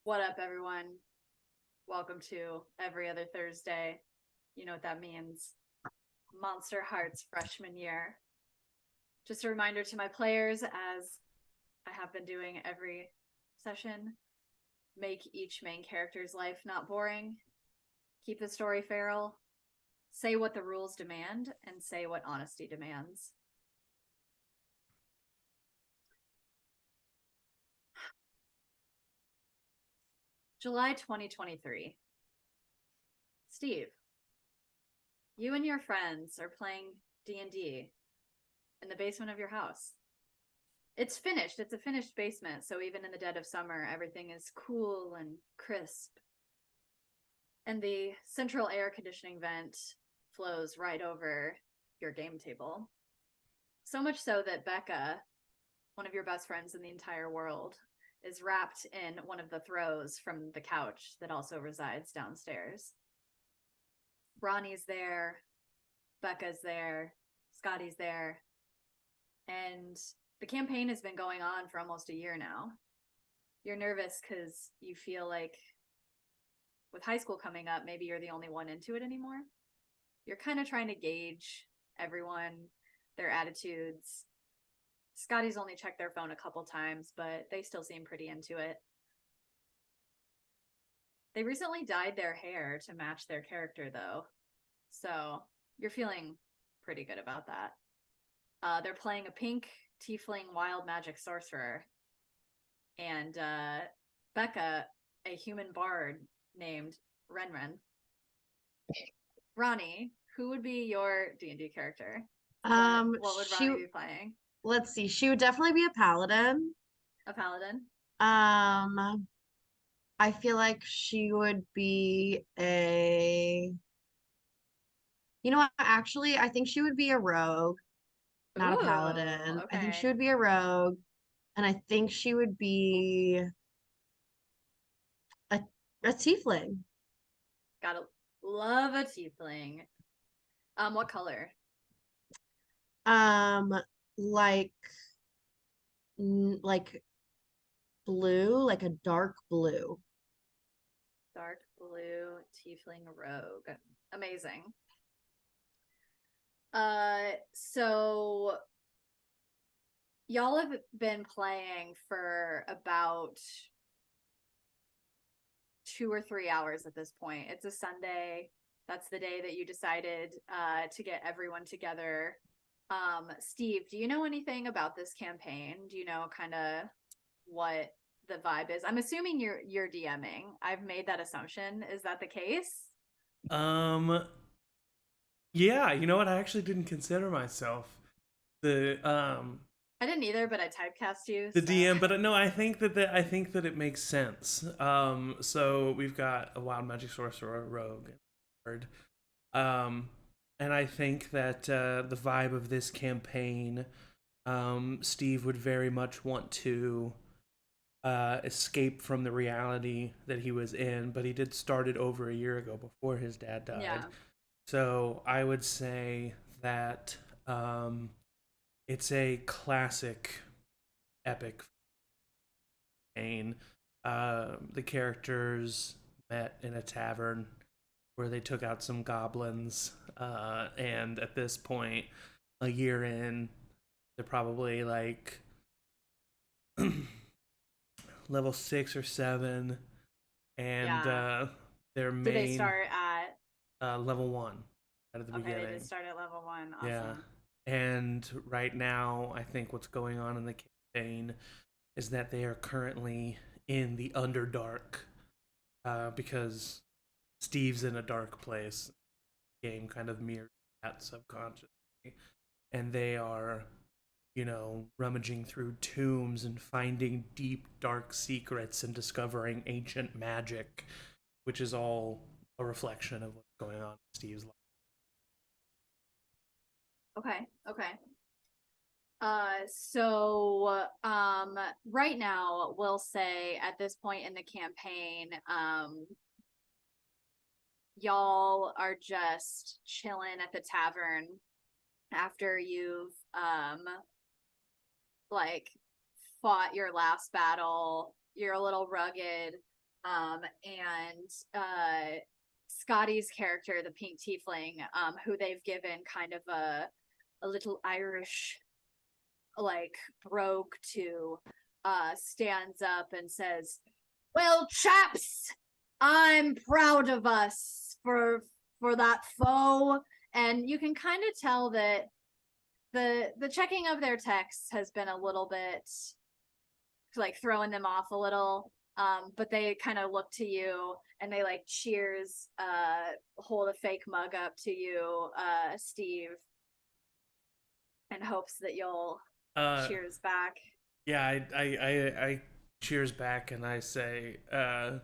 What up, everyone? Welcome to Every Other Thursday. You know what that means. Monsterhearts freshman year. Just a reminder to my players, as I have been doing every session, make each main character's life not boring. Keep the story feral. Say what the rules demand, and say what honesty demands. July 2023. Steve, you and your friends are playing D&D in the basement of your house. It's finished. It's a finished basement, so even in the dead of summer, everything is cool and crisp. And the central air conditioning vent flows right over your game table. So much so that Becca, one of your best friends in the entire world, is wrapped in one of the throws from the couch that also resides downstairs. Ronnie's there, Becca's there, Scotty's there, and the campaign has been going on for almost a year now. You're nervous because you feel like with high school coming up, maybe you're the only one into it anymore. You're kind of trying to gauge everyone, their attitudes. Scotty's only checked their phone a couple times, but they still seem pretty into it. They recently dyed their hair to match their character, though, so you're feeling pretty good about that. They're playing a pink tiefling wild magic sorcerer, and Becca, a human bard named Ren. Ronni, who would be your D&D character? What would Ronni be playing? Let's see. She would definitely be a paladin. A paladin? I feel like she would be you know what, actually, I think she would be a rogue, not a paladin. Okay. I think she would be a rogue, and I think she would be a tiefling. Gotta love a tiefling. What color? Like blue, like a dark blue. Dark blue tiefling rogue. Amazing. So y'all have been playing for about 2 or 3 hours at this point. It's a Sunday. That's the day that you decided to get everyone together. Steve, do you know anything about this campaign? Do you know kind of what the vibe is? I'm assuming you're DMing. I've made that assumption. Is that the case? Yeah, you know what? I actually didn't consider myself the I didn't either, but I typecast you. the So. DM, but no, I think that it makes sense. So we've got a wild magic sorcerer, a rogue, um, and I think that the vibe of this campaign, Steve would very much want to escape from the reality that he was in, but he did start it over a year ago before his dad died. Yeah. So I would say that it's a classic epic campaign. The characters met in a tavern where they took out some goblins, and at this point, a year in, they're probably like level 6 or 7, and their main. Did they start at level 1 at the beginning? They did start at level 1. Awesome. Yeah, and right now, I think what's going on in the campaign is that they are currently in the Underdark, because Steve's in a dark place. The game kind of mirrors that subconsciously, and they are, rummaging through tombs and finding deep, dark secrets and discovering ancient magic, which is all a reflection of what's going on in Steve's life. Okay. So right now we'll say at this point in the campaign, y'all are just chilling at the tavern after you've like fought your last battle. You're a little rugged. And Scotty's character, the pink tiefling, who they've given kind of a little Irish like brogue to, stands up and says, "Well, chaps, I'm proud of us for that foe." And you can kind of tell that the checking of their texts has been a little bit like throwing them off a little. But they kind of look to you and they like cheers, hold a fake mug up to you, Steve, in hopes that you'll cheers back. Yeah, I cheers back and I say, I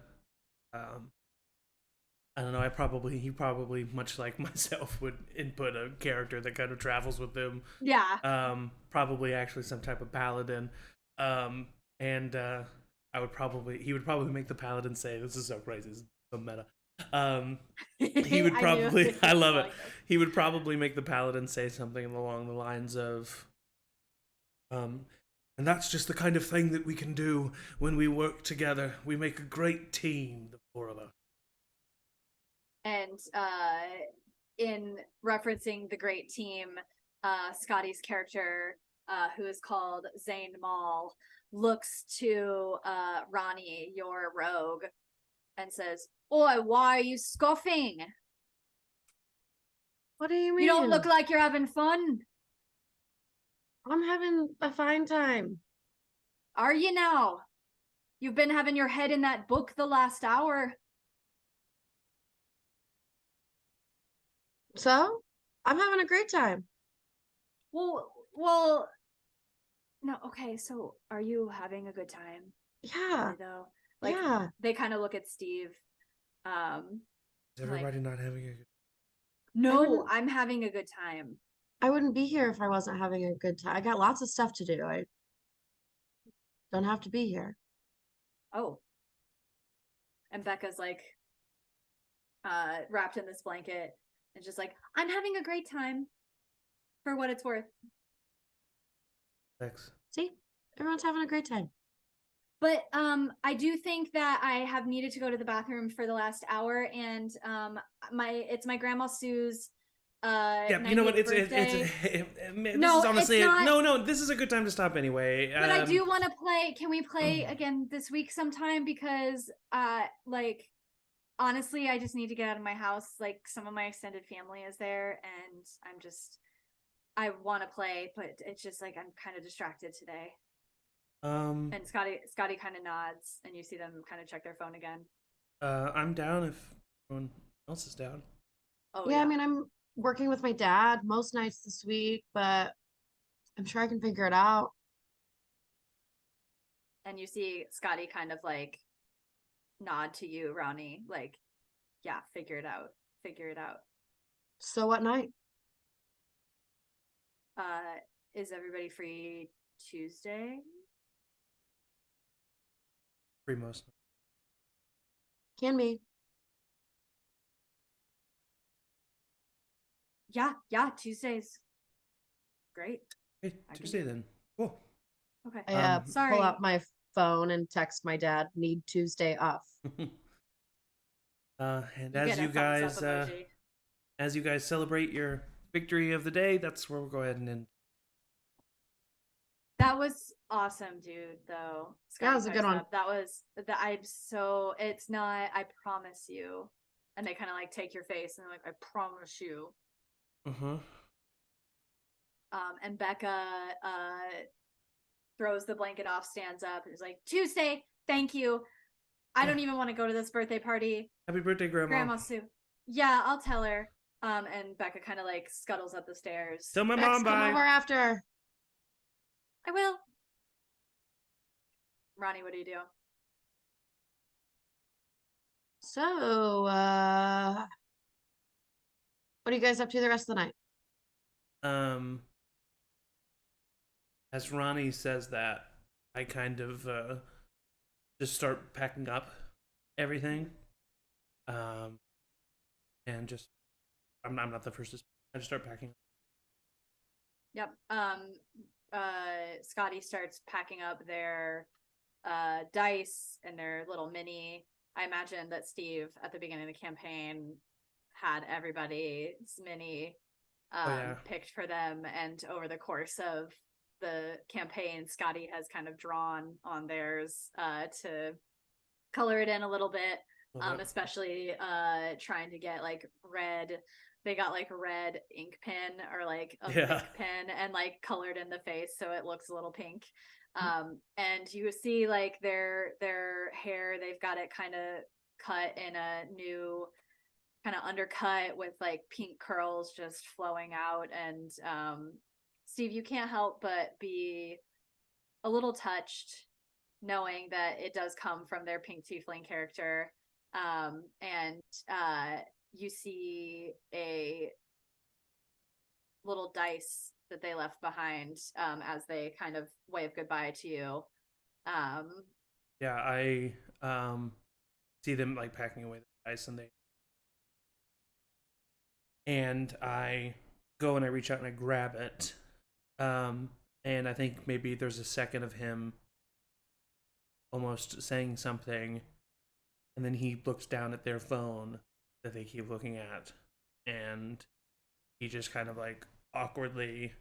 don't know. He probably, much like myself, would input a character that kind of travels with him. Yeah. Probably actually some type of paladin. And he would probably make the paladin say, "This is so crazy, this is so meta." He would probably, I love it. He would probably make the paladin say something along the lines of, and that's just the kind of thing that we can do when we work together. We make a great team, the four of us. And in referencing the great team, Scotty's character, who is called Zane Mall, looks to Ronni, your rogue, and says, "Oi, why are you scoffing? What do you mean? You don't look like you're having fun. I'm having a fine time. Are you now? You've been having your head in that book the last hour." So, I'm having a great time. Well, no, okay, so are you having a good time? Yeah. Really, though? Like, yeah. they kind of look at Steve. Is everybody not having a good No, I'm having a good time. I wouldn't be here if I wasn't having a good time. I got lots of stuff to do. I don't have to be here. Oh. And Becca's like, wrapped in this blanket and just like, "I'm having a great time for what it's worth." Thanks. See? Everyone's having a great time. But I do think that I have needed to go to the bathroom for the last hour, and it's my grandma Sue's Yeah, you know what? This is honestly this is a good time to stop anyway. But I do want to play. Can we play again this week sometime? Because like honestly, I just need to get out of my house. Like some of my extended family is there, and I want to play, but it's just like I'm kind of distracted today. And Scotty kind of nods, and you see them kind of check their phone again. I'm down if everyone else is down. Oh yeah, I mean I'm working with my dad most nights this week, but I'm sure I can figure it out. And you see Scotty kind of like nod to you, Ronni, like, "Yeah, figure it out. Figure it out." So what night? Is everybody free Tuesday? Free most. Can be. Yeah, Tuesday's great. Hey, Tuesday then. Cool. Okay. I sorry. pull out my phone and text my dad, "Need Tuesday off." And as you guys celebrate your victory of the day, that's where we'll go ahead and end. That was awesome, dude, though. That was a good one. It's not, I promise you. And they kind of like take your face and they're like, "I promise you." Uh-huh. And Becca throws the blanket off, stands up, and is like, "Tuesday, thank you. I don't even want to go to this birthday party." Happy birthday, Grandma Sue. Yeah, I'll tell her. And Becca kind of like scuttles up the stairs. Tell my Bex, mom bye. come over after. I will. Ronni, what do you do? So, what are you guys up to the rest of the night? As Ronni says that, I kind of just start packing up everything. And just I'm not the first to speak. I just start packing. Yep. Scotty starts packing up their dice and their little mini I imagine that Steve at the beginning of the campaign had everybody's mini picked for them, and over the course of the campaign, Scotty has kind of drawn on theirs to color it in a little bit, especially trying to get like red. They got like red ink pen or like a pink pen and like colored in the face so it looks a little pink. And you see like their hair, they've got it kind of cut in a new kind of undercut with like pink curls just flowing out. And Steve, you can't help but be a little touched knowing that it does come from their pink tiefling character. And you see a little dice that they left behind as they kind of wave goodbye to you. I see them like packing away the dice, and I go and I reach out and I grab it. And I think maybe there's a second of him almost saying something, and then he looks down at their phone that they keep looking at, and he just kind of like awkwardly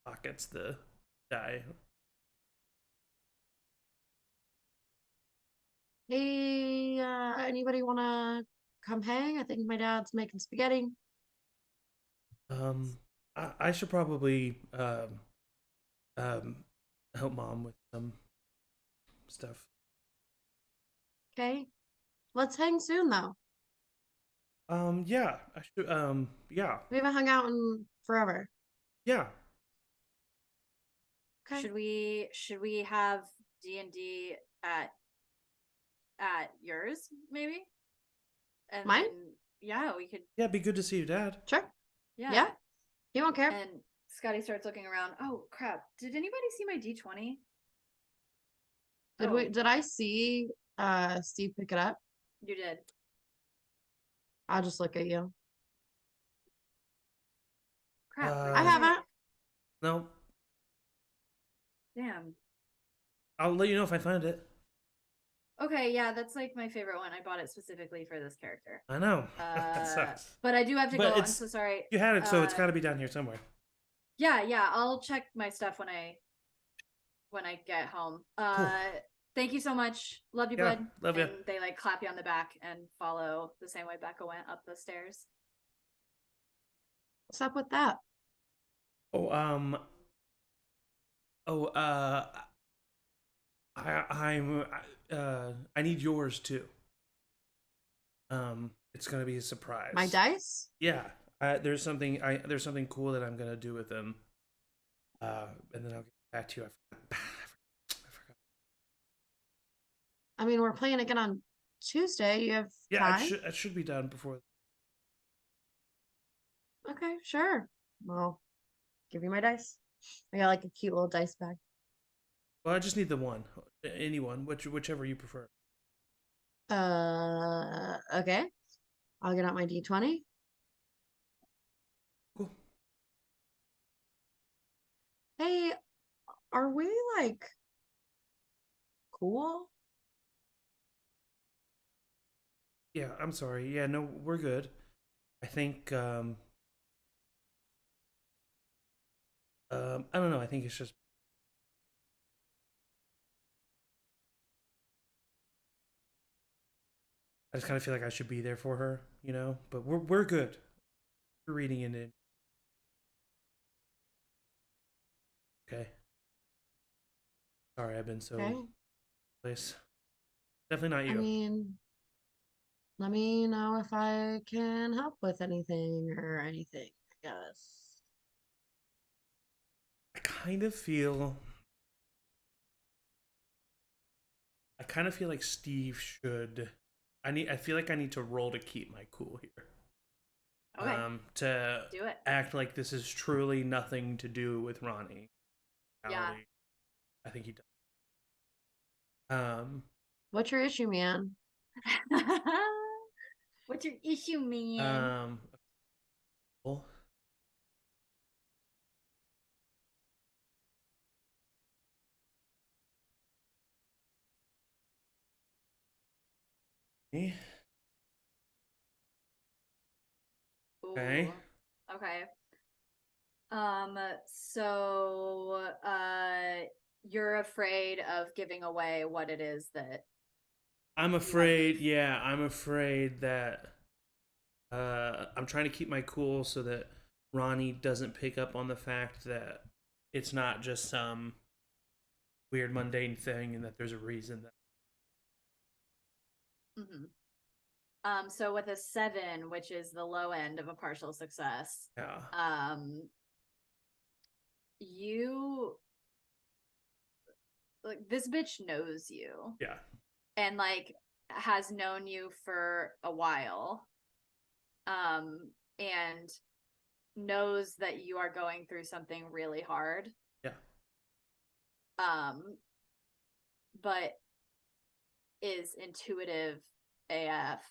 pockets the die. Hey, anybody want to come hang? I think my dad's making spaghetti. I should probably help Mom with some stuff. Okay. Let's hang soon, though. Yeah, I should, yeah. We haven't hung out in forever. Yeah. Okay. Should we have D&D at yours, maybe? And Mine? then, yeah, we could. Yeah, it'd be good to see your dad. Sure. Yeah. Yeah. He won't care. And Scotty starts looking around. Oh crap! Did anybody see my D20? Did I see Steve pick it up? You did. I'll just look at you. Crap! I haven't. No. Damn. I'll let you know if I find it. Okay, yeah, that's like my favorite one. I bought it specifically for this character. I know. That sucks. But I do have to But go. I'm so sorry. You had it, so it's got to be down here somewhere. Yeah, I'll check my stuff when I get home. Cool. Thank you so much. Love you, Yeah, bud. love you. And they like clap you on the back and follow the same way Becca went up the stairs. What's up with that? I need yours too. It's gonna be a surprise. My dice? Yeah. There's something cool that I'm gonna do with them. And then I'll get back to you. I forgot. I mean, we're playing again on Tuesday. You have time? It should be done before. Okay, sure. Well, give you my dice. I got like a cute little dice bag. Well, I just need the one. Anyone, whichever you prefer. Okay. I'll get out my D20. Cool. Hey, are we like cool? Yeah, I'm sorry. Yeah, no, we're good. I think I don't know. I think it's just I just kind of feel like I should be there for her, you know. But we're good. We're reading it in. Okay. Sorry, I've been so Okay. place. Definitely not you. I mean, let me know if I can help with anything or anything, I guess. I kind of feel like Steve should. I feel like I need to roll to keep my cool here. Okay. To Do it. act like this is truly nothing to do with Ronni. Yeah. I think he does. What's your issue, man? What's your issue, man? Cool. Okay. Okay. Ooh, okay. So you're afraid of giving away what it is that I'm you have afraid, beef. yeah, I'm afraid that I'm trying to keep my cool so that Ronni doesn't pick up on the fact that it's not just some weird mundane thing and that there's a reason that Mm-hmm. So with a 7, which is the low end of a partial success, yeah. You like this bitch knows you Yeah. and like has known you for a while, and knows that you are going through something really hard, Yeah. but is intuitive AF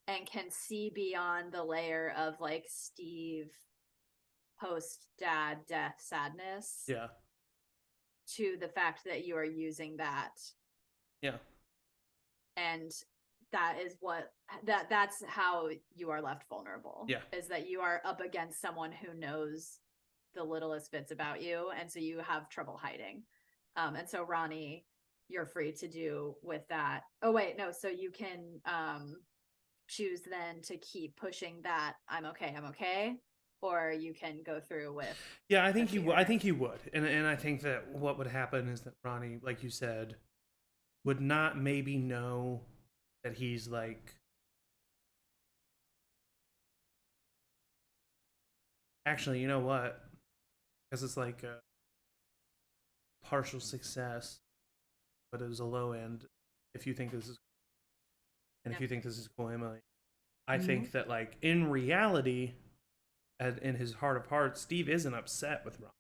and can see beyond the layer of like Steve post dad death sadness Yeah. to the fact that you are using that. Yeah. And that is what that's how you are left vulnerable. Yeah. Is that you are up against someone who knows the littlest bits about you, and so you have trouble hiding. And so Ronni, you're free to do with that. Oh wait, no, so you can choose then to keep pushing that I'm okay, or you can go through with Yeah, I think fear. I think he would. And I think that what would happen is that Ronni, like you said, would not maybe know that he's like actually, you know what? Because it's like a partial success, but it was a low end. If you think this is, and if you think this is cool, Emily, I think that like in reality, in his heart of hearts, Steve isn't upset with Ron.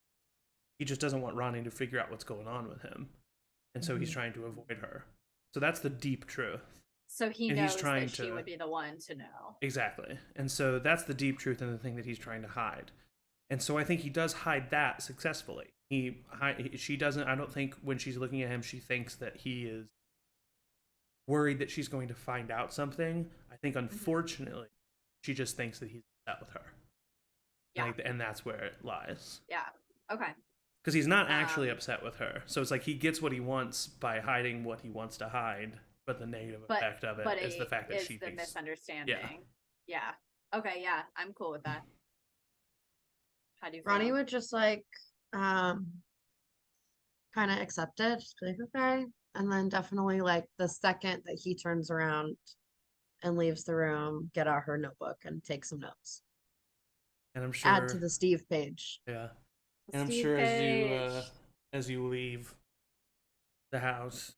He just doesn't want Ronni to figure out what's going on with him, and so he's trying to avoid her. So that's the deep truth. So he And knows he's trying that she would be the one to know. Exactly. And so that's the deep truth and the thing that he's trying to hide. And so I think he does hide that successfully. She doesn't, I don't think when she's looking at him, she thinks that he is worried that she's going to find out something. I think, unfortunately, she just thinks that he's upset with her. Yeah. And that's where it lies. Yeah. Okay. Because he's not actually upset with her. So it's like he gets what he wants by hiding what he wants to hide. But the negative effect of it is the fact that she thinks... misunderstanding. Yeah. Okay, yeah. I'm cool with that. How do you feel? Ronni would just like kind of accept it, just be like, okay. And then definitely like the second that he turns around and leaves the room, get out her notebook and take some notes. And I'm sure add to the Steve page. Yeah. And I'm sure as you leave the house,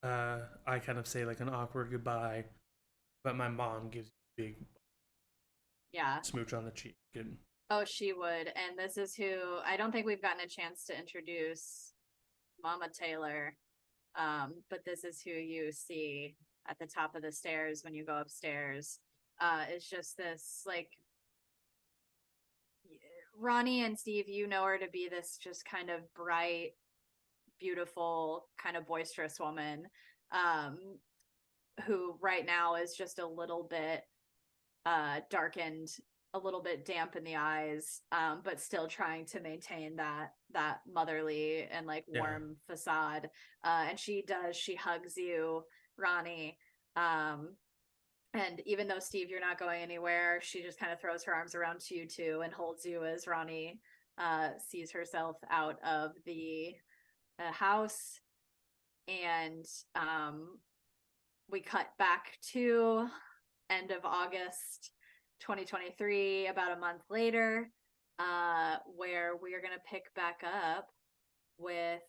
I kind of say like an awkward goodbye, but my mom gives you a big smooch on the cheek. And oh, she would. And this is who I don't think we've gotten a chance to introduce Mama Taylor. But this is who you see at the top of the stairs when you go upstairs. It's just this like Ronni and Steve, you know her to be this just kind of bright, beautiful, kind of boisterous woman, who right now is just a little bit darkened, a little bit damp in the eyes, but still trying to maintain that motherly and like warm facade. And she hugs you, Ronni. And even though Steve, you're not going anywhere, she just kind of throws her arms around you too and holds you as Ronni sees herself out of the house. And we cut back to end of August 2023, about a month later, where we are going to pick back up with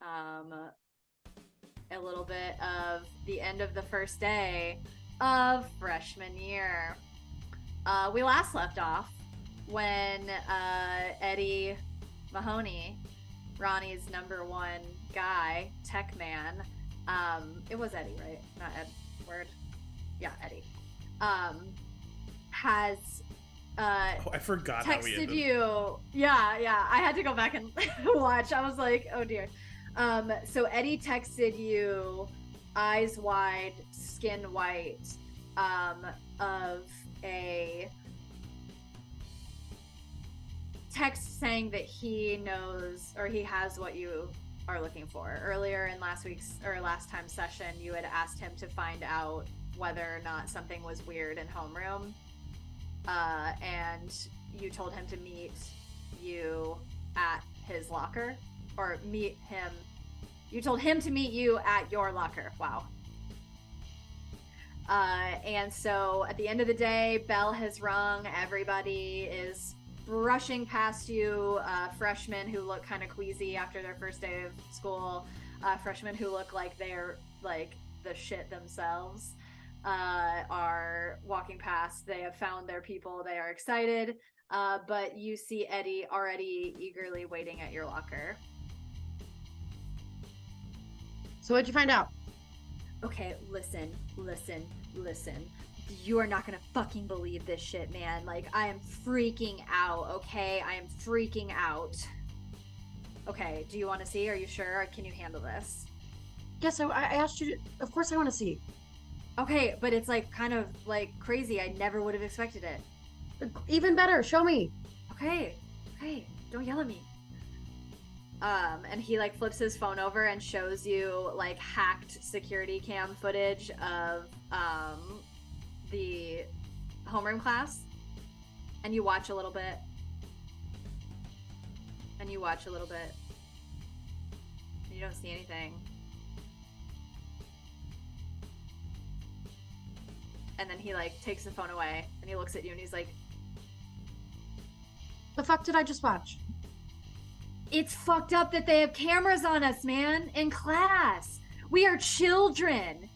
a little bit of the end of the first day of freshman year. We last left off when Eddie Mahoney, Ronnie's #1 guy, tech man, it was Eddie, right? Not Edward. Yeah, Eddie. Has I forgot texted you. Yeah. I had to go back and watch. I was like, oh dear. So Eddie texted you eyes wide, skin white, of a text saying that he knows or he has what you are looking for. Earlier in last time's session, you had asked him to find out whether or not something was weird in homeroom, and you told him to meet you at his locker, or meet him. You told him to meet you at your locker. Wow. And so at the end of the day, bell has rung. Everybody is brushing past you. Freshmen who look kind of queasy after their first day of school. Freshmen who look like they're like the shit themselves are walking past. They have found their people. They are excited. But you see Eddie already eagerly waiting at your locker. So what'd you find out? Okay, listen. You are not gonna fucking believe this shit, man. Like, I am freaking out, okay? I am freaking out. Okay, do you want to see? Are you sure? Can you handle this? Yes, I asked you to, of course I want to see. Okay, but it's like kind of like crazy. I never would have expected it. Even better, show me. Okay, don't yell at me. And he like flips his phone over and shows you like hacked security cam footage of the homeroom class, and you watch a little bit, and you don't see anything, and then he like takes the phone away and he looks at you and he's like, the fuck did I just watch? it's fucked up that they have cameras on us, man, in class. We are children.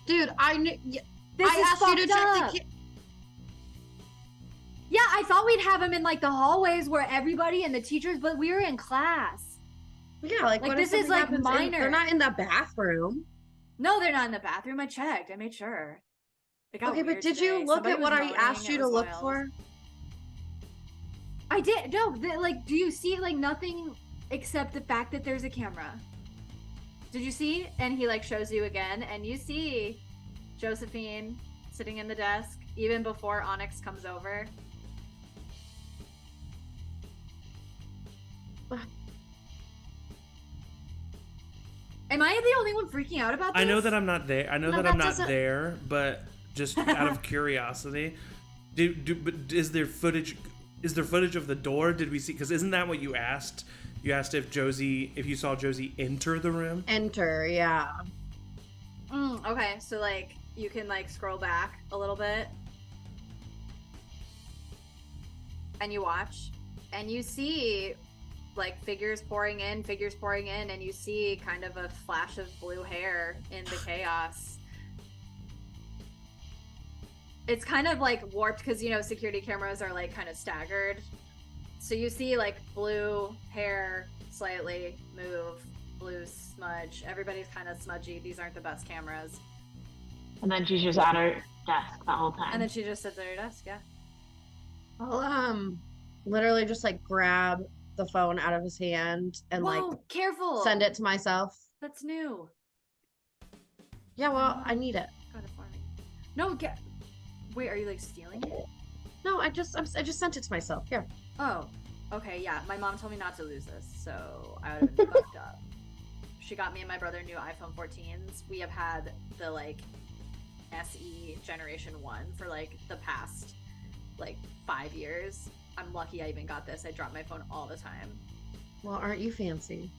Dude, I knew. This I is asked you to fucked check up. Yeah, I thought we'd have them in like the hallways where everybody and the teachers, but we were in class. Yeah, like what this if is something like happens minor. they're not in the bathroom. No, they're not in the bathroom. I checked. I made sure. It got Okay, but weird did today. you look Somebody at was what I moaning. asked you It to was look wild. for? I did. No, like, do you see like nothing except the fact that there's a camera? Did you see? And he like shows you again, and you see Josephine sitting in the desk even before Onyx comes over. Am I the only one freaking out about this? I know that I'm not there. I know No, that that I'm not doesn't- there, but just out of curiosity, but is there footage? Is there footage of the door? Did we see? Because isn't that what you asked? You asked if you saw Josie enter the room. Enter, yeah. Okay, so like you can like scroll back a little bit, and you watch, and you see like figures pouring in, and you see kind of a flash of blue hair in the chaos. It's kind of like warped because, you know, security cameras are like kind of staggered. So you see like blue hair slightly move, blue smudge. Everybody's kind of smudgy. These aren't the best cameras. And then she's just at her desk the whole time. And then she just sits at her desk, yeah. I'll literally just like grab the phone out of his hand and Whoa, like careful! send it to myself. That's new. Yeah, well, I need it. Got it for me. No, wait, are you like stealing it? No, I just sent it to myself. Here. Oh, okay, yeah. My mom told me not to lose this, so I would have been fucked up. She got me and my brother new iPhone 14s. We have had the like SE Generation 1 for like the past like 5 years. I'm lucky I even got this. I drop my phone all the time. Well, aren't you fancy?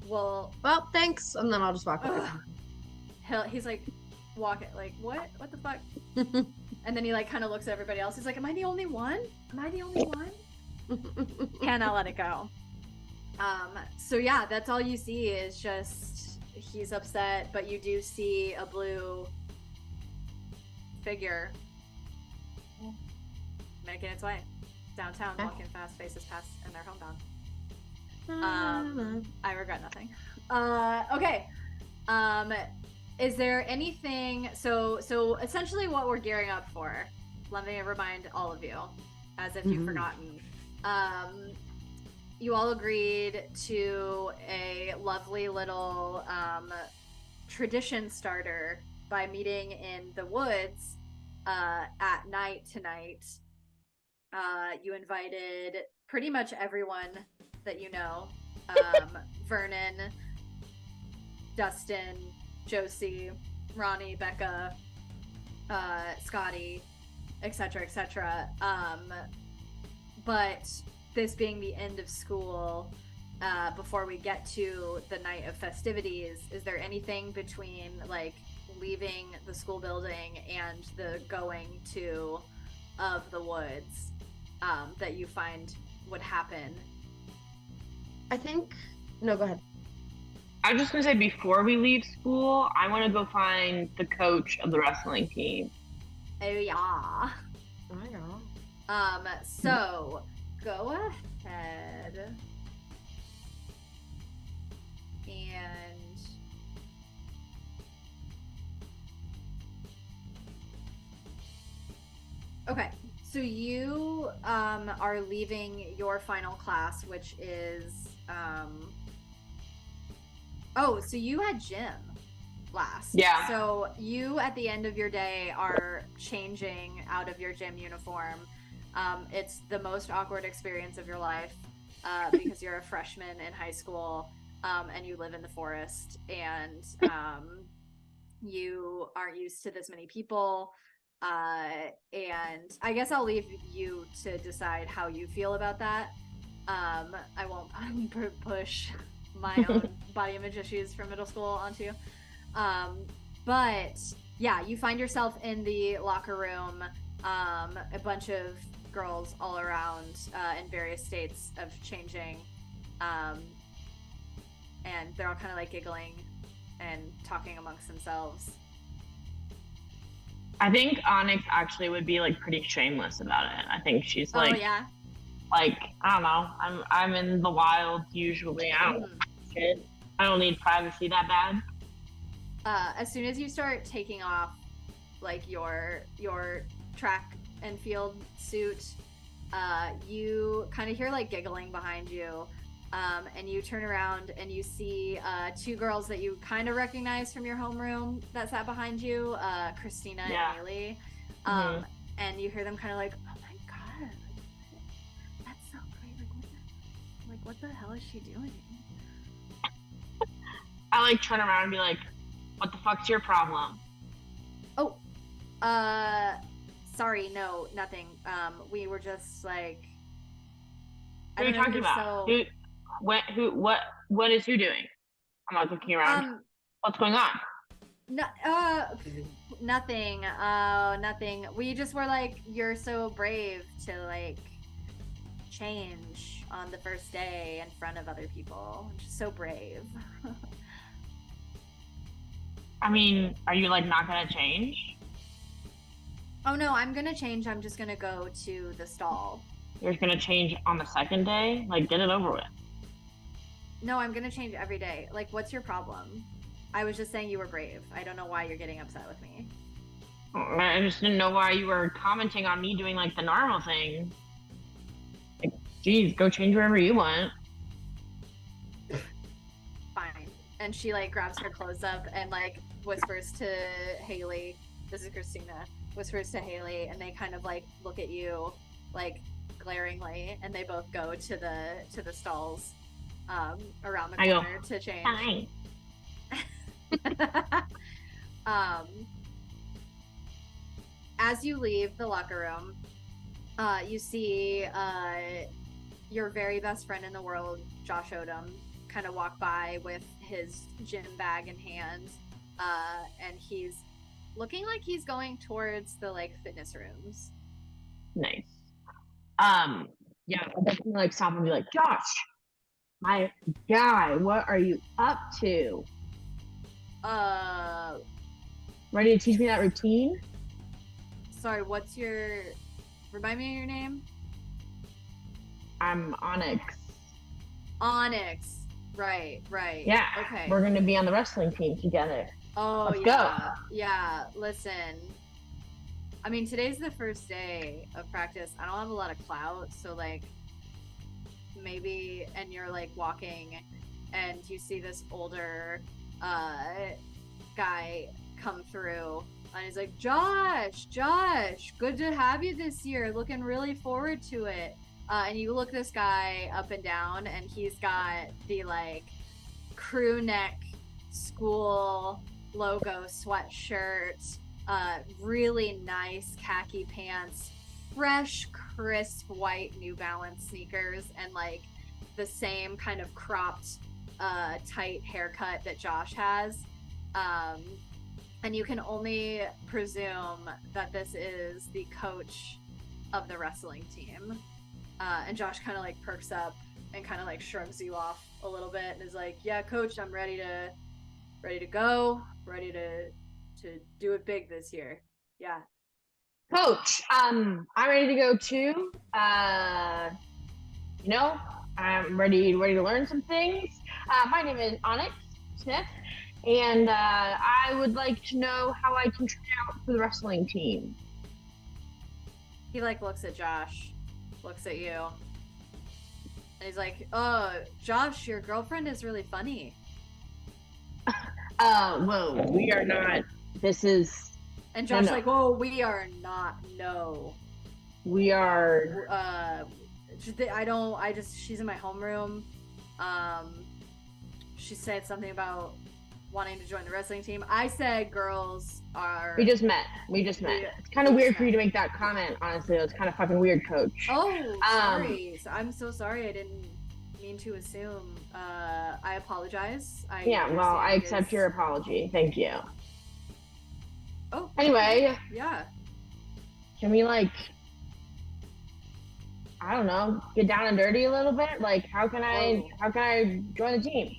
Well, Thanks. And then I'll just walk away. he's like, walk it, like, what the fuck? And then he like kind of looks at everybody else. He's like, am I the only one? Cannot let it go. So yeah, that's all you see is just he's upset, but you do see a blue figure making its way downtown, walking fast, faces past, and they're homebound. I regret nothing. Okay. Is there anything? So essentially, what we're gearing up for. Let me remind all of you, as if you've forgotten. You all agreed to a lovely little tradition starter by meeting in the woods at night tonight. You invited pretty much everyone that you know. Vernon, Dustin, Josie, Ronni, Becca, Scotty, etc., etc. But this being the end of school, before we get to the night of festivities, is there anything between like leaving the school building and the going to of the woods that you find would happen? I think. No, go ahead. I was just gonna say, before we leave school, I want to go find the coach of the wrestling team. Oh yeah. Oh yeah. So go ahead and okay. So you are leaving your final class, which is oh, so you had gym last. Yeah. So you at the end of your day are changing out of your gym uniform. It's the most awkward experience of your life because you're a freshman in high school and you live in the forest and you aren't used to this many people. And I guess I'll leave you to decide how you feel about that. I won't push my own body image issues from middle school onto you. But yeah, you find yourself in the locker room, a bunch of girls all around in various states of changing. And they're all kind of like giggling and talking amongst themselves. I think Onyx actually would be like pretty shameless about it. I think she's like, oh yeah, like, I don't know. I'm in the wild usually. I don't shit. I don't need privacy that bad. As soon as you start taking off like your track and field suit, you kind of hear like giggling behind you, and you turn around and you see two girls that you kind of recognize from your homeroom that sat behind you, Christina and Haley. And you hear them kind of like, oh my god, that's so great, like what the hell is she doing? I like turn around and be like, what the fuck's your problem? Oh, sorry, no, nothing. We were just like, What are you talking about? What is who doing? I'm not looking around. What's going on? No, nothing. Nothing. We just were like, you're so brave to like change on the first day in front of other people. Just so brave. I mean, are you like not gonna change? Oh no, I'm gonna change. I'm just gonna go to the stall. You're gonna change on the second day? Like, get it over with. No, I'm gonna change every day. Like, what's your problem? I was just saying you were brave. I don't know why you're getting upset with me. I just didn't know why you were commenting on me doing like the normal thing. Like, geez, go change wherever you want. Fine. And she like grabs her clothes up and like whispers to Haley. This is Christina. Whispers to Haley, and they kind of like look at you like glaringly, and they both go to the stalls around the corner to change. Fine. As you leave the locker room, you see your very best friend in the world, Josh Odom, kind of walk by with his gym bag in hand, and he's looking like he's going towards the like fitness rooms. Nice. Yeah, I'll definitely like stop and be like, Josh, my guy, what are you up to? Ready to teach me that routine? Sorry, remind me of your name? I'm Onyx. Onyx. Right. Yeah. Okay. We're gonna be on the wrestling team together. Oh, Let's yeah. Yeah, listen. I mean, today's the first day of practice. I don't have a lot of clout, so like maybe, and you're like walking and you see this older guy come through, and he's like, Josh, good to have you this year. Looking really forward to it. And you look this guy up and down, and he's got the like crew neck school logo sweatshirt, really nice khaki pants, fresh, crisp white New Balance sneakers, and like the same kind of cropped, tight haircut that Josh has. And you can only presume that this is the coach of the wrestling team. And Josh kind of like perks up and kind of like shrugs you off a little bit and is like, yeah, coach, I'm ready to go, ready to do it big this year. Yeah. Coach, I'm ready to go too. I'm ready to learn some things. My name is Onyx Smith, and I would like to know how I can try out for the wrestling team. He like looks at Josh, looks at you, and he's like, oh, Josh, your girlfriend is really funny. Whoa, we are not. This is. And Josh No. like, whoa, we are not. No. We are. She's in my homeroom. She said something about wanting to join the wrestling team. I said girls are. We just met. It's kind of weird for you to make that comment, honestly. It's kind of fucking weird, coach. Oh, sorry. I'm so sorry. I didn't mean to assume. I apologize. I accept your apology. Thank you. Oh. Anyway. Yeah. Can we, like, I don't know, get down and dirty a little bit? Like, how can I join the team?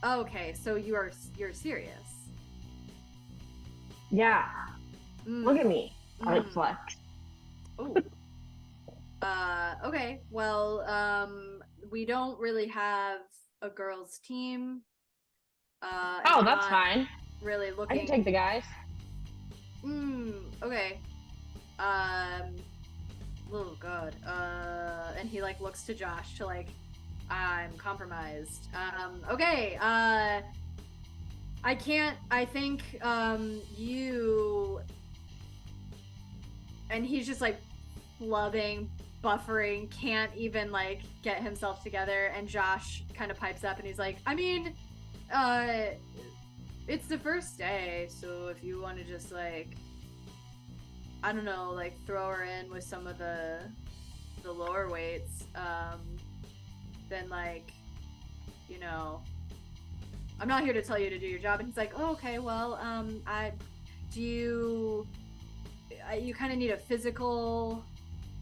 Okay, so you're serious. Yeah. Mm. Look at me. I like flex. Oh. Okay. Well, we don't really have a girls' team. Oh, that's fine. Really looking. I can take the guys. Okay. Oh god. And he like looks to Josh to like, I'm compromised. Okay. I can't. I think you. And he's just like flubbing, buffering, can't even like get himself together. And Josh kind of pipes up and he's like, I mean, it's the first day, so if you want to just like, I don't know, like throw her in with some of the lower weights, then like, you know, I'm not here to tell you to do your job. And he's like, oh, okay, well, you kind of need a physical,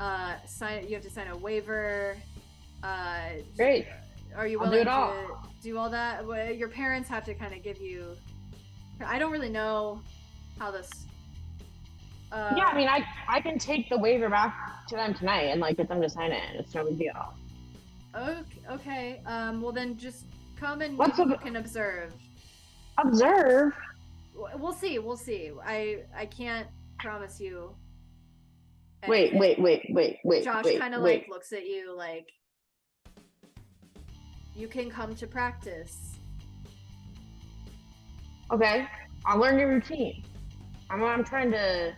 you have to sign a waiver. Great. Are you I'll willing do it all. to do all that? Well, your parents have to kind of give you. I don't really know how this. Yeah, I mean, I can take the waiver back to them tonight and like get them to sign it. It's no big deal. Okay. Well, then just come and What's you the- can observe. Observe. We'll see. I can't promise you. Wait. Josh kind of like looks at you like, you can come to practice. Okay, I'll learn your routine. I'm trying to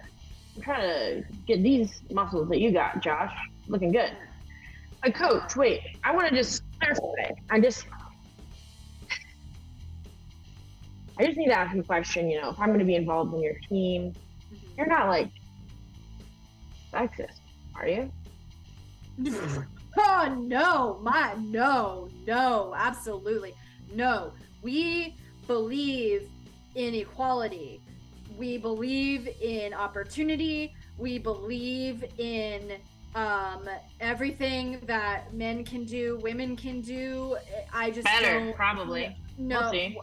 get these muscles that you got, Josh, looking good. But coach, wait, I want to just clarify. I just need to ask you a question. You know, if I'm going to be involved in your team, you're not like sexist, are you? Oh no, absolutely no. We believe in equality. We believe in opportunity. We believe in everything that men can do, women can do. I just Better, don't, probably. no. We'll see.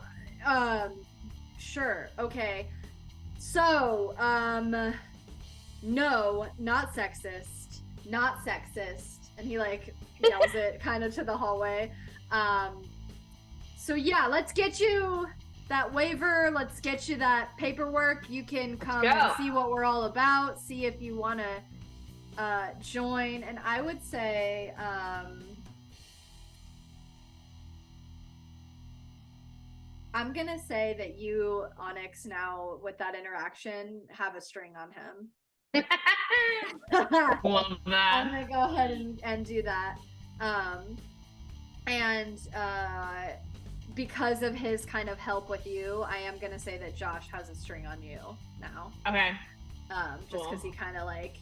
Sure. Okay. So, no, not sexist. Not sexist. And he like yells it kind of to the hallway. So yeah, let's get you that waiver. Let's get you that paperwork. You can come and see what we're all about. See if you want to join. And I would say, I'm gonna say that you, Onyx, now with that interaction, have a string on him. Love I'm that. gonna go ahead and do that. Because of his kind of help with you, I am gonna say that Josh has a string on you now. Okay. Just because Cool. he kind of like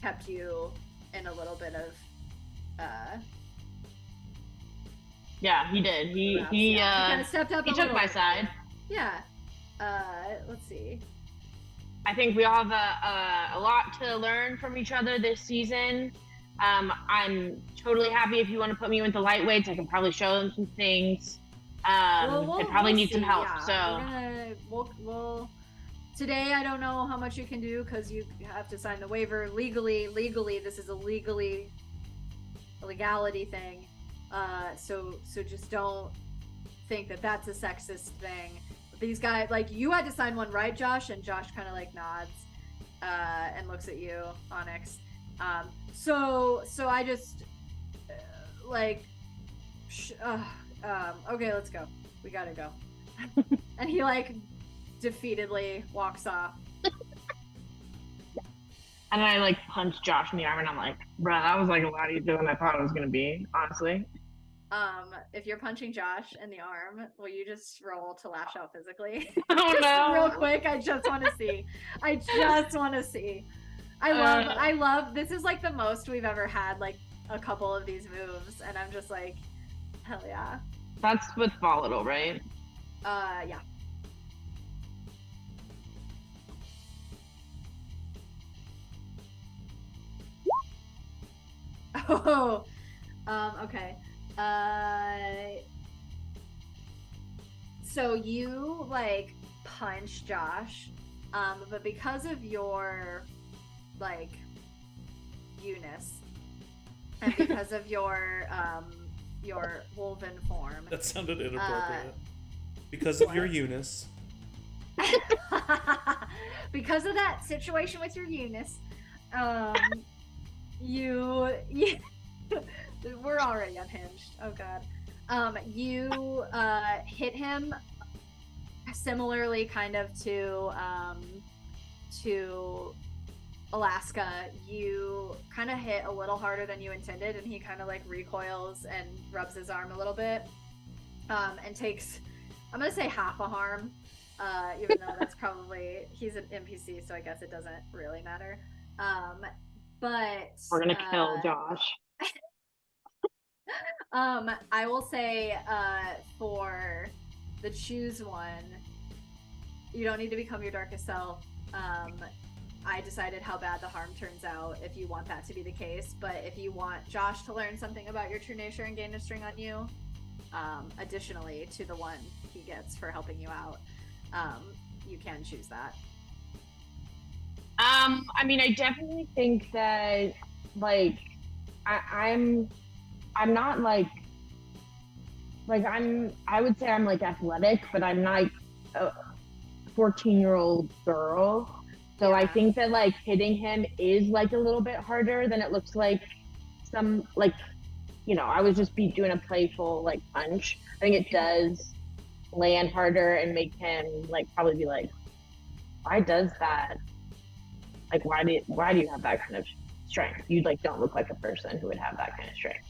kept you in a little bit of Yeah, he did. He kind of stepped up. he a took little my bit. side. Yeah. Let's see. I think we all have a lot to learn from each other this season. I'm totally happy if you want to put me with the lightweights. I can probably show them some things. They probably need some see, help. yeah. So we'll today I don't know how much you can do because you have to sign the waiver legally. This is a legality thing. So just don't think that that's a sexist thing. These guys, like, you had to sign one, right, Josh? And Josh kind of like nods and looks at you, Onyx. So I just okay, let's go. We gotta go. And he like defeatedly walks off. And I like punch Josh in the arm, and I'm like, "Bruh, that was like a lot easier than I thought it was gonna be, honestly." If you're punching Josh in the arm, will you just roll to lash out physically? Oh Just no! real quick, I just want to see. I love. This is like the most we've ever had, like a couple of these moves, and I'm just like, hell yeah. That's with volatile, right? Yeah. Oh, okay. So you like punch Josh, but because of your like Eunice, and because of your wolven form, That sounded inappropriate. Because of your Eunice. because of that situation with your Eunice, you we're already unhinged. Oh god. You hit him similarly kind of to Alaska. You kind of hit a little harder than you intended, and he kind of like recoils and rubs his arm a little bit, and takes, I'm gonna say, half a harm, even though that's probably, he's an NPC, so I guess it doesn't really matter. But We're gonna kill Josh. I will say, for the choose one, you don't need to become your darkest self. I decided how bad the harm turns out if you want that to be the case, but if you want Josh to learn something about your true nature and gain a string on you, additionally to the one he gets for helping you out, you can choose that. I mean, I definitely think that, like, I'm not like I would say I'm like athletic, but I'm not a 14-year-old girl. So I think that like hitting him is like a little bit harder than it looks like. Some like, I would just be doing a playful like punch. I think it does land harder and make him like probably be like, why does that? Like, why do you have that kind of strength? You like don't look like a person who would have that kind of strength.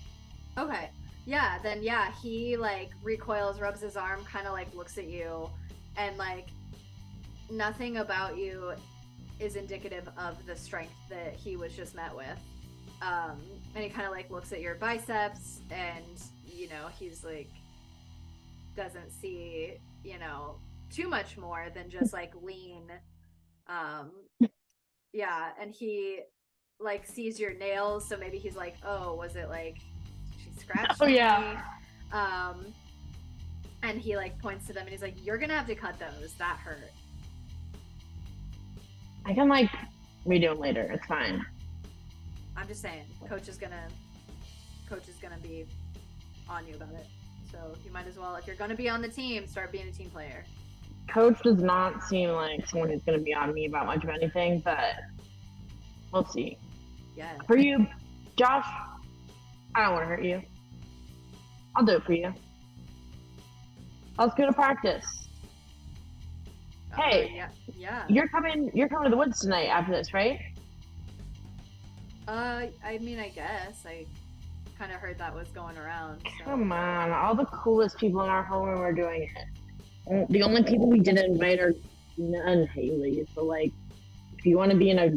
Okay. Yeah, then he like recoils, rubs his arm, kind of like looks at you, and like nothing about you is indicative of the strength that he was just met with. And he kind of like looks at your biceps, and he's like doesn't see too much more than just like lean. Yeah, and he like sees your nails, so maybe he's like, oh, was it like she scratched me? And he like points to them and he's like, you're gonna have to cut those, that hurt. I can like redo them later, it's fine. I'm just saying, coach is gonna be on you about it, so you might as well, if you're gonna be on the team, start being a team player. Coach does not seem like someone who's going to be on me about much of anything, but we'll see. Yeah. For you, Josh, I don't want to hurt you. I'll do it for you. Let's go to practice. Hey. Yeah. You're coming to the woods tonight after this, right? I mean, I guess I kind of heard that was going around. So. Come on, all the coolest people in our homeroom are doing it. The only people we didn't invite are none Haley. So like, if you want to be in a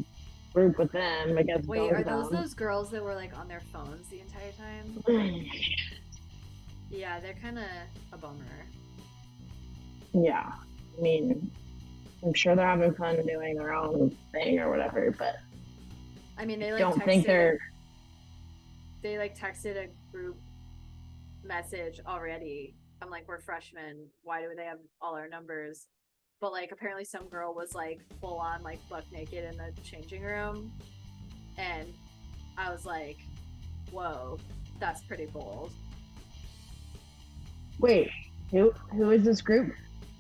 group with them, I guess. Wait, are those girls that were like on their phones the entire time? Yeah, they're kind of a bummer. Yeah, I mean, I'm sure they're having fun doing their own thing or whatever, but I mean, they like don't think they're. They like texted a group message already. I'm like, we're freshmen. Why do they have all our numbers? But like, apparently, some girl was like full on like buck naked in the changing room, and I was like, whoa, that's pretty bold. Wait, who is this group?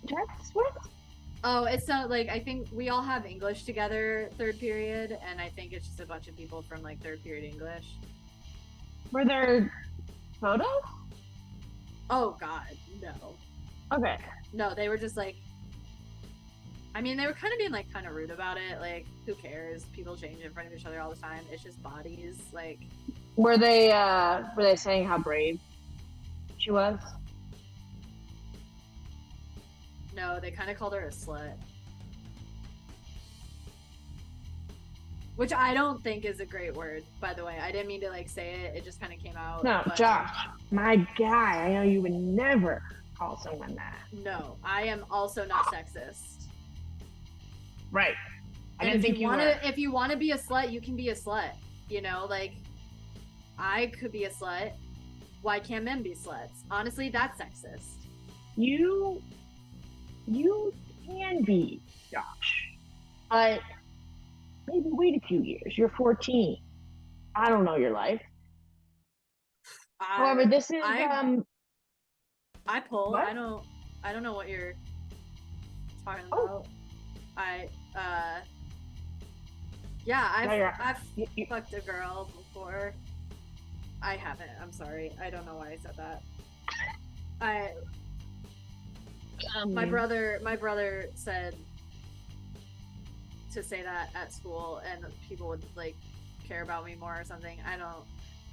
Text what? Oh, it's not like, I think we all have English together third period, and I think it's just a bunch of people from like third period English. Were there photos? Oh God, no. Okay. No, they were just like, I mean, they were kind of being like kind of rude about it. Like, who cares? People change in front of each other all the time. It's just bodies. Like, were they saying how brave she was? No, they kind of called her a slut. Which I don't think is a great word, by the way. I didn't mean to like say it. It just kind of came out. No, but... Josh, my guy. I know you would never call someone that. No, I am also not sexist. Right. I And didn't think you were. If you want to be a slut, you can be a slut. You know, like, I could be a slut. Why can't men be sluts? Honestly, that's sexist. You can be, Josh. But maybe wait a few years. You're 14. I don't know your life. However, this is I pull. What? I don't know what you're talking Oh. about. Yeah, I've you- fucked a girl before. I haven't. I'm sorry. I don't know why I said that. My brother said to say that at school, and people would like care about me more or something.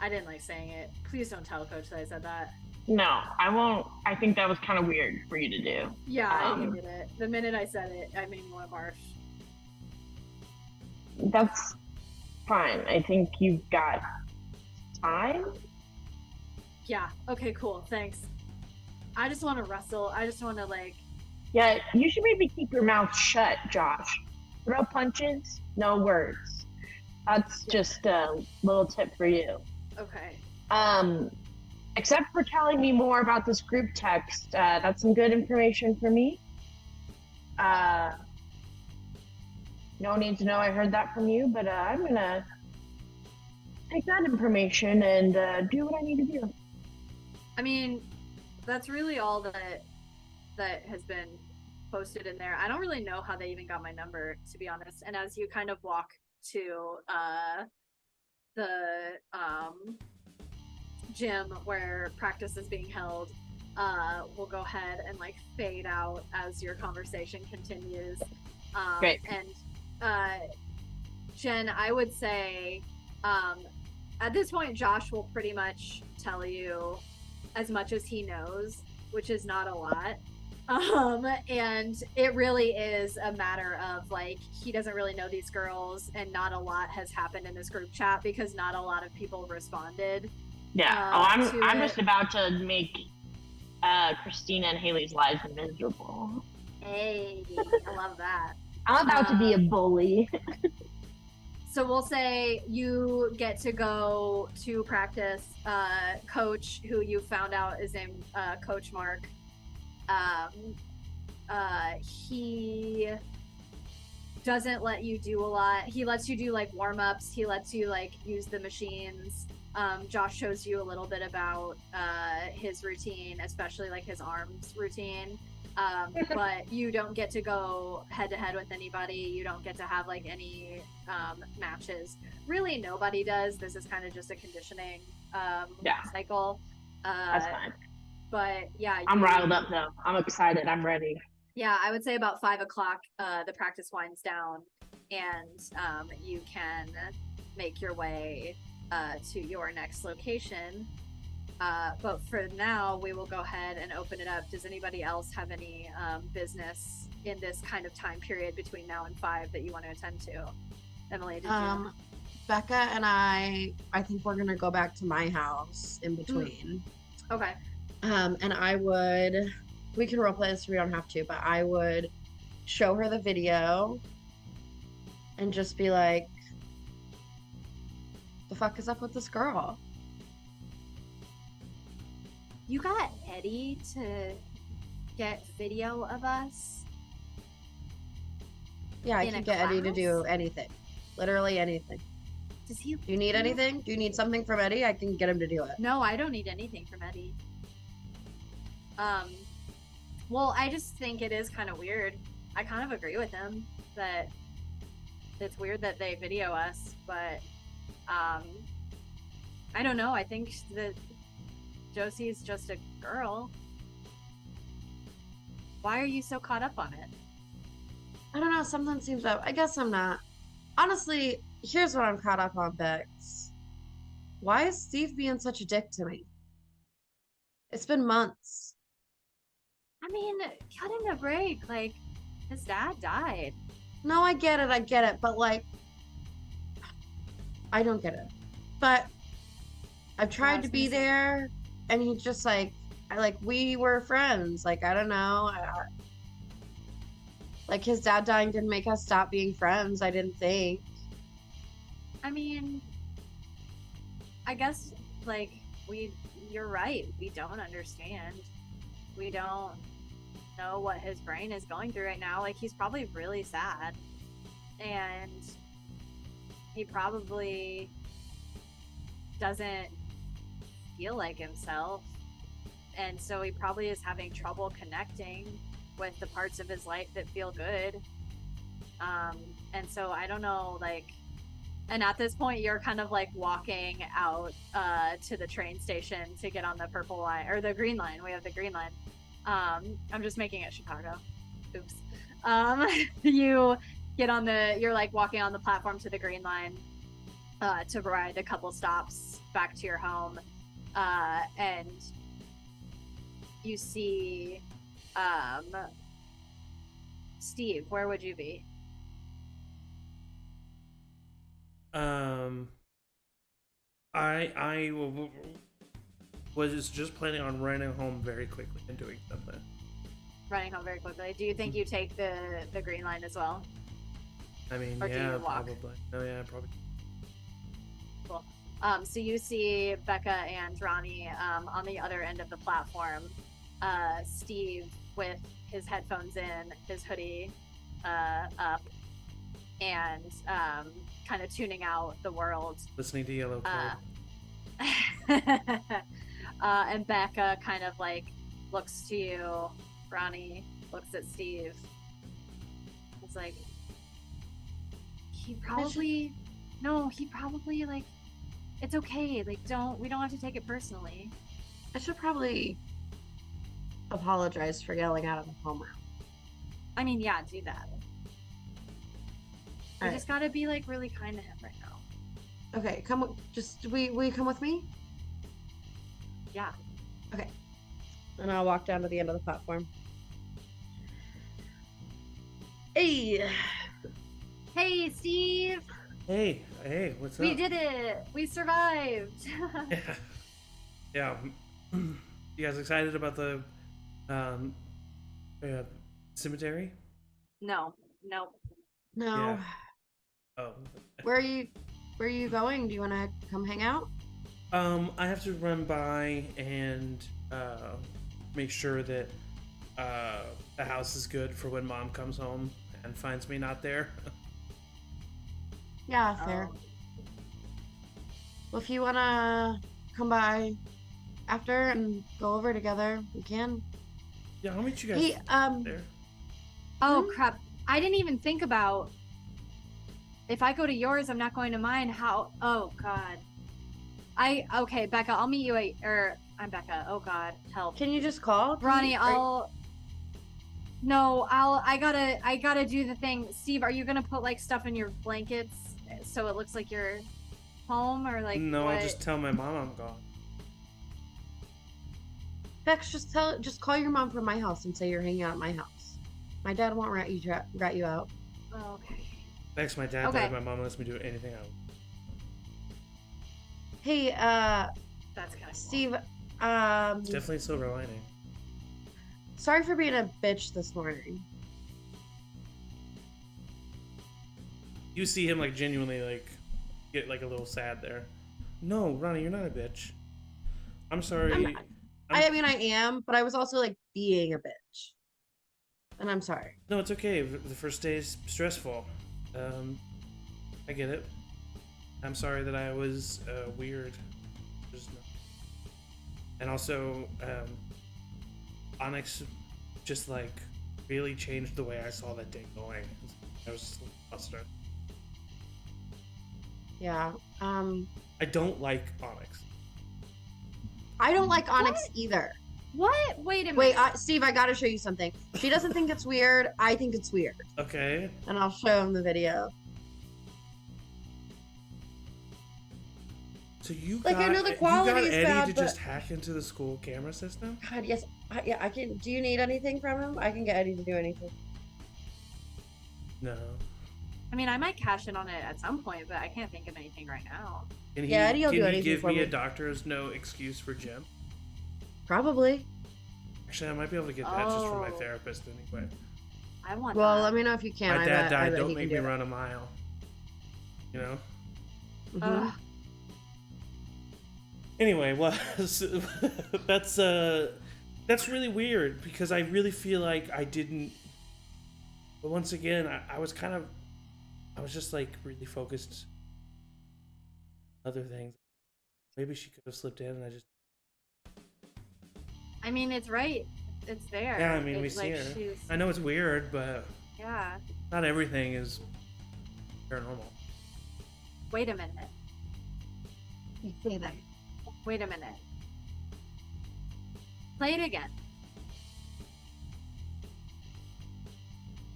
I didn't like saying it. Please don't tell Coach that I said that. No, I won't. I think that was kind of weird for you to do. Yeah, I hated it. The minute I said it, I made me want to barf. That's fine. I think you've got time. Yeah. Okay. Cool. Thanks. I just want to wrestle. I just want to like. Yeah, you should maybe keep your mouth shut, Josh. Throw punches, no words. That's just a little tip for you. Okay. Except for telling me more about this group text, that's some good information for me. No need to know I heard that from you, but I'm gonna take that information and do what I need to do. I mean, that's really all that has been posted in there. I don't really know how they even got my number, to be honest. And as you kind of walk to the gym where practice is being held, we'll go ahead and like fade out as your conversation continues. Great. And Jenn, I would say at this point Josh will pretty much tell you as much as he knows, which is not a lot. And it really is a matter of like, he doesn't really know these girls, and not a lot has happened in this group chat because not a lot of people responded. Yeah. I'm just about to make Christina and Haley's lives miserable. Hey, I love that. I'm about to be a bully. So we'll say you get to go to practice. Coach, who you found out is named Coach Mark, he doesn't let you do a lot. He lets you do like warm-ups. He lets you like use the machines. Josh shows you a little bit about his routine, especially like his arms routine. But you don't get to go head to head with anybody. You don't get to have like any matches. Really, nobody does. This is kind of just a conditioning cycle. That's fine. But yeah, I'm riled up though. I'm excited. I'm ready. Yeah, I would say about 5 o'clock, the practice winds down, and you can make your way to your next location. But for now, we will go ahead and open it up. Does anybody else have any business in this kind of time period between now and 5 that you want to attend to? Emily, did you? Becca and I think we're gonna go back to my house in between. Okay. And we can roleplay this, we don't have to, but I would show her the video and just be like, the fuck is up with this girl? You got Eddie to get video of us? Yeah, I In can a get Eddie to class? do anything. Literally anything. Does he? Do you need anything? Do you need something from Eddie? I can get him to do it. No, I don't need anything from Eddie. Well, I just think it is kind of weird. I kind of agree with him that it's weird that they video us, but I don't know. I think that Josie's just a girl. Why are you so caught up on it? I don't know, something seems up. I guess I'm not. Honestly, here's what I'm caught up on, Bex. Why is Steve being such a dick to me? It's been months. I mean, cut him a break. Like, his dad died. No, I get it, but like, I don't get it. But I've tried to be there, and he just like, we were friends. Like, I don't know. Like, his dad dying didn't make us stop being friends, I didn't think. I mean, I guess, like, you're right. We don't understand. We don't know what his brain is going through right now. Like, he's probably really sad. And he probably doesn't feel like himself. And so he probably is having trouble connecting with the parts of his life that feel good. And so I don't know, like, and at this point you're kind of like walking out to the train station to get on the purple line or the green line. We have the green line. I'm just making it Chicago. Oops. You get on you're like walking on the platform to the green line to ride a couple stops back to your home. And you see Steve, where would you be? I was just planning on running home very quickly and doing something. Running home very quickly. Do you think you take the green line as well? I mean, Or do yeah, you walk? probably. Oh, yeah, probably. Cool. So you see Becca and Ronni on the other end of the platform. Steve with his headphones in, his hoodie up, and kind of tuning out the world. Listening to Yellow Code. And Becca kind of like looks to you. Ronni looks at Steve. It's like he probably like, it's okay. Like, we don't have to take it personally. I should probably apologize for yelling out of the homeroom. I mean, yeah, do that. You All just gotta be like really kind to him right now. Okay, will you come with me? Yeah. Okay. And I'll walk down to the end of the platform. Hey! Hey, Steve! Hey, what's up? We did it! We survived! Yeah. You guys excited about the cemetery? No. No. Yeah. Oh. Where are you going? Do you want to come hang out? I have to run by and make sure that the house is good for when Mom comes home and finds me not there. Yeah, fair. Well, if you want to come by after and go over together, we can. Yeah, I'll meet you guys Hey, there. Oh, crap. I didn't even think about if I go to yours, I'm not going to mine. How? Oh, God. Okay, Becca, I'll meet you I'm Becca. Oh God, help. Can you just call? Ronni, I gotta do the thing. Steve, are you gonna put like stuff in your blankets so it looks like you're home or like No, what? I'll just tell my mom I'm gone. Bex, just call your mom from my house and say you're hanging out at my house. My dad won't rat you out. Oh, okay. Thanks, my dad Okay. died. My mom lets me do anything else. Hey, That's kind of Steve, It's definitely a silver lining. sorry for being a bitch this morning. You see him like genuinely like get like a little sad there. No, Ronnie, you're not a bitch. I'm sorry. I'm not. I mean, I am, but I was also like being a bitch. And I'm sorry. No, it's okay. The first day is stressful. I get it. I'm sorry that I was weird. And also, Onyx just like really changed the way I saw that day going. I was just flustered. Yeah. I don't like Onyx. I don't like Onyx either. What? Wait a minute. Wait, Steve, I gotta show you something. She doesn't think it's weird. I think it's weird. Okay. And I'll show him the video. So you Like, got, I know the you quality got is Eddie bad, to but- just hack into the school camera system? God, yes. Yeah, I can. Do you need anything from him? I can get Eddie to do anything. No. I mean, I might cash in on it at some point, but I can't think of anything right now. Can he, Yeah, Eddie will can do he anything give for me me. a doctor's no excuse for Jim? Probably. Actually, I might be able to get that just from my Oh. therapist anyway. I want Well, that. let me know if you can. My I dad bet died. he Don't can make do me it. run a mile. You know. Mhm. Ugh. Anyway, well, that's really weird because I really feel like I didn't. But once again, I was just like really focused on other things. Maybe she could have slipped in, and I just. I mean, it's right. It's there. Yeah, I mean, we It's see like her. she's. I know it's weird, but Yeah. not everything is paranormal. Wait a minute. You say that. Wait a minute. Play it again.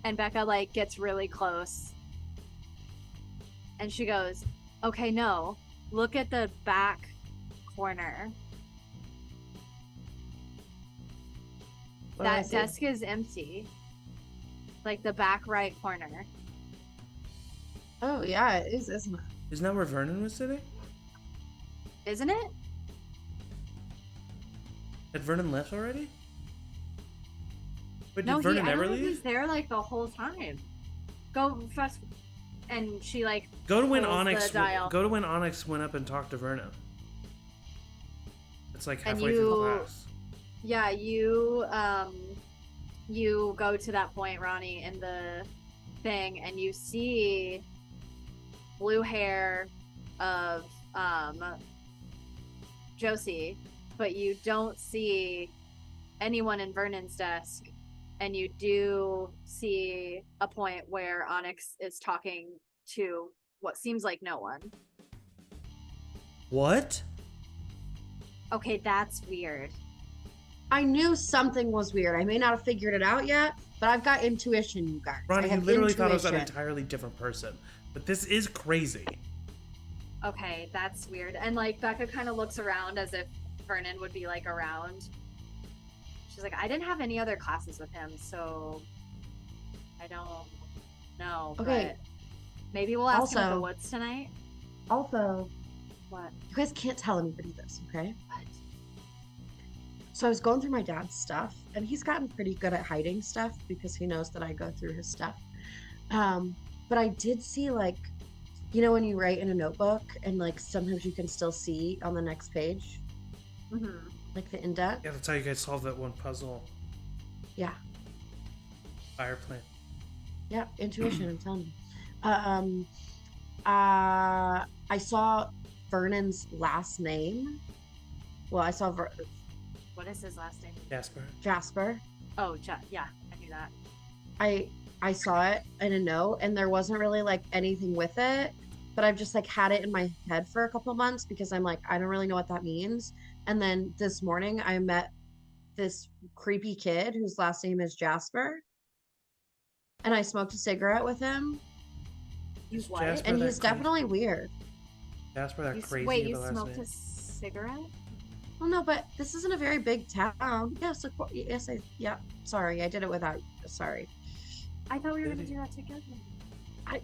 And Becca like gets really close. And she goes, "Okay, no. Look at the back corner. What do I That see? desk is empty. Like the back right corner." Oh yeah, it is, isn't it? Isn't that where Vernon was sitting? Isn't it? Had Vernon left already? But No, did Vernon I never don't think leave? he's there like the whole time. Go fast. And she like Go to when pulls Onyx. the dial. Go to when Onyx went up and talked to Vernon. It's like And halfway through the you- class. Yeah, you go to that point, Ronni, in the thing, and you see blue hair of Josie, but you don't see anyone in Vernon's desk, and you do see a point where Onyx is talking to what seems like no one. What? Okay, that's weird. I knew something was weird. I may not have figured it out yet, but I've got intuition, you guys. I Ronnie, you have literally thought I was an intuition. entirely different person. But this is crazy. Okay, that's weird. And like Becca kind of looks around as if Vernon would be like around. She's like, I didn't have any other classes with him, so I don't know. Okay. But maybe we'll ask him at the Also- woods tonight. Also, What? you guys can't tell anybody this, okay? What? So I was going through my dad's stuff, and he's gotten pretty good at hiding stuff because he knows that I go through his stuff. But I did see, like, you know, when you write in a notebook, and like sometimes you can still see on the next page, Mm-hmm. like the indent. Yeah, that's how you guys solved that one puzzle. Yeah, Fire plant. yeah, intuition. I'm telling you. I saw Vernon's last name. Well, I saw What is his last name? Jasper. Jasper. Oh, yeah, I knew that. I saw it in a note, and there wasn't really like anything with it, but I've just like had it in my head for a couple months because I'm like, I don't really know what that means. And then this morning I met this creepy kid whose last name is Jasper. And I smoked a cigarette with him. You Is what? Jasper And that he's crazy? definitely weird. Jasper, that You, crazy. wait, of you the last smoked name? a cigarette? Well, no, but this isn't a very big town. Yes, yeah. Sorry, I did it without. Sorry. I thought we were Did gonna he? do that together.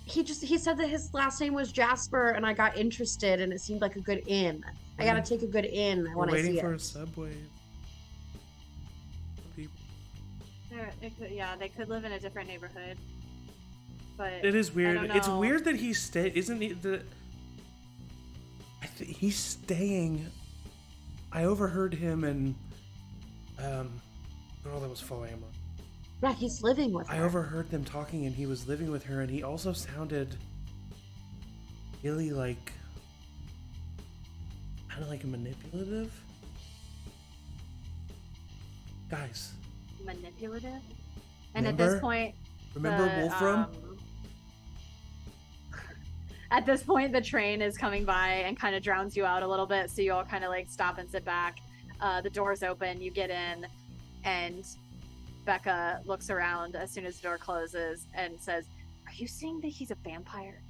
He said that his last name was Jasper, and I got interested, and it seemed like a good inn. I gotta take a good inn We're when I waiting see for it. a subway. People. Yeah, they could live in a different neighborhood. But It is I weird. don't It's know. weird that he isn't he the he's staying. I overheard him and girl that was following him. Yeah, he's living with I her. overheard them talking and he was living with her and he also sounded really like kind of like manipulative. Guys, Manipulative. And at Remember? this point, remember the, Wolfram? At this point, the train is coming by and kind of drowns you out a little bit, so you all kind of like stop and sit back. The doors open, you get in, and Becca looks around as soon as the door closes and says, "Are you saying that he's a vampire?"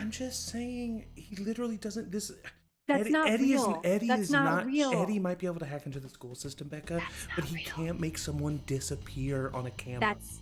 I'm just saying he literally doesn't this That's Eddie, not Eddie real. Is, Eddie That's is not real. Eddie might be able to hack into the school system, Becca, That's but not he real. can't make someone disappear on a camera. That's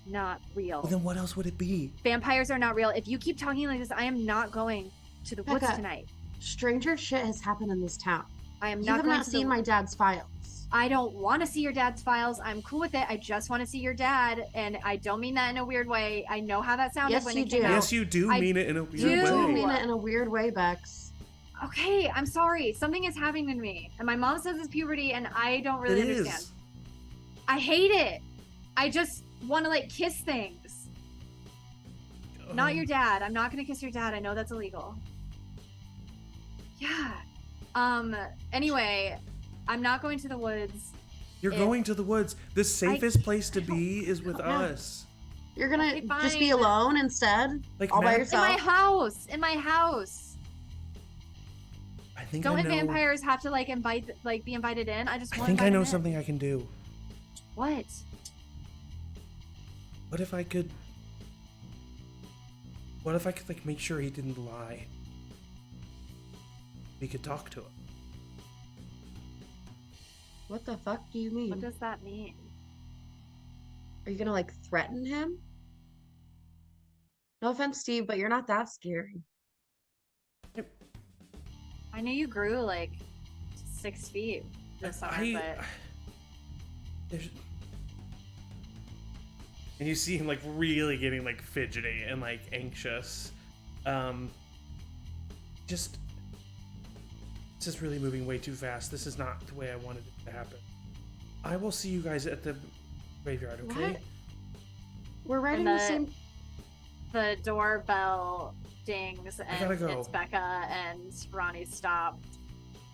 not real. Well, then what else would it be? Vampires are not real. If you keep talking like this, I am not going to the woods Becca, tonight. Stranger shit has happened in this town. I am You not have going not to seen the... my dad's files. I don't want to see your dad's files. I'm cool with it. I just want to see your dad, and I don't mean that in a weird way. I know how that sounded Yes, when you it came do. out. Yes, you do I mean it in a weird You do way. mean it in a weird way, Bex. Okay, I'm sorry. Something is happening to me, and my mom says it's puberty, and I don't really It understand. is. I hate it. I just want to like kiss things. Not your dad. I'm not gonna kiss your dad. I know that's illegal. Yeah. Anyway, I'm not going to the woods. You're going to the woods. The safest place to I don't- be is with Yeah. us. You're gonna Okay, just be fine. alone instead, Like all by Matt- In yourself. my house. In my house. I think Don't I know. vampires have to like be invited in? I just I want think I know invited in. something I can do. What? What if I could like make sure he didn't lie? We could talk to him. What the fuck do you mean? What does that mean? Are you gonna like threaten him? No offense, Steve, but you're not that scary. I knew you grew like 6 feet this summer, but There's- And you see him like really getting like fidgety and like anxious. Just this is really moving way too fast. This is not the way I wanted it to happen. I will see you guys at the graveyard, okay? What? We're right in And the same. the doorbell dings gotta and go. it's Becca and Ronnie stop.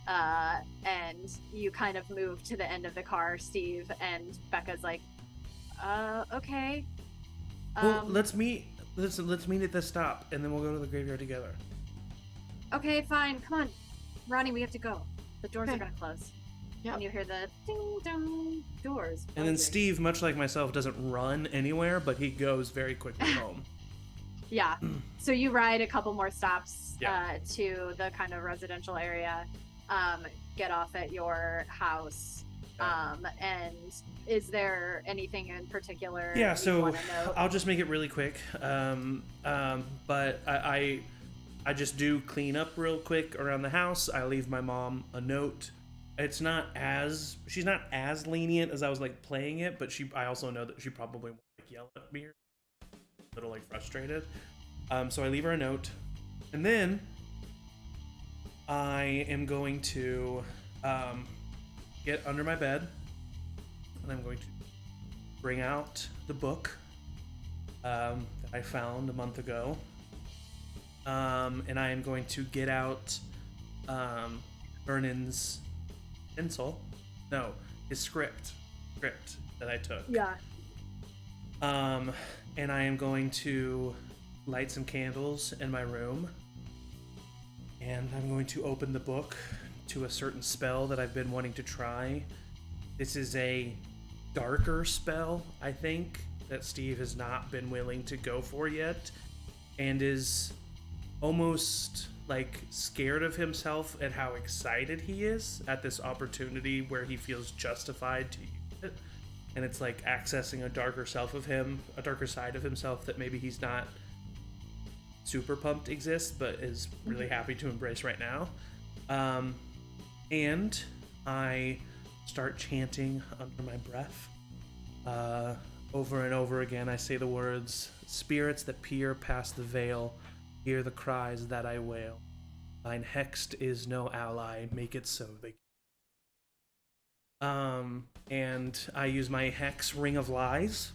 And you kind of move to the end of the car, Steve, and Becca's like, okay. Well, let's meet at the stop and then we'll go to the graveyard together. Okay, fine. Come on. Ronnie, we have to go. The doors Okay. are gonna close. Yep. And you hear the ding dong doors. And then closing. Steve, much like myself, doesn't run anywhere, but he goes very quickly home. Yeah. So you ride a couple more stops Yeah. to the kind of residential area, get off at your house. Yeah. And is there anything in particular Yeah, you so wanna know? I'll just make it really quick. But I just do clean up real quick around the house. I leave my mom a note. She's not as lenient as I was like playing it, but I also know that she probably won't like yell at me, a little like frustrated. So I leave her a note, and then I am going to get under my bed, and I'm going to bring out the book that I found a month ago, and I am going to get out Vernon's pencil, no, his script that I took. Yeah. And I am going to light some candles in my room, and I'm going to open the book to a certain spell that I've been wanting to try. This is a darker spell, I think, that Steve has not been willing to go for yet, and is almost like scared of himself at how excited he is at this opportunity where he feels justified to use it. And it's like accessing a darker self of him, a darker side of himself that maybe he's not super pumped exists, but is really happy to embrace right now. And I start chanting under my breath. Over and over again, I say the words, "Spirits that peer past the veil, hear the cries that I wail. Thine hexed is no ally, make it so they..." And I use my hex Ring of Lies.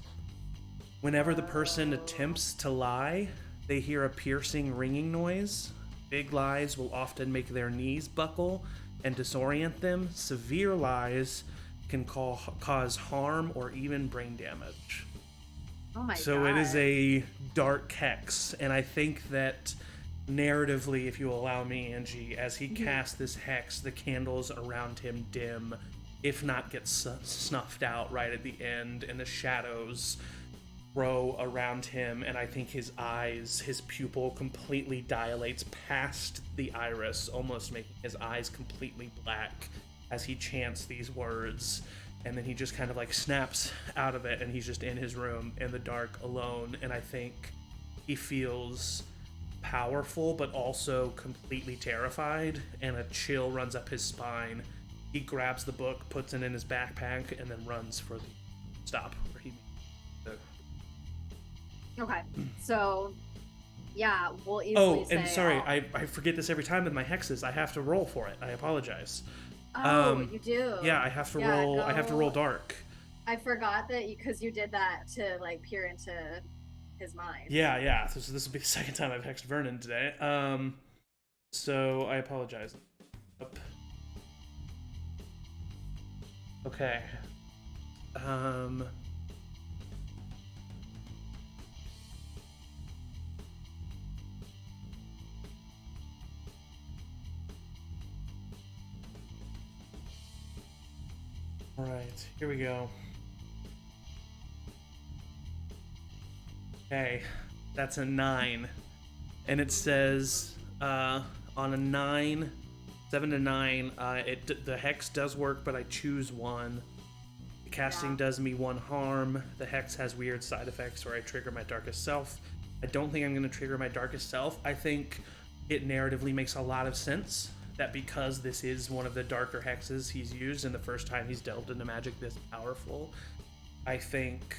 Whenever the person attempts to lie, they hear a piercing ringing noise. Big lies will often make their knees buckle and disorient them. Severe lies can cause harm or even brain damage. Oh my god. So it is a dark hex, and I think that narratively, if you allow me, Angie, as he casts this hex, the candles around him dim, if not get snuffed out right at the end, and the shadows grow around him, and I think his eyes, his pupil completely dilates past the iris, almost making his eyes completely black as he chants these words, and then he just kind of like snaps out of it, and he's just in his room in the dark alone. And I think he feels powerful but also completely terrified, and a chill runs up his spine. He grabs the book, puts it in his backpack, and then runs for the stop where he Okay, so yeah, we'll easily say. And sorry, I forget this every time with my hexes. I have to roll for it. I apologize. Oh, you do. Yeah, I have to roll. I have to roll dark. I forgot that because you did that to like peer into his mind. Yeah. So this will be the second time I've hexed Vernon today. So I apologize. Up. Okay. All right, here we go. Okay, that's a 9, and it says on a 9, 7 to 9, the hex does work, but I choose one. The casting does me 1 harm. The hex has weird side effects where I trigger my darkest self. I don't think I'm going to trigger my darkest self. I think it narratively makes a lot of sense that because this is one of the darker hexes he's used and the first time he's delved into magic this powerful, I think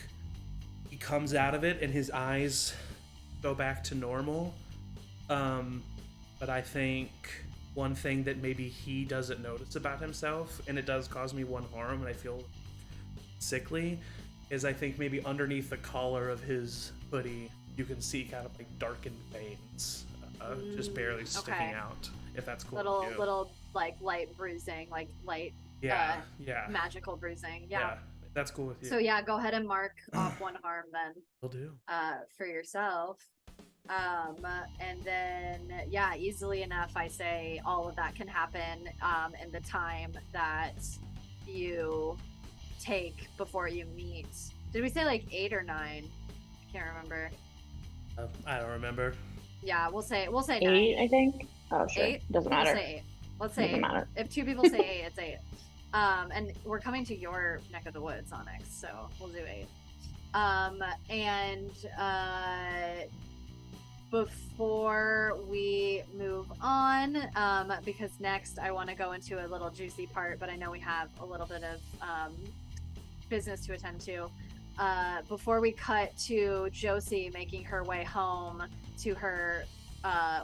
he comes out of it and his eyes go back to normal. But I think one thing that maybe he doesn't notice about himself, and it does cause me 1 harm and I feel sickly, is I think maybe underneath the collar of his hoodie you can see kind of like darkened veins just barely sticking out, if that's cool with you. Little like light bruising, like light magical bruising. Yeah, that's cool with you. So yeah, go ahead and mark off 1 harm then. Will do. For yourself. And then yeah, easily enough I say all of that can happen in the time that you take before you meet. Did we say like 8 or 9? I can't remember. I don't remember. Yeah, we'll say 9. 8, I think. Oh, sure. 8? Doesn't matter. Let's say 8. Let's say Doesn't 8. matter. If 2 people say 8, it's 8. And we're coming to your neck of the woods, Onyx, so we'll do 8. Before we move on, because next I want to go into a little juicy part, but I know we have a little bit of business to attend to. Before we cut to Josie making her way home to her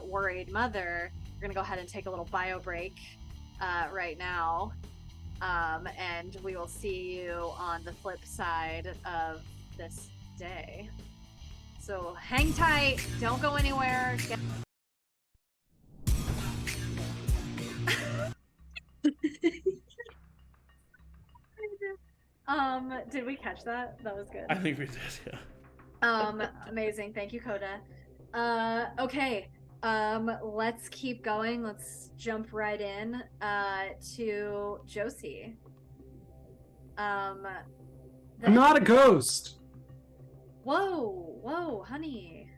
worried mother, we're gonna go ahead and take a little bio break right now, and we will see you on the flip side of this day. So hang tight, don't go anywhere. Did we catch that? That was good. I think we did, yeah. Amazing. Thank you, Coda. Okay. let's keep going. Let's jump right in to Josie. I'm not a ghost. Whoa, honey.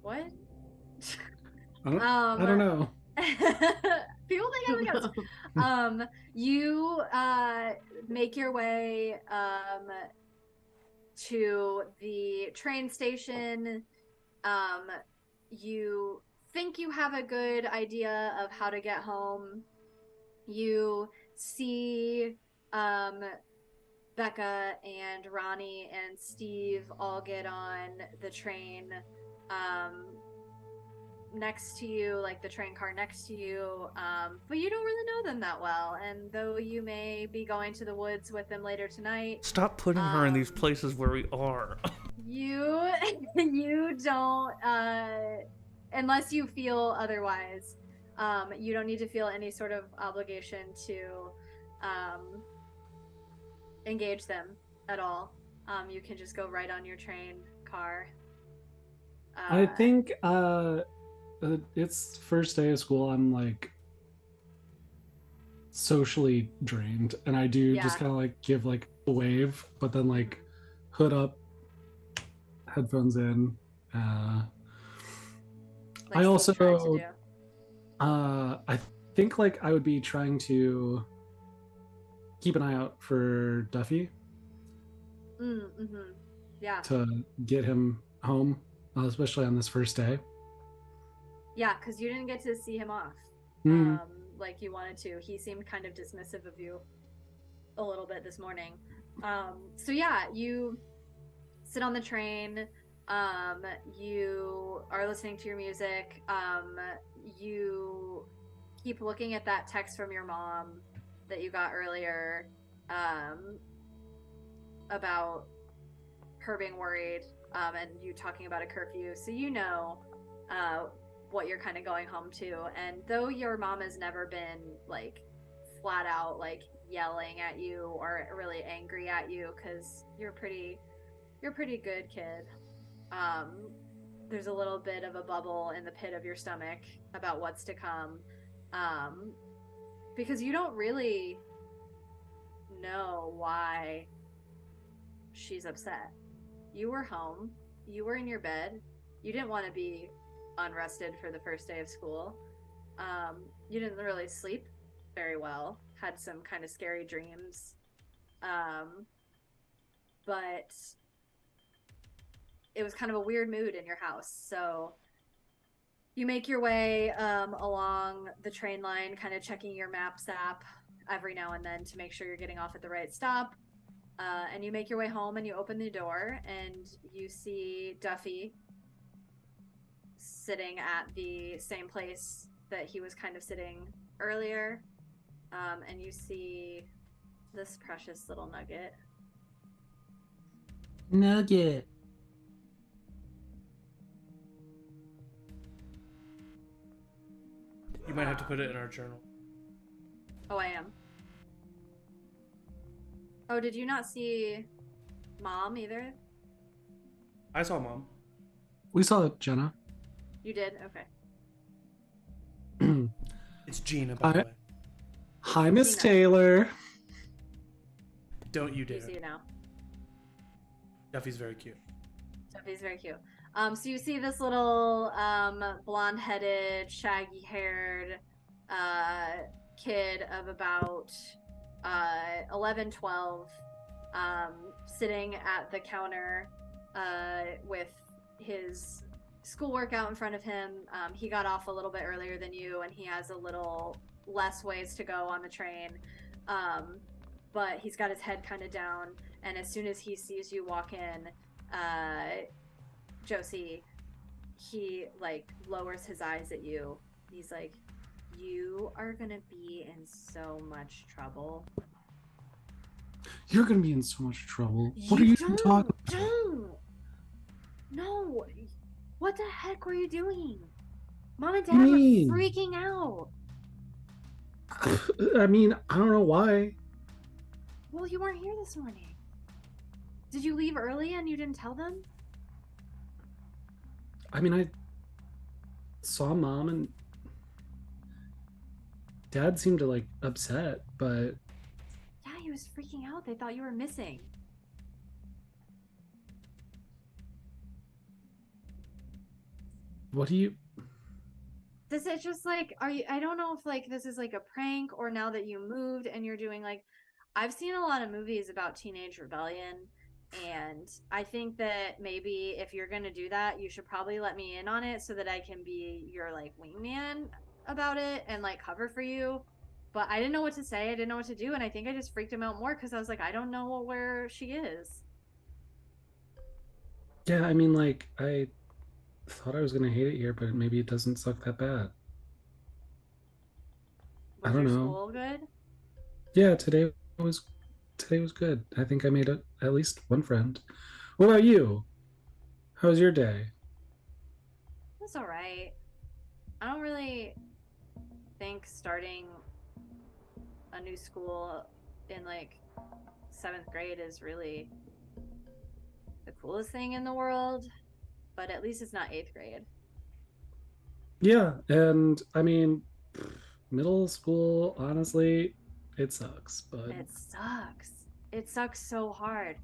What? I don't know. People think I'm a ghost. You make your way to the train station. You think you have a good idea of how to get home. You see Becca and Ronni and Steve all get on the train next to you, like the train car next to you, but you don't really know them that well, and though you may be going to the woods with them later tonight, Stop putting her in these places where we are. you don't unless you feel otherwise, you don't need to feel any sort of obligation to engage them at all. You can just go right on your train car. I think it's first day of school. I'm like socially drained, and I do just kind of like give like a wave, but then like hood up, headphones in. I also I think like I would be trying to keep an eye out for Duffy. Yeah. To get him home, especially on this first day. Yeah, because you didn't get to see him off like you wanted to. He seemed kind of dismissive of you a little bit this morning. So yeah, you sit on the train. You are listening to your music. You keep looking at that text from your mom that you got earlier about her being worried and you talking about a curfew. So you know what you're kind of going home to. And though your mom has never been like flat out like yelling at you or really angry at you, because you're a pretty good kid, there's a little bit of a bubble in the pit of your stomach about what's to come, because you don't really know why she's upset. You were home, you were in your bed, you didn't want to be unrested for the first day of school. You didn't really sleep very well, had some kind of scary dreams, but it was kind of a weird mood in your house. So you make your way along the train line, kind of checking your Maps app every now and then to make sure you're getting off at the right stop. And you make your way home and you open the door and you see Duffy sitting at the same place that he was kind of sitting earlier. And you see this precious little nugget. Nugget. You might have to put it in our journal. Oh, I am. Oh, did you not see Mom either? I saw Mom. We saw Jenna. You did? Okay. It's Gina, by the way. Hi, Miss Gina. Taylor. Don't you You dare. see it now. Duffy's very cute. Duffy's very cute. So you see this little blonde-headed, shaggy-haired kid of about 11, 12, sitting at the counter with his schoolwork out in front of him. He got off a little bit earlier than you, and he has a little less ways to go on the train. But he's got his head kind of down, and as soon as he sees you walk in, Josie, he like lowers his eyes at you. He's like, "You are gonna be in so much trouble." You're gonna be in so much trouble. What are you talking about? Don't. No. What the heck were you doing? Mom and Dad were freaking out. I mean, I don't know why. Well, you weren't here this morning. Did you leave early and you didn't tell them? I mean, saw Mom and Dad seemed to like upset, but Yeah, he was freaking out. They thought you were missing. what do you? This is just like, are you? I don't know if like this is like a prank or now that you moved and you're doing like, I've seen a lot of movies about teenage rebellion, and I think that maybe if you're gonna do that, you should probably let me in on it so that I can be your like wingman about it and like cover for you. But I didn't know what to say. I didn't know what to do, and I think I just freaked him out more because I was like, I don't know where she is. Yeah, I mean, like I thought I was gonna hate it here, but maybe it doesn't suck that bad. I Was don't your know. school good? Yeah, today was good. I think I made at least one friend. What about you? How was your day? That's all right. I don't really think starting a new school in like 7th grade is really the coolest thing in the world, but at least it's not 8th grade. Yeah, and I mean, middle school, honestly, it sucks, but It sucks. It sucks so hard.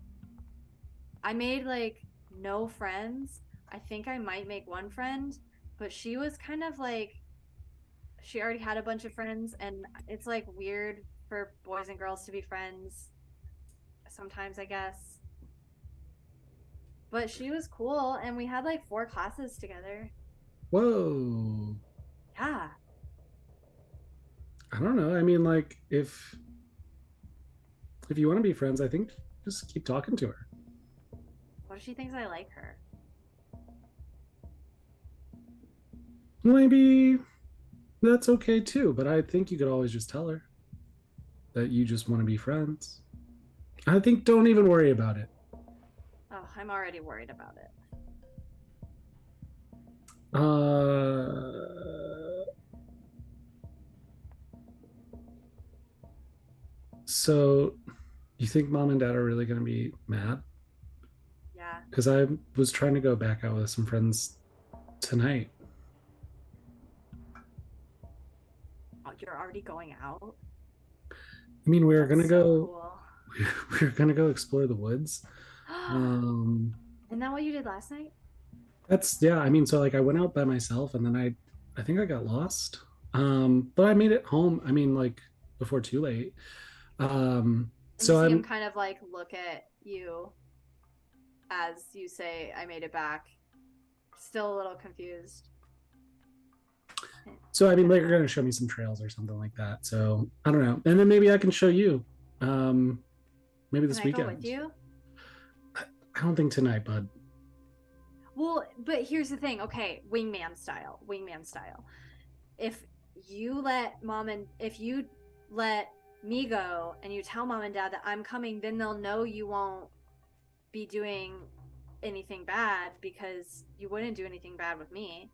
I made like no friends. I think I might make one friend, but she was kind of like, she already had a bunch of friends, and it's like weird for boys and girls to be friends sometimes, I guess. But she was cool, and we had like 4 classes together. whoa. Yeah. I don't know. I mean, like if you want to be friends, I think just keep talking to her. What if she thinks I like her? Maybe that's okay too, but I think you could always just tell her that you just want to be friends. I think don't even worry about it. Oh, I'm already worried about it. So you think Mom and Dad are really going to be mad? Yeah. Because I was trying to go back out with some friends tonight. Oh, you're already going out? I mean, we were That's gonna so go. cool. We were gonna go explore the woods. Isn't that what you did last night? That's yeah. I mean, so like I went out by myself, and then I think I got lost. But I made it home. I mean, like before too late. And So you see him I'm kind of like look at you as you say, I made it back. Still a little confused. so I mean, like you're gonna show me some trails or something like that. So I don't know, and then maybe I can show you. Maybe this Can I weekend. go with you? I don't think tonight, bud. Well, but here's the thing. Okay, wingman style. Wingman style. If you let me go and you tell mom and dad that I'm coming, then they'll know you won't be doing anything bad because you wouldn't do anything bad with me.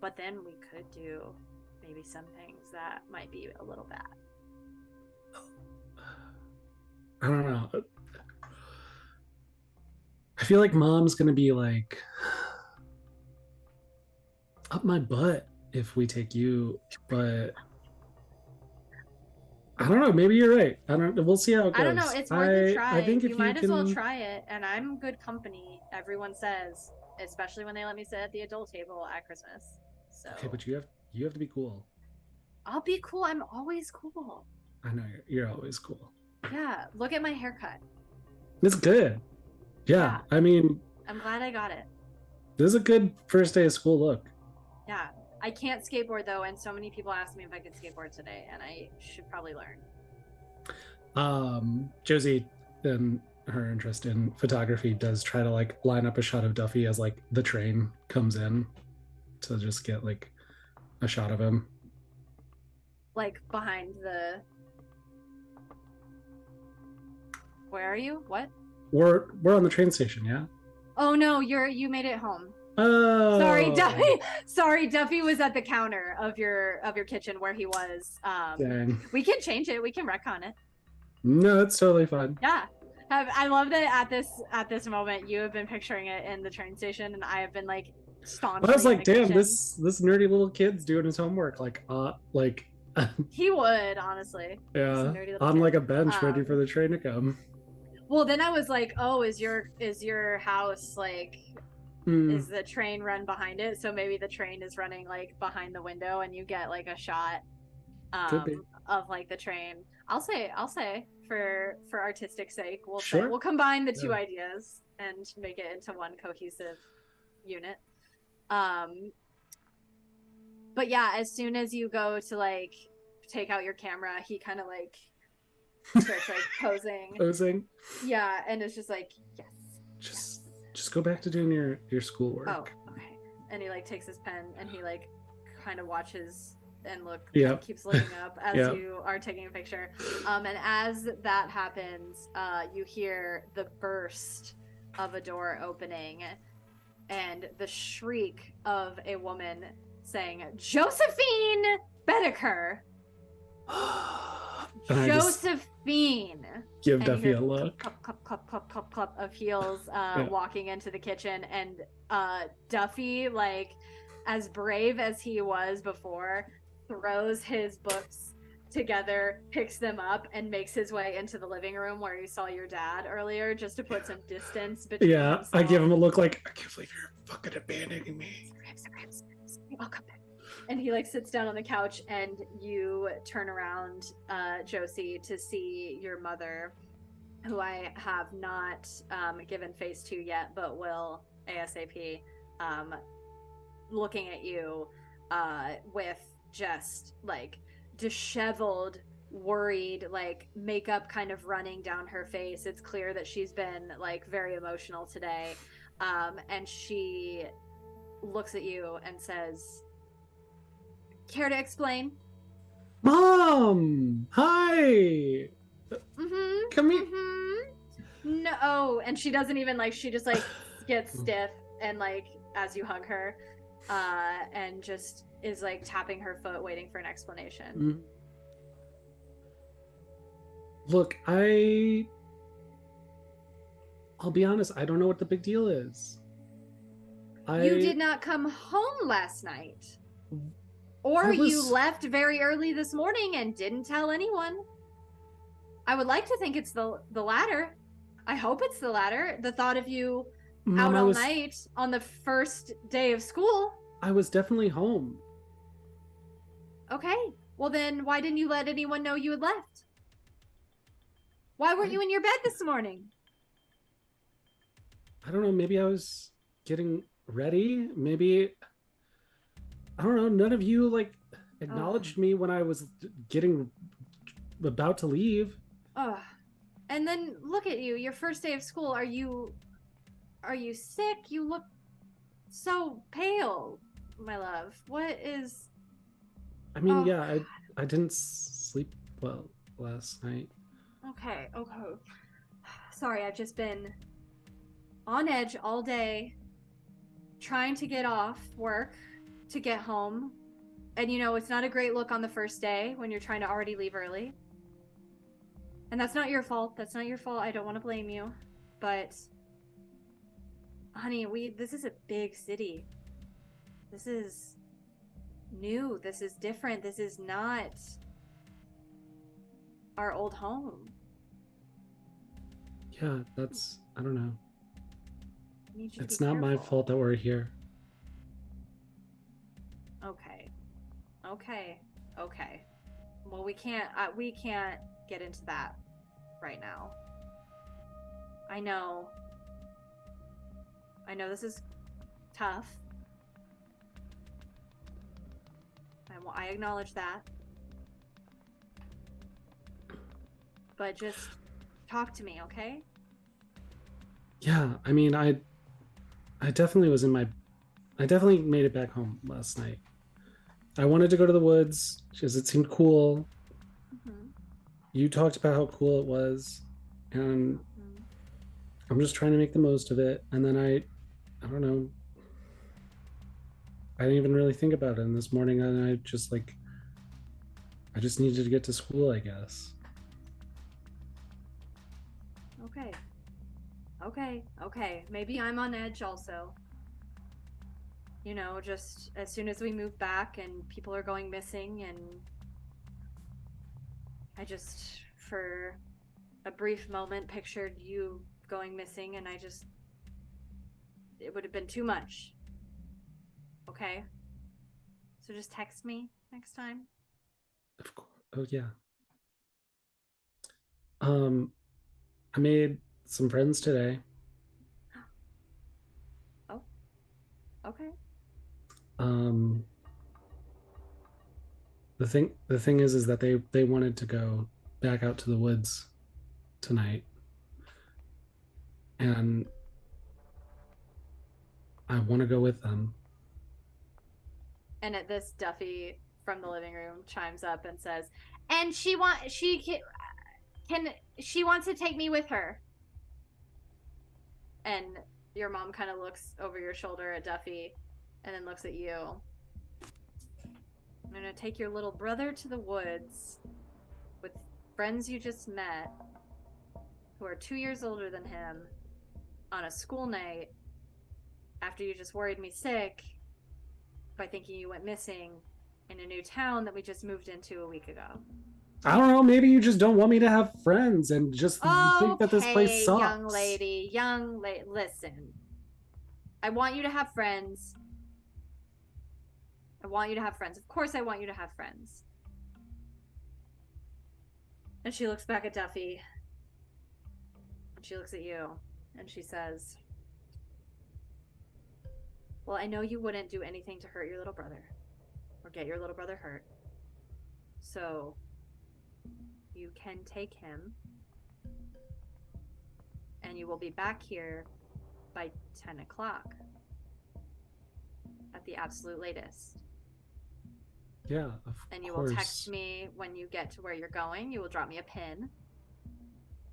But then we could do maybe some things that might be a little bad. I don't know. I feel like Mom's gonna be like up my butt if we take you, but I don't know. Maybe you're right. I don't. We'll see how it goes. I don't know. It's worth a try. I think if you might as well can... try it, and I'm good company. Everyone says, especially when they let me sit at the adult table at Christmas. So Okay, but you have to be cool. I'll be cool. I'm always cool. I know you're always cool. Yeah. Look at my haircut. It's good. Yeah. I mean, I'm glad I got it. this is a good first day of school look. Yeah. I can't skateboard though, and so many people asked me if I could skateboard today, and I should probably learn. Josie and her interest in photography does try to like line up a shot of Duffy as like the train comes in to just get like a shot of him. Like behind the. Where are you? What? We're on the train station, yeah. Oh no, you made it home. Oh, Sorry, Duffy. Sorry, Duffy was at the counter of your kitchen where he was. Dang. We can change it. We can retcon it. No, it's totally fine. Yeah. I love that at this moment you have been picturing it in the train station, and I have been like staunchly I was in like, the damn, kitchen. this nerdy little kid's doing his homework. Like, He would, honestly. He's a yeah, nerdy little on kid. like a bench waiting for Um, the train to come. Well, then I was like, oh, is your house like, Hmm, is the train run behind it? So maybe the train is running like behind the window and you get like a shot could be. of like the train. I'll say for artistic sake, Sure. we'll combine the two Yeah. ideas and make it into one cohesive unit. Um but yeah, as soon as you go to like take out your camera, he kind of like starts like posing. Posing. Yeah, and it's just like, yes. Just go back to doing your schoolwork. Oh, okay. And he like takes his pen and he like kind of watches and Yep. keeps looking up as Yep. you are taking a picture. And as that happens, you hear the burst of a door opening and the shriek of a woman saying, "Josephine Betteker! And I just Josephine!" give And you Duffy hear a look. Clup, clup, clup, clup, clup, clup of heels Yeah. walking into the kitchen, and Duffy, like as brave as he was before, throws his books together, picks them up, and makes his way into the living room where you saw your dad earlier, just to put some distance between Yeah, himself. I give him a look like, I can't believe you're fucking abandoning me. I'll come back. And he like sits down on the couch, and you turn around, Josie, to see your mother, who I have not given face to yet, but will ASAP, looking at you with just like disheveled, worried, like makeup kind of running down her face. It's clear that she's been like very emotional today. And she looks at you and says, "Care to explain?" Mom! Hi! Mm-hmm. Come here. Mm-hmm. No, and she doesn't even like. She just like gets stiff and like as you hug her, and just is like tapping her foot, waiting for an explanation. Mm. Look, I'll be honest, I don't know what the big deal is. You did not come home last night, or you left very early this morning and didn't tell anyone. I would like to think it's the latter. I hope it's the latter. The thought of you Mom, out all night on the first day of school. I was definitely home. Okay. Well then, why didn't you let anyone know you had left? Why weren't you in your bed this morning? I don't know, maybe I was getting ready. Maybe, I don't know, none of you like acknowledged me when I was getting about to leave. Ugh. And then look at you, your first day of school. Are you sick? You look so pale, my love. What is... I mean, Oh, yeah, I didn't sleep well last night. Okay. Sorry, I've just been on edge all day, trying to get off work to get home. And you know, it's not a great look on the first day when you're trying to already leave early. And that's not your fault. That's not your fault. I don't want to blame you. But honey, this is a big city. This is new. This is different. This is not our old home. Yeah, I don't know. I need you to It's be not my careful. fault that we're here. Okay. Well, we can't get into that right now. I know this is tough. I acknowledge that. But just talk to me, okay? Yeah, I mean, I definitely I definitely made it back home last night. I wanted to go to the woods because it seemed cool. Mm-hmm. You talked about how cool it was, and Mm-hmm. I'm just trying to make the most of it. And then I don't know, I didn't even really think about it. And this morning, and I just needed to get to school, I guess. Okay. Maybe I'm on edge also. you know, just as soon as we move back and people are going missing, and I just, for a brief moment, pictured you going missing, and it would have been too much. Okay? So just text me next time. Of course. Oh yeah. I made some friends today. Oh. Okay. Um, the thing is that they wanted to go back out to the woods tonight, and I want to go with them. And at this, Duffy from the living room chimes up and says, "And she wants to take me with her." And your mom kind of looks over your shoulder at Duffy, and then looks at you. I'm gonna take your little brother to the woods with friends you just met, who are 2 years older than him, on a school night after you just worried me sick by thinking you went missing in a new town that we just moved into a week ago. I don't know. Maybe you just don't want me to have friends and just think that this place sucks. young lady, listen. I want you to have friends. I want you to have friends. Of course I want you to have friends. And she looks back at Duffy. And she looks at you. And she says, "Well, I know you wouldn't do anything to hurt your little brother. Or get your little brother hurt. So, you can take him. And you will be back here by 10 o'clock. At the absolute latest. Yeah, of And you course. will text me when you get to where you're going. You will drop me a pin.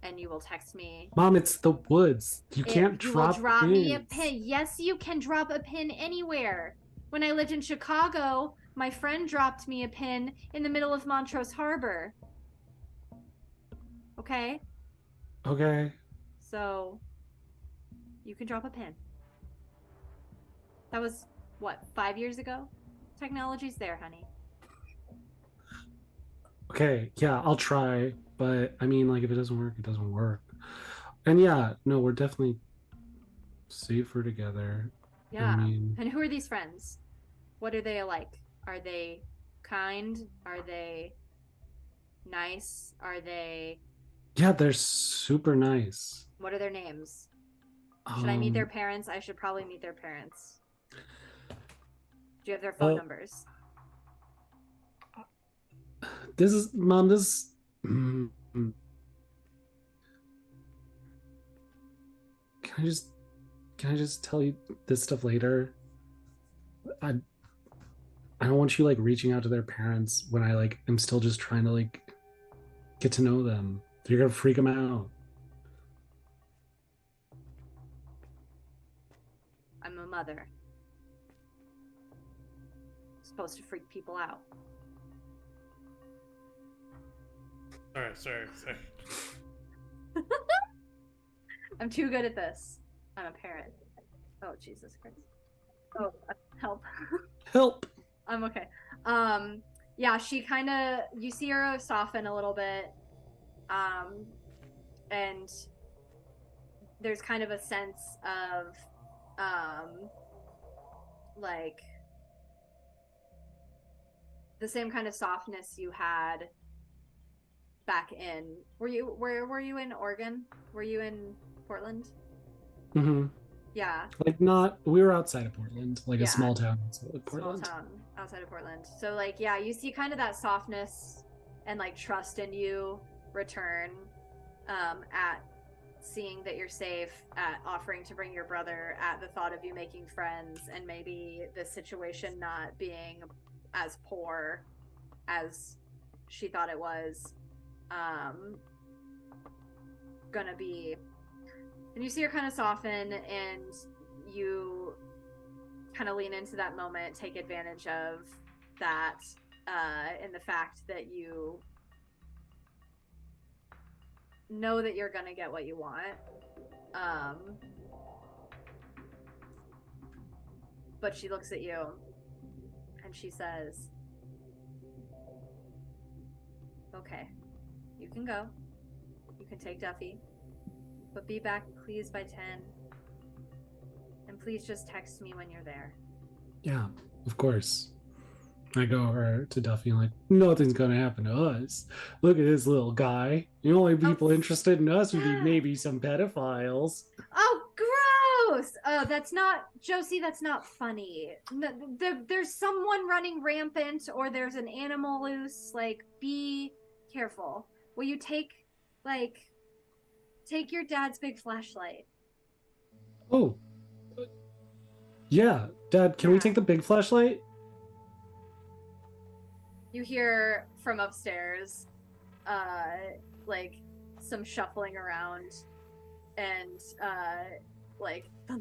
And you will text me. Mom, it's the woods. You can't You drop will drop pins. me a pin. Yes, you can drop a pin anywhere. When I lived in Chicago, my friend dropped me a pin in the middle of Montrose Harbor. Okay? Okay. So, you can drop a pin. That was, what, 5 years ago? Technology's there, honey. Okay, yeah, I'll try. But I mean, like, if it doesn't work, it doesn't work. And yeah, no, we're definitely safer together. Yeah. I mean, And who are these friends? What are they like? Are they kind? Are they nice? Are they... yeah, they're super nice. What are their names? Should I meet their parents? I should probably meet their parents. Do you have their phone numbers? This is, Mom, this... Can I just tell you this stuff later? I don't want you, like, reaching out to their parents when I, like, am still just trying to, like, get to know them. You're gonna freak them out. I'm a mother. I'm supposed to freak people out. Sorry. I'm too good at this. I'm a parent. Oh, Jesus Christ. Oh, help. Help! I'm okay. Yeah, she kind of, you see her soften a little bit. And there's kind of a sense of, like, the same kind of softness you had back in, where were you in Oregon? Were you in Portland? Mm-hmm. Yeah. Like, we were outside of Portland, like a small town outside of Portland. Small town outside of Portland. So, like, yeah, you see kind of that softness and, like, trust in you return at seeing that you're safe, at offering to bring your brother, at the thought of you making friends, and maybe the situation not being as poor as she thought it was gonna be. And you see her kind of soften, and you kind of lean into that moment, take advantage of that, in the fact that you know that you're gonna get what you want. but she looks at you and she says, okay, you can go. You can take Duffy, but be back please by 10. And please just text me when you're there. Yeah, of course. I go over to Duffy and like, nothing's gonna happen to us. Look at this little guy. The only people interested in us would be maybe some pedophiles. Oh, gross! Oh, that's not, Josie, that's not funny. There's someone running rampant or there's an animal loose. Like, be careful. Will you take your dad's big flashlight? Oh. Yeah, Dad, can we Yeah. take the big flashlight? You hear from upstairs, like some shuffling around, and like down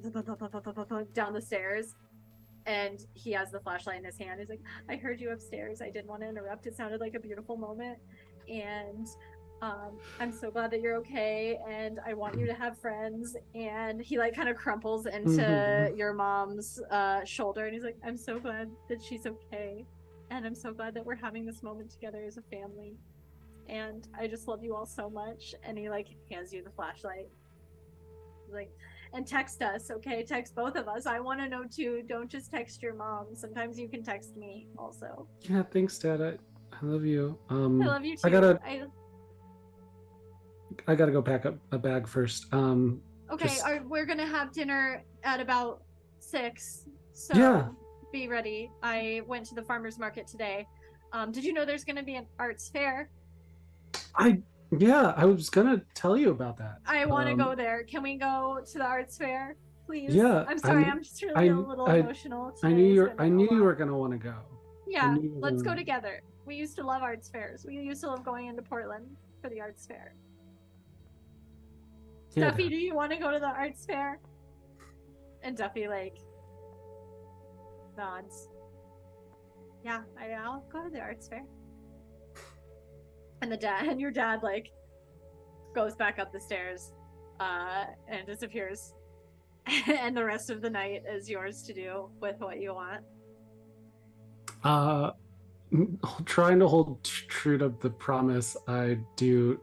the stairs, and he has the flashlight in his hand. He's like, "I heard you upstairs. I didn't want to interrupt. It sounded like a beautiful moment, and I'm so glad that you're okay, and I want you to have friends." And he like kind of crumples into your mom's shoulder, and he's like, "I'm so glad that she's okay. And I'm so glad that we're having this moment together as a family. And I just love you all so much." And he like hands you the flashlight. He's like, "And text us, okay? Text both of us. I want to know too. Don't just text your mom. Sometimes you can text me also." Yeah, thanks, Dad. I love you. I love you too. I gotta go pack up a bag first. Okay, we're gonna have dinner at about 6. So Yeah. be ready. I went to the farmer's market today. Did you know there's gonna be an arts fair? I was gonna tell you about that. I want to go there. Can we go to the arts fair, please? Yeah, I'm sorry. I'm just really a little emotional today. I knew It's been you a were lot. gonna want to go. Yeah, let's go together. We used to love arts fairs. We used to love going into Portland for the arts fair. Yeah, Duffy, Dad. do you want to go to the arts fair? And Duffy like nods. Yeah, I'll go to the arts fair. And your dad like goes back up the stairs and disappears. And the rest of the night is yours to do with what you want. Trying to hold true to the promise, I do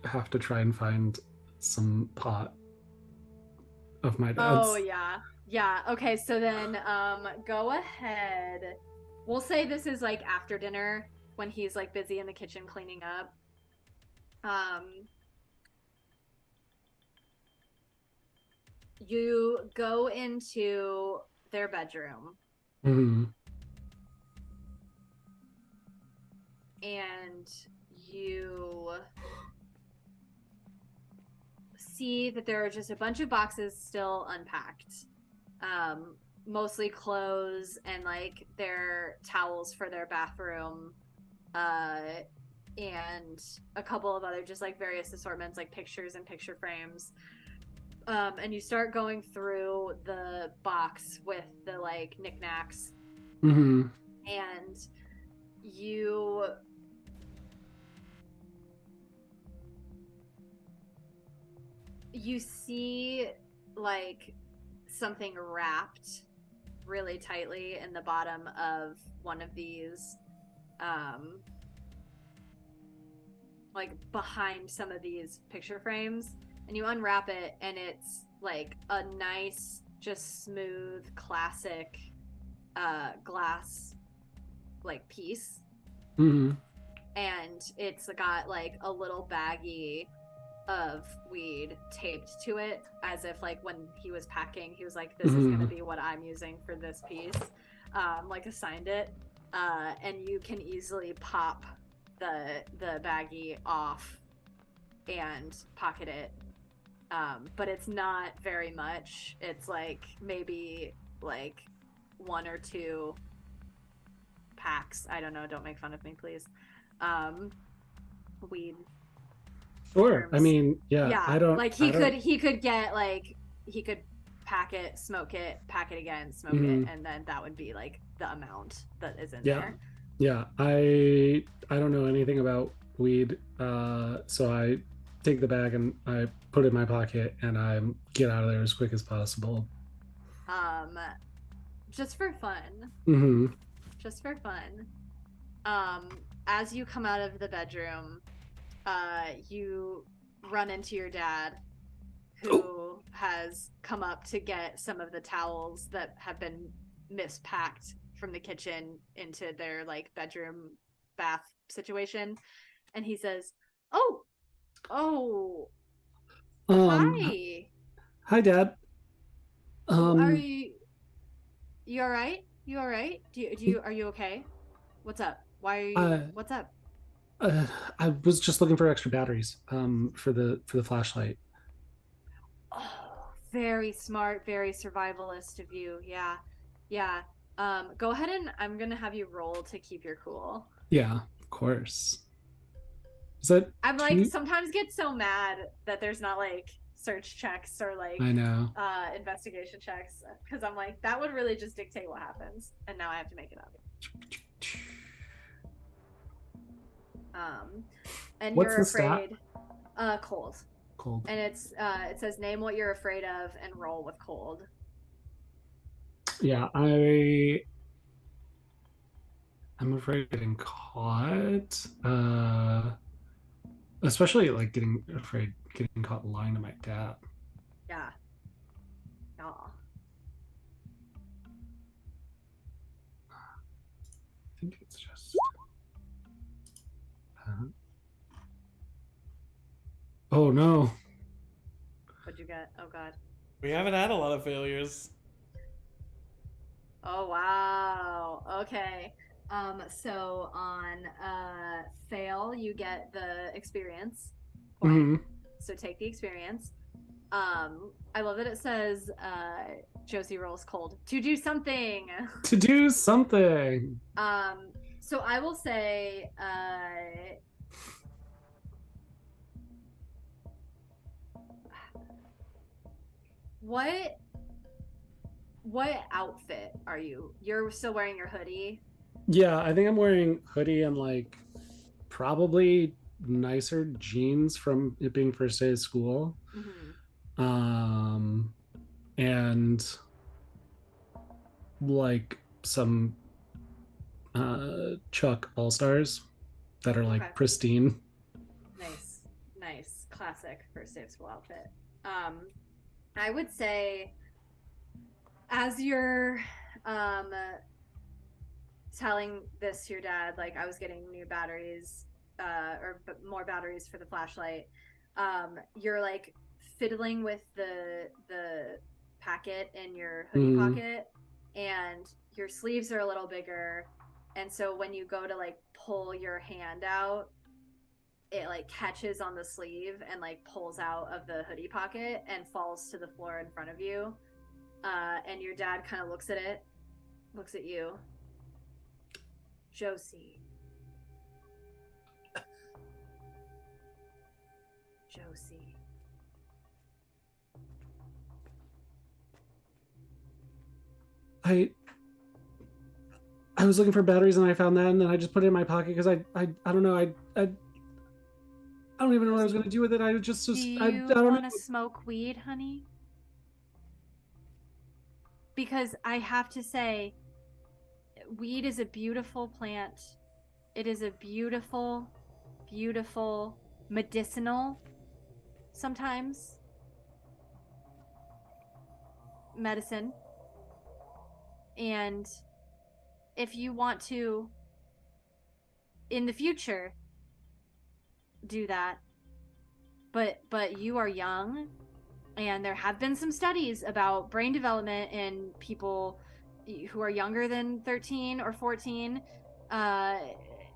have to try and find some pot of my dad's. Oh yeah. Okay, so then go ahead. We'll say this is like after dinner when he's like busy in the kitchen cleaning up. You go into their bedroom. Mm-hmm. And you see that there are just a bunch of boxes still unpacked. Mostly clothes and like their towels for their bathroom. And a couple of other just like various assortments, like pictures and picture frames. And you start going through the box with the like knickknacks. Mm-hmm. And you see like something wrapped really tightly in the bottom of one of these, like behind some of these picture frames, and you unwrap it and it's like a nice, just smooth, classic glass like piece. Mm-hmm. And it's got like a little baggie of weed taped to it, as if like when he was packing he was like, this is gonna be what I'm using for this piece, like assigned it, and you can easily pop the baggie off and pocket it, but it's not very much. It's like maybe like 1 or 2 packs. I don't know, don't make fun of me please. Weed. Sure. Terms. I mean, yeah. I don't like he could get like, he could pack it, smoke it, pack it again, smoke it, and then that would be like the amount that is in there. Yeah. I don't know anything about weed, so I take the bag and I put it in my pocket and I get out of there as quick as possible. just for fun. Mm-hmm. Just for fun. As you come out of the bedroom, you run into your dad, who has come up to get some of the towels that have been mispacked from the kitchen into their like bedroom bath situation, and he says, "Oh, hi. Hi, Dad. Are you all right? You all right? Are you okay? What's up? Why are you? What's up?" I was just looking for extra batteries for the flashlight. Oh, very smart, very survivalist of you. Yeah. Yeah. Go ahead and I'm gonna have you roll to keep your cool. Yeah, of course. Is that I'm like sometimes get so mad that there's not like search checks or like I know. investigation checks, because I'm like that would really just dictate what happens, and now I have to make it up. And What's you're the stat? afraid. Cold. Cold. And it says name what you're afraid of and roll with cold. Yeah, I'm afraid of getting caught. Especially like getting caught lying to my dad. Yeah. Yeah. I think it's just. Oh no. What'd you get? Oh god. We haven't had a lot of failures. Oh wow. Okay. So on fail you get the experience point. Mm-hmm. So take the experience. I love that it says Josie rolls cold to do something. To do something. So I will say what outfit are you? You're still wearing your hoodie? Yeah, I think I'm wearing hoodie and like probably nicer jeans from it being first day of school. Mm-hmm. And like some Chuck All Stars that are like pristine. Nice classic first day of school outfit. I would say as you're telling this to your dad, like I was getting new batteries or more batteries for the flashlight, you're like fiddling with the packet in your hoodie pocket, and your sleeves are a little bigger, and so when you go to like pull your hand out, it like catches on the sleeve and like pulls out of the hoodie pocket and falls to the floor in front of you. And your dad kind of looks at it, looks at you. Josie. I was looking for batteries and I found that, and then I just put it in my pocket because I don't know, I don't even know what I was going to do with it. I just Do you I don't want know. to smoke weed, honey? Because I have to say, weed is a beautiful plant. It is a beautiful, beautiful medicinal, sometimes, medicine. And if you want to, in the future, do that, but you are young, and there have been some studies about brain development in people who are younger than 13 or 14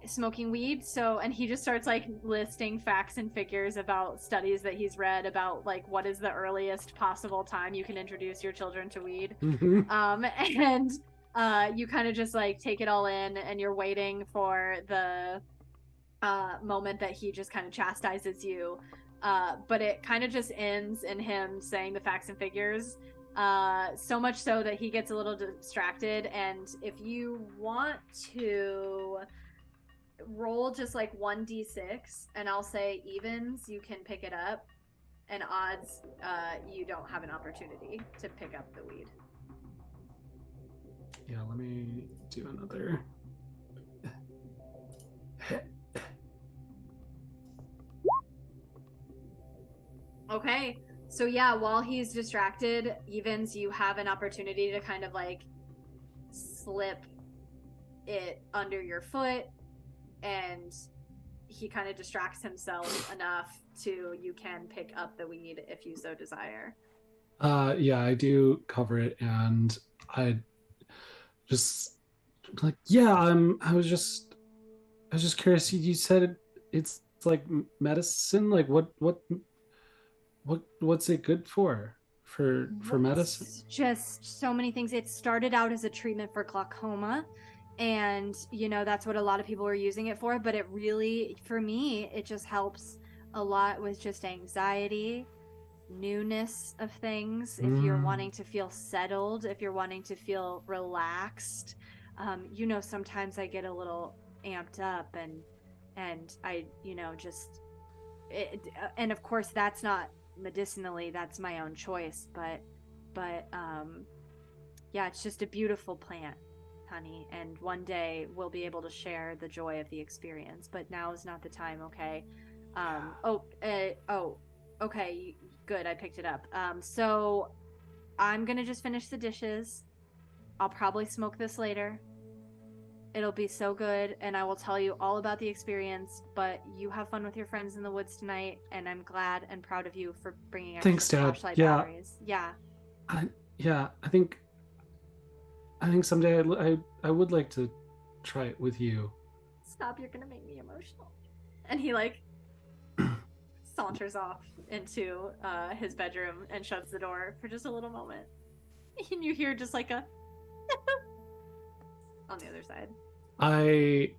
smoking weed. So, and he just starts like listing facts and figures about studies that he's read about like what is the earliest possible time you can introduce your children to weed. And you kind of just like take it all in, and you're waiting for the moment that he just kind of chastises you. But it kind of just ends in him saying the facts and figures, so much so that he gets a little distracted. And if you want to roll just like 1d6, and I'll say evens, you can pick it up, and odds, you don't have an opportunity to pick up the weed. Yeah, let me do another. Okay. So yeah, while he's distracted, Evans, you have an opportunity to kind of like slip it under your foot, and he kind of distracts himself enough to you can pick up the weed if you so desire. Yeah, I do cover it, and I just like, yeah, I was just curious. You said it's like medicine. Like, what's it good for? For medicine? It's just so many things. It started out as a treatment for glaucoma, and that's what a lot of people were using it for, but it really, for me, it just helps a lot with just anxiety, newness of things. If you're wanting to feel settled, if you're wanting to feel relaxed, sometimes I get a little amped up, and I just and of course that's not medicinally, that's my own choice, but yeah, it's just a beautiful plant, honey, and one day we'll be able to share the joy of the experience, but now is not the time. Okay. Okay, good, I picked it up. So I'm gonna just finish the dishes. I'll probably smoke this later. It'll be so good, and I will tell you all about the experience, but you have fun with your friends in the woods tonight, and I'm glad and proud of you for bringing Thanks, extra Dad. flashlight Yeah. batteries. Yeah. Yeah, I think someday I would like to try it with you. Stop, you're gonna make me emotional. And he like saunters off into his bedroom and shuts the door for just a little moment. And you hear just like a on the other side. I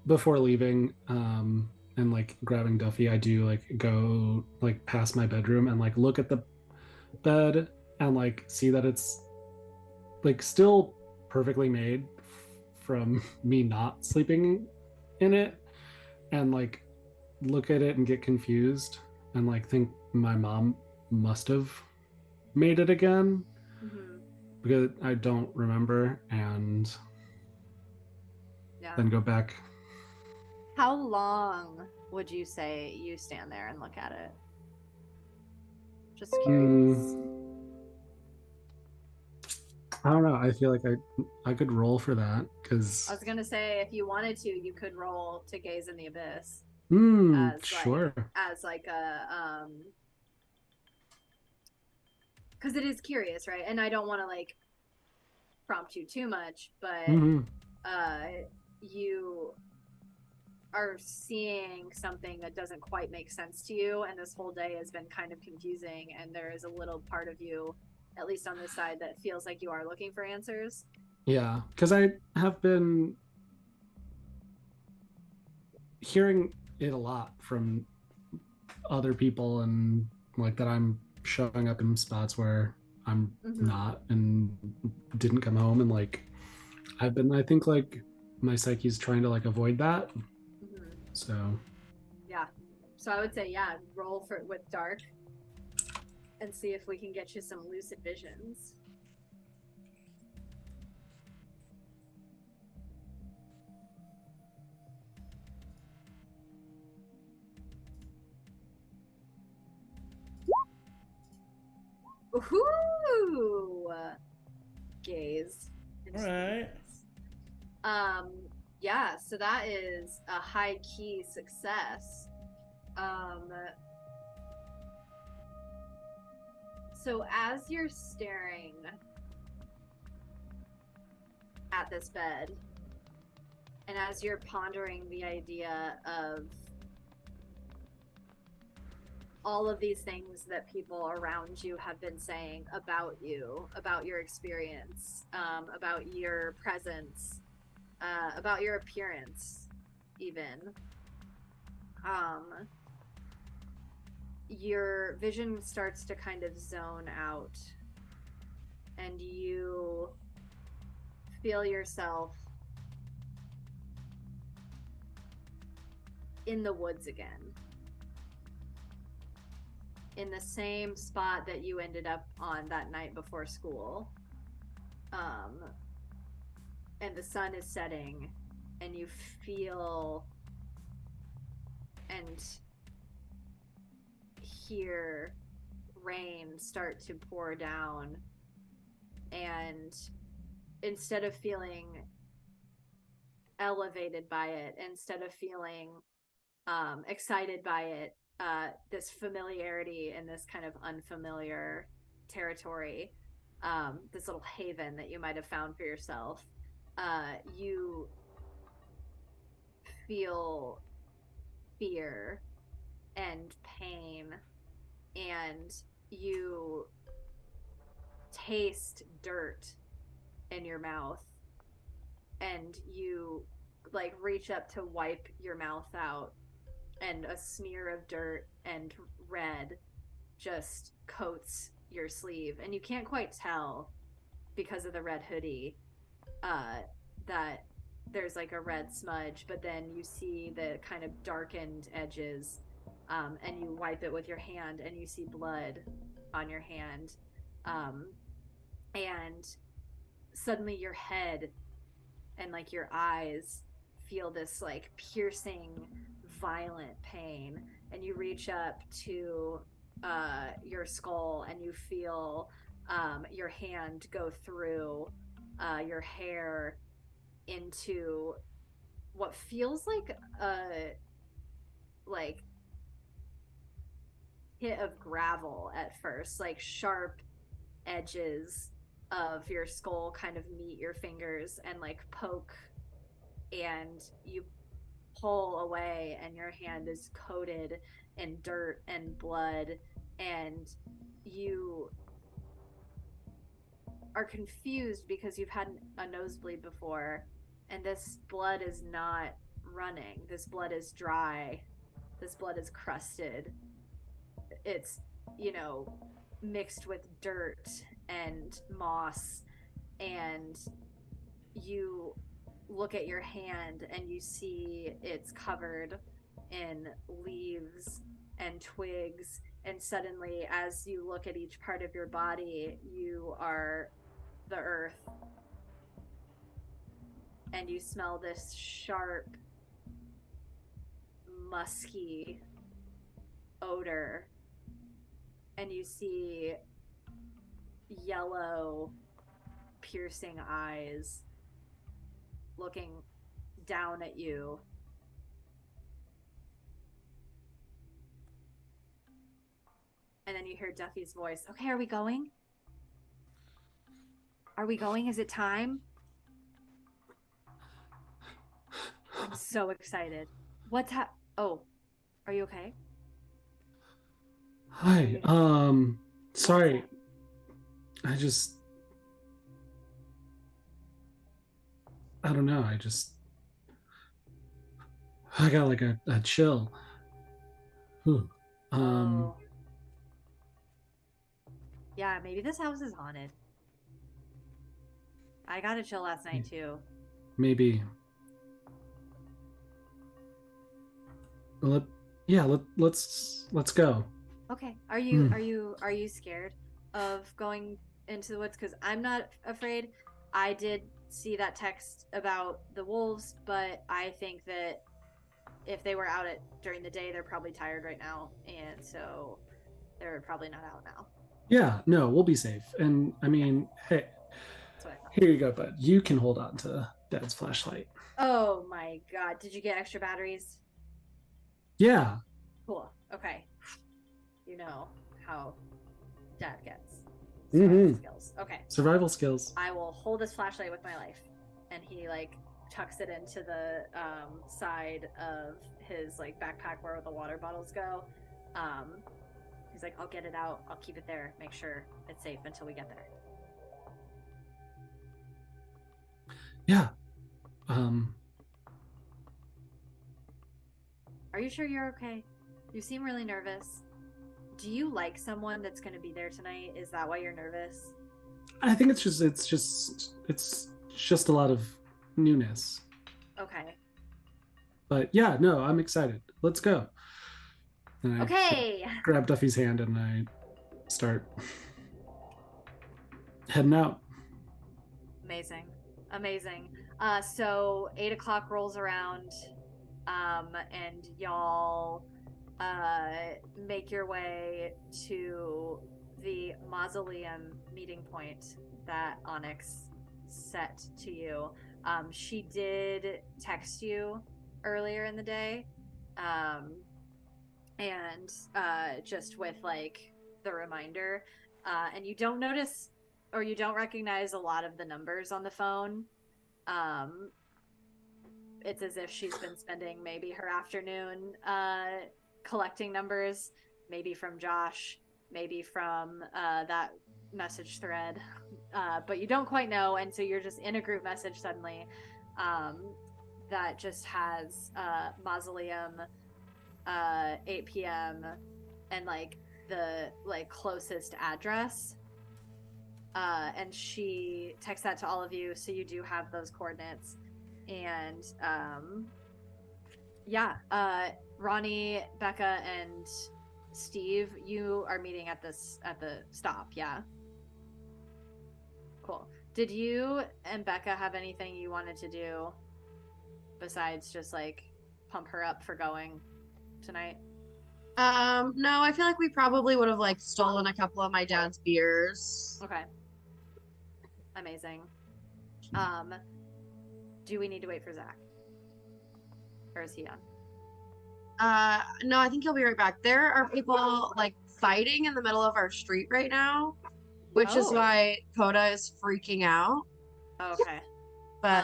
before leaving and like grabbing Duffy, I do like go like past my bedroom and like look at the bed and like see that it's like still perfectly made from me not sleeping in it, and like look at it and get confused and like think my mom must have made it again Mm-hmm. because I don't remember, and Yeah. then go back. How long would you say you stand there and look at it? Just curious. I don't know. I feel like I could roll for that because I was gonna say, if you wanted to, you could roll to gaze in the abyss as sure. like a because it is curious, right? And I don't want to like prompt you too much, but you are seeing something that doesn't quite make sense to you, and this whole day has been kind of confusing, and there is a little part of you, at least on this side, that feels like you are looking for answers. Yeah, because I have been hearing it a lot from other people, and like that I'm showing up in spots where I'm not and didn't come home, and like I've been, I think like my psyche's trying to like avoid that. So yeah, so I would say, yeah, roll for with dark and see if we can get you some lucid visions. Ooh, gaze. All right. Yeah, so that is a high key success. So as you're staring at this bed, and as you're pondering the idea of all of these things that people around you have been saying about you, about your experience, about your presence, about your appearance, even, your vision starts to kind of zone out, and you feel yourself in the woods again, in the same spot that you ended up on that night before school. and the sun is setting, and you feel and hear rain start to pour down, and instead of feeling elevated by it, instead of feeling excited by it, this familiarity and this kind of unfamiliar territory, this little haven that you might have found for yourself, you feel fear and pain, and you taste dirt in your mouth, and you like reach up to wipe your mouth out, and a smear of dirt and red just coats your sleeve, and you can't quite tell because of the red hoodie that there's like a red smudge, but then you see the kind of darkened edges, and you wipe it with your hand and you see blood on your hand, and suddenly your head and like your eyes feel this like piercing violent pain, and you reach up to your skull and you feel your hand go through your hair into what feels like a hit of gravel at first, like sharp edges of your skull kind of meet your fingers and like poke, and you pull away and your hand is coated in dirt and blood, and you are confused because you've had a nosebleed before, and this blood is not running. This blood is dry. This blood is crusted. It's, mixed with dirt and moss, and you look at your hand and you see it's covered in leaves and twigs, and suddenly as you look at each part of your body, you are the earth, and you smell this sharp, musky odor, and you see yellow, piercing eyes looking down at you. And then you hear Duffy's voice. Okay, are we going? Are we going? Is it time? I'm so excited. Oh, are you okay? Hi. Sorry. I don't know. I got like a chill. Ooh. Oh. Yeah, maybe this house is haunted. I got a chill last night too. Maybe. Let's go. Okay. Are you scared of going into the woods? Because I'm not afraid. I did see that text about the wolves, but I think that if they were out during the day, they're probably tired right now, and so they're probably not out now. Yeah, no, we'll be safe. And I mean, hey, That's what I thought. here you go, bud. You can hold on to Dad's flashlight. Oh my god! Did you get extra batteries? Yeah. Cool. Okay. You know how Dad gets skills. Okay. Survival skills. I will hold this flashlight with my life, and he like tucks it into the side of his like backpack where the water bottles go. He's like, I'll get it out. I'll keep it there. Make sure it's safe until we get there. Yeah. Are you sure you're okay? You seem really nervous. Do you like someone that's going to be there tonight? Is that why you're nervous? I think it's just a lot of newness. Okay. But yeah, no, I'm excited. Let's go. And I Okay. grab Duffy's hand and I start heading out. Amazing. So 8 o'clock rolls around, and y'all make your way to the mausoleum meeting point that Onyx set to you. She did text you earlier in the day, and just with like the reminder, and you don't notice or you don't recognize a lot of the numbers on the phone. It's as if she's been spending maybe her afternoon collecting numbers, maybe from Josh, maybe from that message thread, but you don't quite know, and so you're just in a group message suddenly that just has mausoleum, 8 p.m. and like the like closest address, and she texts that to all of you, so you do have those coordinates. And Ronni, Becca, and Steve, you are meeting at the stop. Yeah, cool. Did you and Becca have anything you wanted to do besides just like pump her up for going tonight? No, I feel like we probably would have like stolen a couple of my dad's beers. Okay. Amazing. Do we need to wait for Zach? Or is he on? No, I think he'll be right back. There are people like fighting in the middle of our street right now, which is Oh. why Coda is freaking out. Okay. But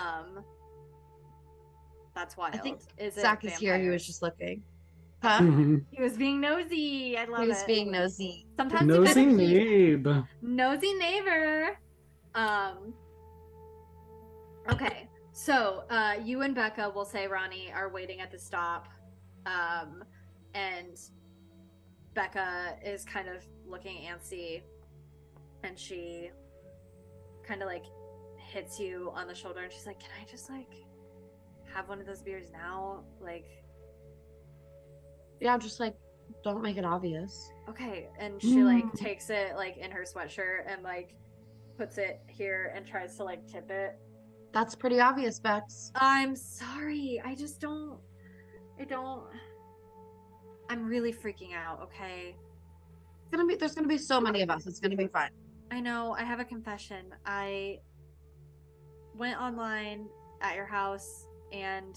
That's wild. I think is it Zach is here. He was vampires? just looking. Huh? Mhm. He was being nosy. I love He was it. being nosy. Sometimes Nosy you gotta keep Nabe. nosy neighbor. Okay, so you and Becca, will say Ronni, are waiting at the stop, and Becca is kind of looking antsy, and she kind of like hits you on the shoulder, and she's like, "Can I just like have one of those beers now?" Like, Yeah, just like don't make it obvious. okay. And she like takes it like in her sweatshirt and like puts it here and tries to like tip it. That's pretty obvious, Bex. I'm sorry. I'm really freaking out, okay? There's gonna be so many of us. It's gonna be fine. I know. I have a confession. I went online at your house and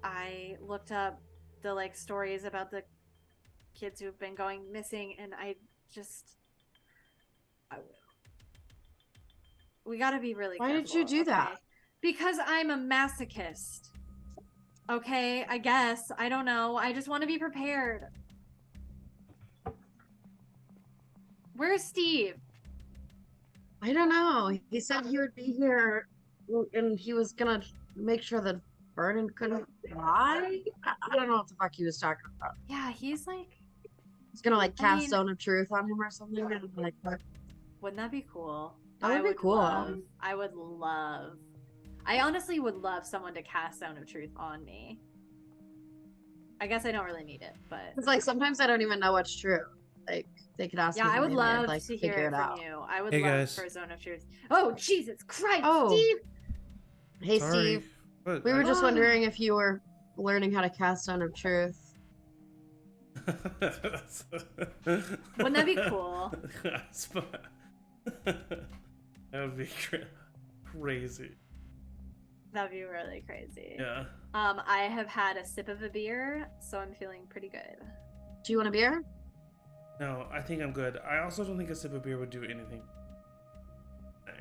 I looked up the like stories about the kids who've been going missing, and we gotta be really Why careful. did you do that? Okay? Because I'm a masochist. Okay, I guess. I don't know. I just want to be prepared. Where's Steve? I don't know. He said he would be here, and he was gonna make sure that Vernon couldn't fly. I don't know what the fuck he was talking about. Yeah, he's like, He's gonna like I cast mean- Zone of Truth on him or something. And I'm like, what? wouldn't that be cool? That would be cool. I would love. I honestly would love someone to cast Sound of Truth on me. I guess I don't really need it, but It's like sometimes I don't even know what's true. Like they could ask yeah, me. I would something and I'd, love like, to hear figure it from out. you. I would Hey, love guys. for Zone of Truth. Oh, Jesus Christ, Oh. Steve! Hey, Sorry. Steve. What? We were just Oh. wondering if you were learning how to cast Zone of Truth. Wouldn't that be cool? That would be crazy. That'd be really crazy. Yeah. I have had a sip of a beer, so I'm feeling pretty good. Do you want a beer? No, I think I'm good. I also don't think a sip of beer would do anything.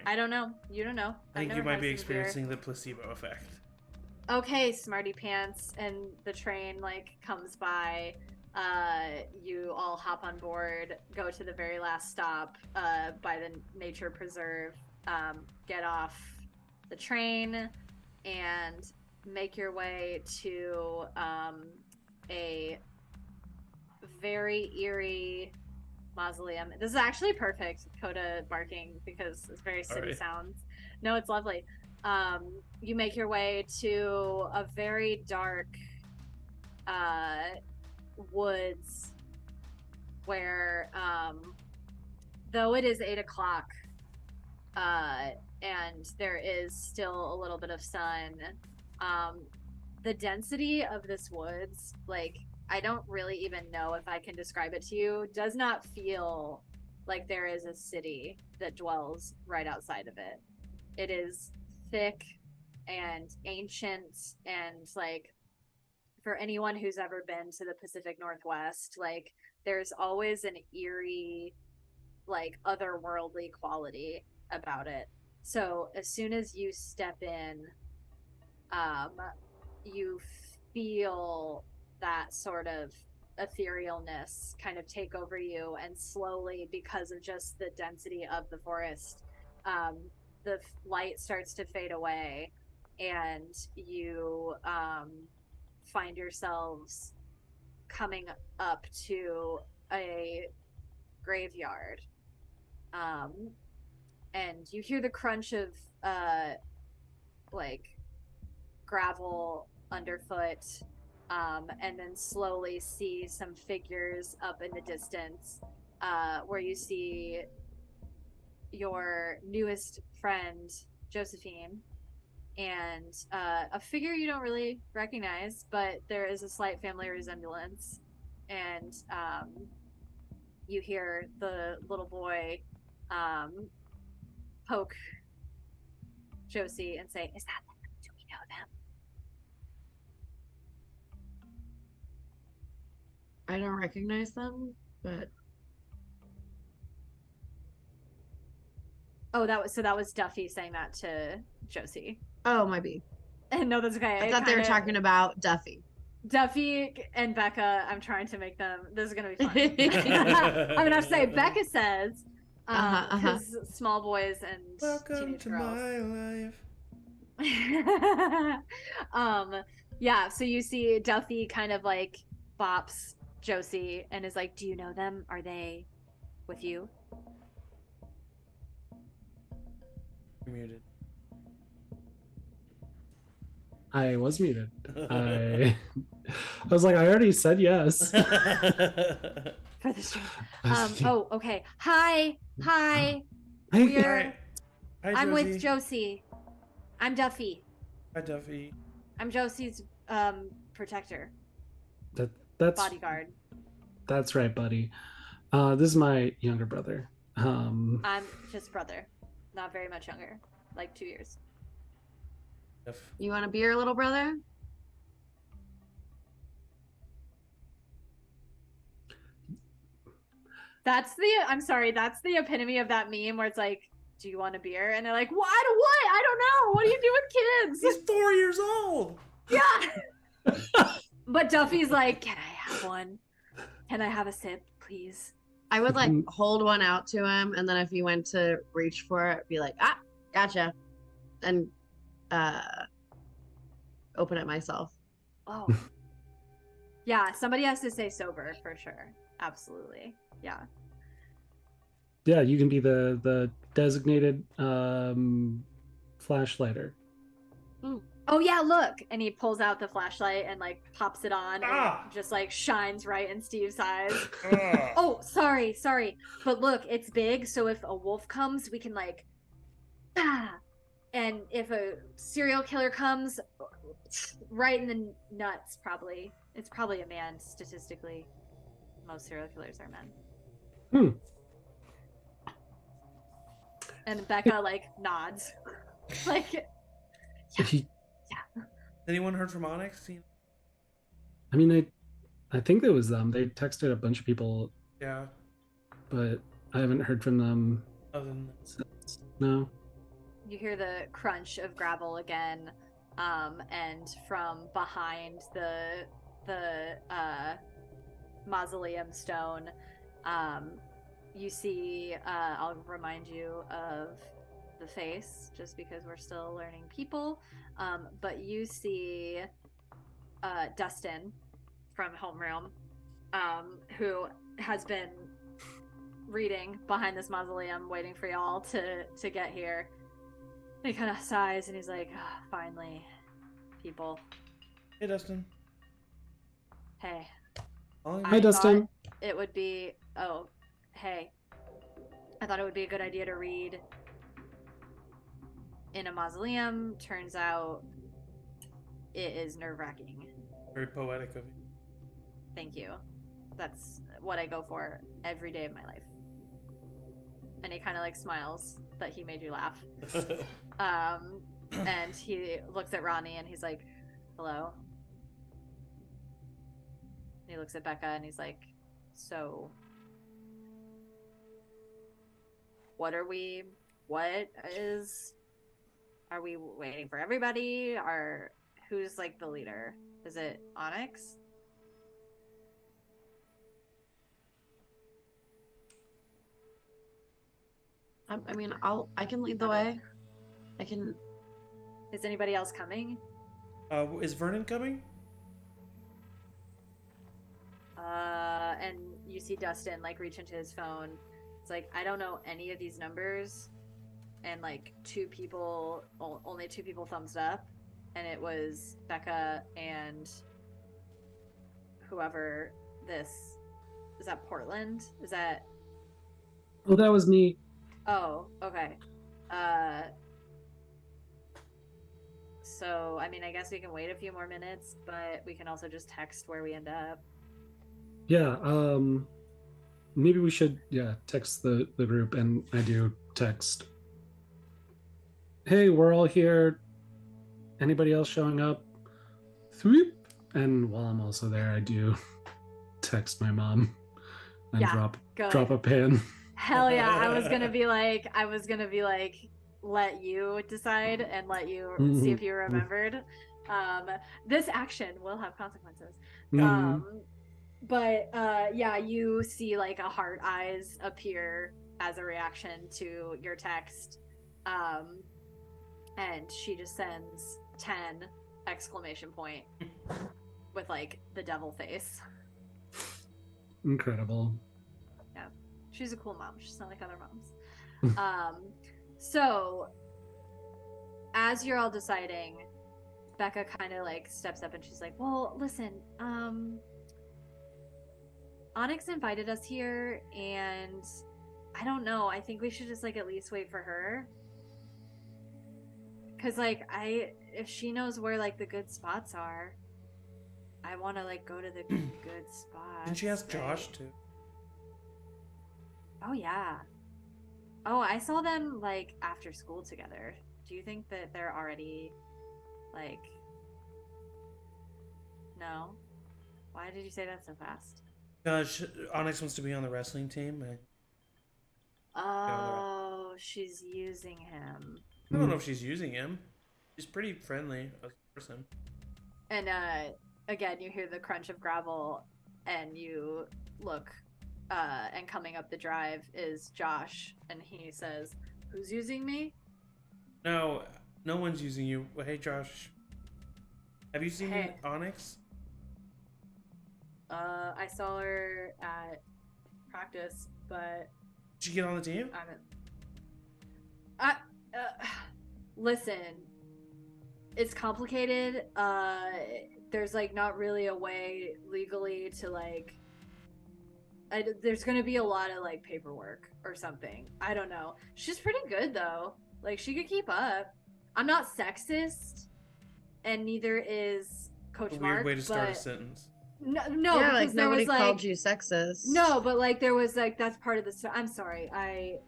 I don't know. You don't know. I think I've you never might had be a sip of beer. experiencing the placebo effect. Okay, smarty pants, and the train like comes by. You all hop on board, go to the very last stop by the nature preserve, get off the train, and make your way to a very eerie mausoleum. This is actually perfect, Coda barking, because it's very city Sorry. sounds. No, it's lovely. You make your way to a very dark woods where though it is 8 o'clock, and there is still a little bit of sun. The density of this woods, like, I don't really even know if I can describe it to you, does not feel like there is a city that dwells right outside of it. It is thick and ancient, and like, for anyone who's ever been to the Pacific Northwest, like, there's always an eerie, like, otherworldly quality about it. So as soon as you step in, you feel that sort of etherealness kind of take over you, and slowly, because of just the density of the forest, the light starts to fade away, and you find yourselves coming up to a graveyard, and you hear the crunch of like gravel underfoot, and then slowly see some figures up in the distance, where you see your newest friend, Josephine, and a figure you don't really recognize, but there is a slight family resemblance. And you hear the little boy poke Josie and say, "Is that them? Do we know them?" I don't recognize them, but Oh, that was Duffy saying that to Josie. oh, might be. And no, that's okay. I thought they were talking about Duffy. Duffy and Becca. I'm trying to make them. This is gonna be fun. I'm gonna have to say Becca says, because small boys and Welcome teenage to girls. my life. Yeah. So you see Duffy kind of like bops Josie and is like, "Do you know them? Are they with you?" You're muted. I was muted. I was like, I already said yes. For the stream. Oh, okay. Hi. Hey. We're. Hi, I'm with Josie. Josie. I'm Duffy. Hi, Duffy. I'm Josie's protector, That's bodyguard. That's right, buddy. This is my younger brother. I'm just brother, not very much younger, like 2 years. You want a beer, little brother? I'm sorry, that's the epitome of that meme where it's like, "Do you want a beer?" And they're like, "What? I don't know. What do you do with He's kids?" 4 years old. Yeah. But Duffy's like, "Can I have one? Can I have a sip, please?" I would like hold one out to him, and then if he went to reach for it, be like, "Ah, gotcha," and open it myself. Oh. Yeah, somebody has to stay sober for sure. Absolutely. Yeah. Yeah, you can be the designated flashlighter. Oh yeah, look. And he pulls out the flashlight and like pops it on, and Ah. it just like shines right in Steve's eyes. Ah. Oh, sorry. But look, it's big, so if a wolf comes, we can like and if a serial killer comes, right in the nuts, probably. It's probably a man, statistically. Most serial killers are men. And Becca like nods. Like, Anyone heard from Onyx? I mean, I think it was them. They texted a bunch of people, Yeah. but I haven't heard from them Other than since. No. you hear the crunch of gravel again, and from behind the mausoleum stone, you see, I'll remind you of the face just because we're still learning people, but you see Dustin from Homeroom, who has been reading behind this mausoleum waiting for y'all to get here. He kind of sighs and he's like, "Oh, finally, people." Hey, Dustin. Hey. Hi, Dustin. It would be, hey. I thought it would be a good idea to read in a mausoleum. Turns out it is nerve-wracking. Very poetic of you. Thank you. That's what I go for every day of my life. And he kind of like smiles that he made you laugh. And he looks at Ronni and he's like, hello. And he looks at Becca and he's like, so are we waiting for everybody? Who's like the leader? Is it Onyx? I mean, I can lead the way. I can. Is anybody else coming? Is Vernon coming? And you see Dustin like reach into his phone. It's like, I don't know any of these numbers, and like only two people thumbs up, and it was Becca and whoever this is. That Portland? Is that? Oh, that was me. Oh, okay. So I mean, I guess we can wait a few more minutes, but we can also just text where we end up. Yeah, maybe we should, text the group, and I do text. Hey, we're all here. Anybody else showing up? Thweep. And while I'm also there, I do text my mom and Yeah, drop a pin. Hell yeah. I was gonna be like, let you decide and let you see if you remembered. This action will have consequences. But yeah, you see like a heart eyes appear as a reaction to your text. And she just sends 10 exclamation point with like the devil face. Incredible. Yeah. She's a cool mom. She's not like other moms. So as you're all deciding, Becca kind of like steps up and she's like, well, listen, Onyx invited us here, and I don't know. I think we should just like at least wait for her. Cause like if she knows where like the good spots are, I want to like go to the good spots. Didn't she ask Josh too? Oh yeah. Oh, I saw them like after school together. Do you think that they're already like? No. Why did you say that so fast? Onyx wants to be on the wrestling team. Oh, she's using him. I don't know if she's using him. She's pretty friendly as a person. And again, you hear the crunch of gravel, and you look, and coming up the drive is Josh, and he says, "Who's using me?" No one's using you. Well, hey, Josh. Have you seen Onyx? I saw her at practice, but Did she get on the team? Listen, it's complicated. There's like not really a way legally to like. There's gonna be a lot of like paperwork or something. I don't know. She's pretty good though. Like she could keep up. I'm not sexist, and neither is Coach Mark. Weird way to start a sentence. No, Yeah, because like there nobody was like called you sexist. no, but like there was like that's part of the. I'm sorry, I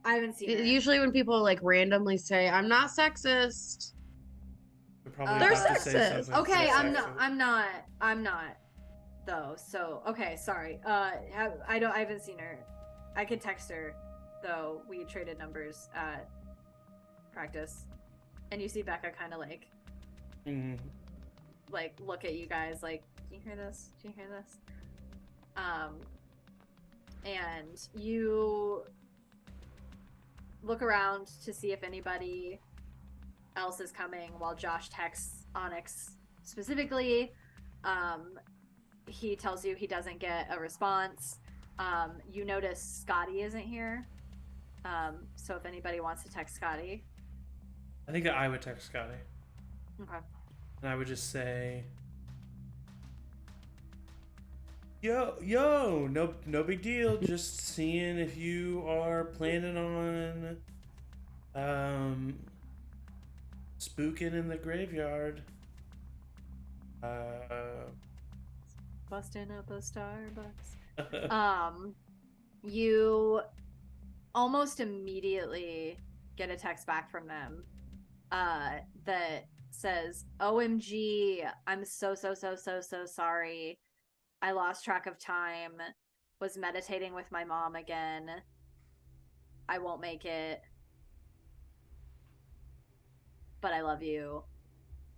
haven't seen it. Usually when people like randomly say, "I'm not sexist," They're sexist. Okay, I'm not though. So okay, sorry. I haven't seen her. I could text her though. We traded numbers at practice, and you see Becca kind of like, like look at you guys like, do you hear this? Do you hear this? And you look around to see if anybody else is coming while Josh texts Onyx specifically. He tells you he doesn't get a response. You notice Scotty isn't here. So if anybody wants to text Scotty. I think I would text Scotty. Okay. And I would just say, yo, no big deal. Just seeing if you are planning on spooking in the graveyard. Busting up a Starbucks. You almost immediately get a text back from them that says, OMG, I'm so sorry. I lost track of time. Was meditating with my mom again. I won't make it. But I love you.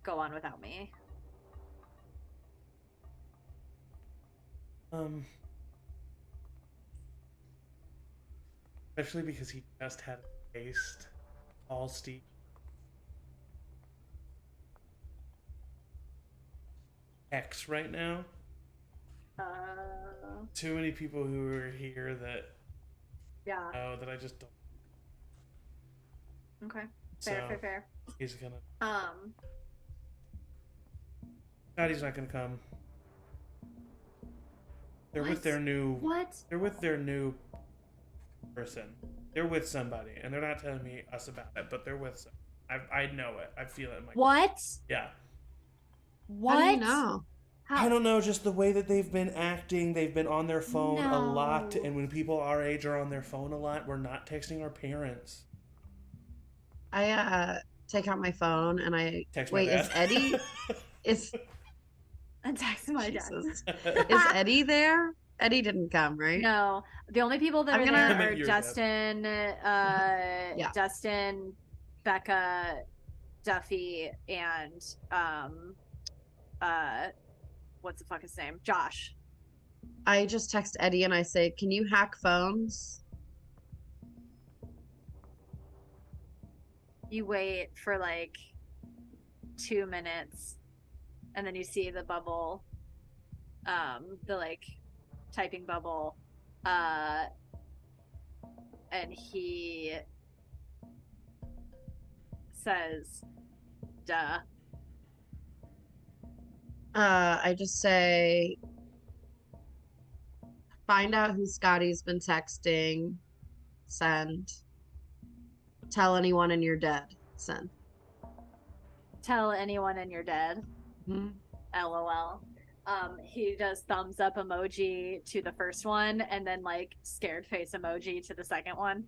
Go on without me. Especially because he just had a taste. All Steve. X right now. Too many people who are here that that I just don't. Okay. So Fair. he's gonna. God, he's not gonna come. They're with their new. What? They're with their new person. They're with somebody, and they're not telling me us about it, but they're with. I know it. I feel it in my. What? Yeah. What? How do you know? I don't know, just the way that they've been acting. They've been on their phone a lot, and when people our age are on their phone a lot, we're not texting our parents. I take out my phone and I Text wait. my dad. Is Eddie? Is And text my dad. Jesus. Is Eddie there? Eddie didn't come, right? No, the only people that I'm are gonna- there are Your Dustin, Yeah. Dustin, Becca, Duffy, and what's the fuck his name? Josh. I just text Eddie and I say, "Can you hack phones?" You wait for like 2 minutes, and then you see the bubble, the like typing bubble, and he says, "Duh." I just say, "Find out who Scotty's been texting. Send. Tell anyone and you're dead. Send." Tell anyone and you're dead. Hmm. LOL. He does thumbs up emoji to the first one and then like scared face emoji to the second one.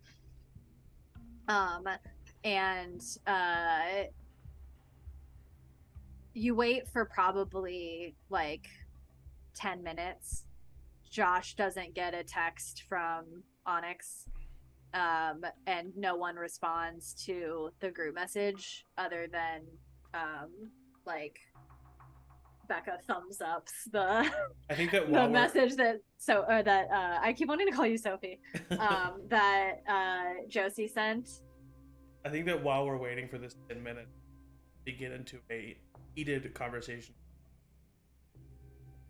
And you wait for probably like 10 minutes. Josh doesn't get a text from Onyx. And no one responds to the group message other than like Becca thumbs ups the I think that the message that I keep wanting to call you Sophie that Josie sent. I think that while we're waiting for this 10 minutes, we get into a heated conversation.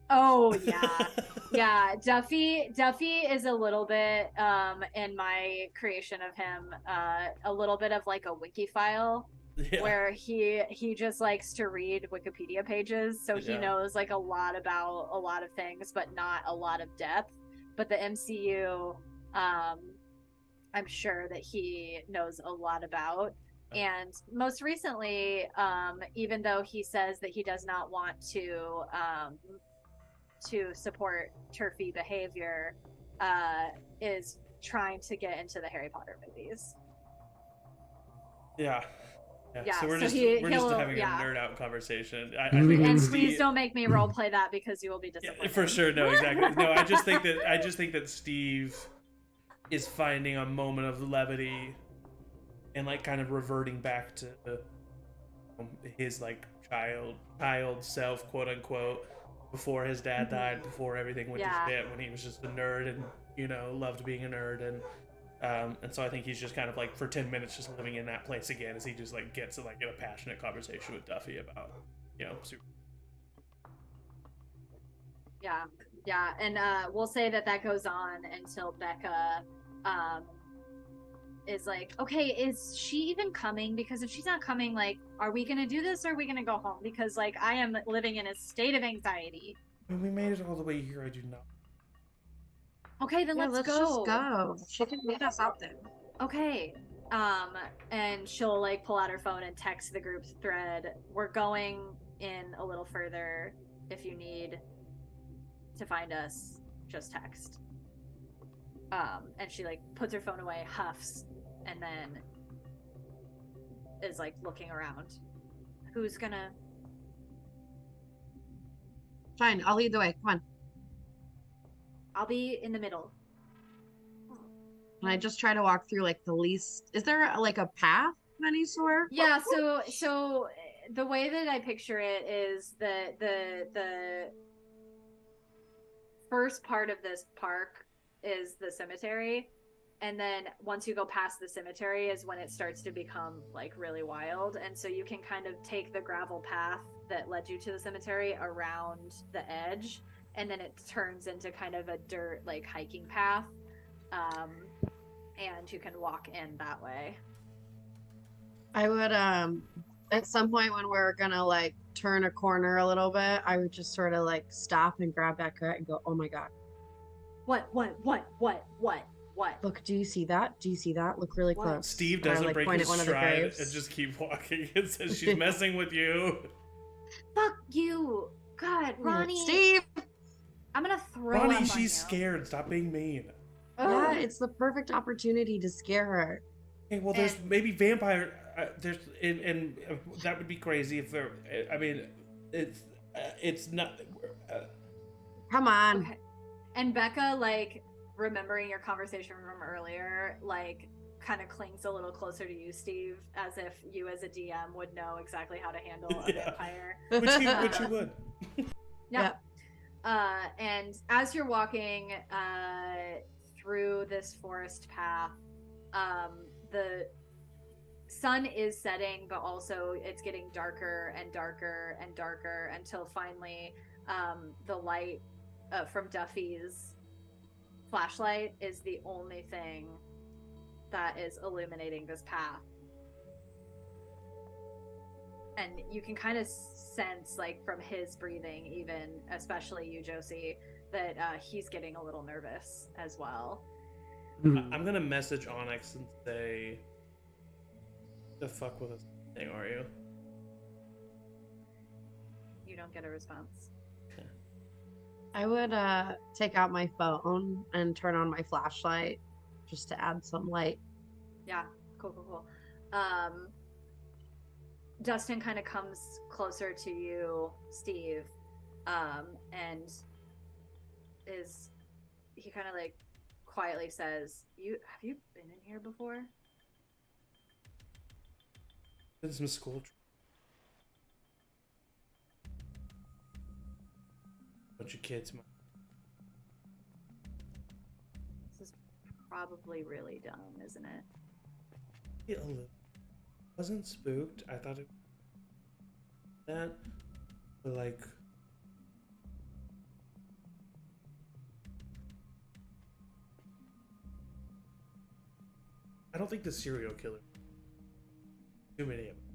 Oh yeah. Yeah, Duffy is a little bit in my creation of him a little bit of like a wiki file. Yeah. Where he just likes to read Wikipedia pages, so he knows like a lot about a lot of things, but not a lot of depth. But the MCU, I'm sure that he knows a lot about. And most recently, even though he says that he does not want to support turfy behavior, is trying to get into the Harry Potter movies. Yeah. Yeah, so we're so just having a nerd out conversation. I think And it's please don't make me role play that because you will be disappointed. Yeah, for sure. No, exactly. No, I just think that Steve is finding a moment of levity and like kind of reverting back to his like child self, quote unquote, before his dad died, before everything went to shit, when he was just a nerd and loved being a nerd. And so I think he's just kind of like for 10 minutes just living in that place again as he just like gets to like in a passionate conversation with Duffy about super. Yeah, and we'll say that goes on until Becca is like, okay, is she even coming? Because if she's not coming, like, are we gonna do this or are we gonna go home? Because like I am living in a state of anxiety. When we made it all the way here, I do not. Okay, then let's go. Just go. She can meet us out there. Okay. And she'll like pull out her phone and text the group thread. We're going in a little further. If you need to find us, just text. And she like puts her phone away, huffs, and then is like looking around. Who's gonna? Fine, I'll lead the way. Come on. I'll be in the middle. And I just try to walk through like the least. Is there like a path of any sort? Yeah, so the way that I picture it is that the first part of this park is the cemetery, and then once you go past the cemetery is when it starts to become like really wild, and so you can kind of take the gravel path that led you to the cemetery around the edge, and then it turns into kind of a dirt like hiking path, and you can walk in that way. I would at some point when we're gonna like turn a corner a little bit, I would just sort of like stop and grab Becca and go, "Oh my god. What? Look, do you see that? Do you see that? Look really What? close." Steve And I, doesn't like, break point his at one of the stride graves. and just keep walking and says she's messing with you. Fuck you! God, Ronnie! Steve! I'm gonna throw Ronnie, up on she's you. scared. Stop being mean. Yeah, Ugh. it's the perfect opportunity to scare her. Okay, well, there's And- maybe vampire. There's and that would be crazy if there. I mean, it's not. Come on. Okay. And Becca, like, remembering your conversation from earlier, like, kind of clings a little closer to you, Steve, as if you as a DM would know exactly how to handle a Yeah. vampire. Which you would. Yeah. And as you're walking through this forest path, the sun is setting, but also it's getting darker and darker and darker until finally the light from Duffy's flashlight is the only thing that is illuminating this path. And you can kind of sense, like, from his breathing, even, especially you, Josie, that he's getting a little nervous as well. I'm gonna message Onyx and say, "The fuck with us thing, are you?" You don't get a response. I would take out my phone and turn on my flashlight just to add some light. Yeah, cool. Dustin kind of comes closer to you, Steve, and he kind of like quietly says, have you been in here before? Did some school. Bunch of kids. This is probably really dumb, isn't it? Yeah, a little. Wasn't spooked. I thought it that, but like, I don't think the serial killer. Too many of them.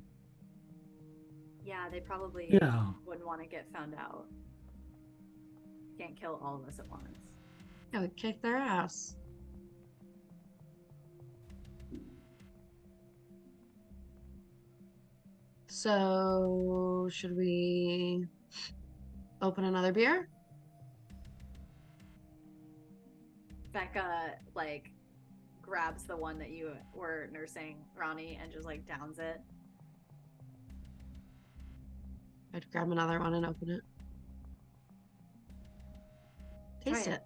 Yeah, they probably Yeah. wouldn't want to get found out. Can't kill all of us at once. I would kick their ass. So, should we open another beer? Becca, like, grabs the one that you were nursing, Ronnie, and just, like, downs it. I'd grab another one and open it. Taste Try it.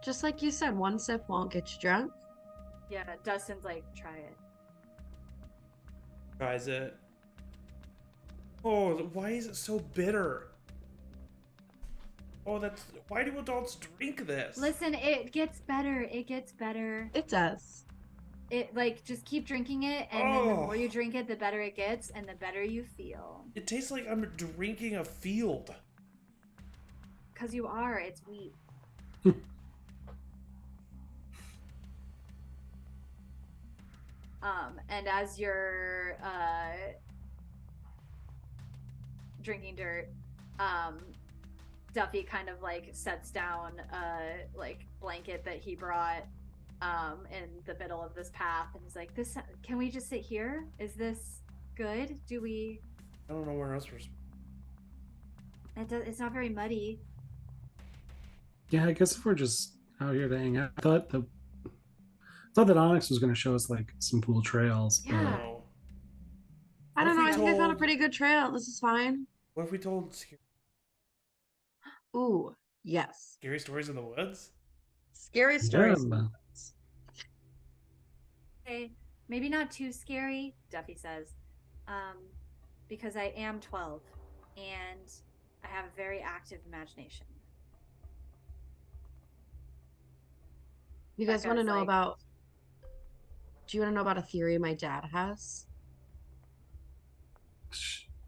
Just like you said, one sip won't get you drunk. Yeah, Dustin's like, try it. Tries it. Oh, why is it so bitter? Oh, why do adults drink this? Listen, it gets better. It gets better. It does. It, like, just keep drinking it, and then the more you drink it, the better it gets, and the better you feel. It tastes like I'm drinking a field. Because you are. It's wheat. And as you're drinking dirt, Duffy kind of like sets down a like blanket that he brought in the middle of this path, and he's like, "This can we just sit here? Is this good? Do we?" I don't know where else we're. It's not very muddy. Yeah, I guess if we're just out here to hang out, I thought that Onyx was going to show us like some cool trails, Yeah. No. I don't know. What I if we think I found a told- pretty good trail. This is fine. What if we told Ooh, yes. scary stories in the woods? Scary stories. Yeah. Okay, maybe not too scary, Duffy says, because I am 12 and I have a very active imagination. You guys want to Becca's know like- about? Do you want to know about a theory my dad has?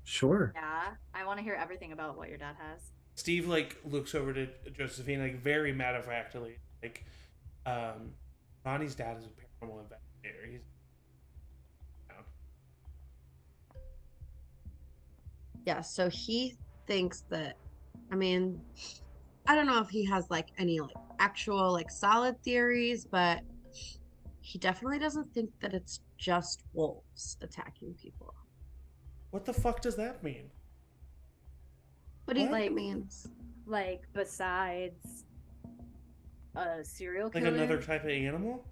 Sure. Yeah, I want to hear everything about what your dad has. Steve like looks over to Josephine like very matter of factly, like, Ronnie's dad is a paranormal investigator. He's Yeah, so he thinks that, I mean, I don't know if he has like any like actual like solid theories, but he definitely doesn't think that it's just wolves attacking people. What the fuck does that mean? What do you What? think it means? Like, besides a serial Like killer, another type of animal?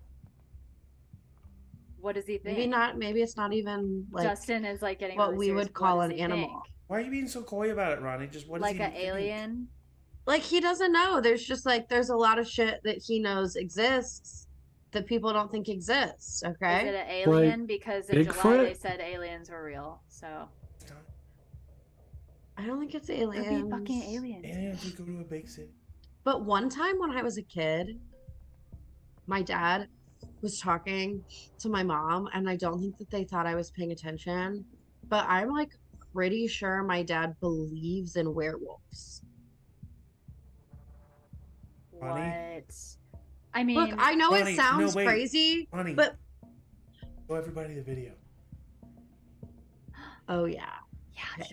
what does he think? Maybe not, maybe it's not even like Justin is like getting what really we serious. would call What an does he animal. think? Why are you being so coy about it, Ronnie? Just what does Like he an think? alien? Like he doesn't know. There's just like there's a lot of shit that he knows exists that people don't think exists. Is Okay. it an alien? Because in July Bigfoot? they said aliens were real. So It's not I don't think it's could aliens. be fucking aliens. aliens would go to a big city. But one time when I was a kid, my dad was talking to my mom, and I don't think that they thought I was paying attention. But I'm like pretty sure my dad believes in werewolves. Ronnie? What? I mean, Look, I know Ronnie, it no, sounds wait. crazy, Ronnie, but show everybody the video. oh yeah. yeah. Okay.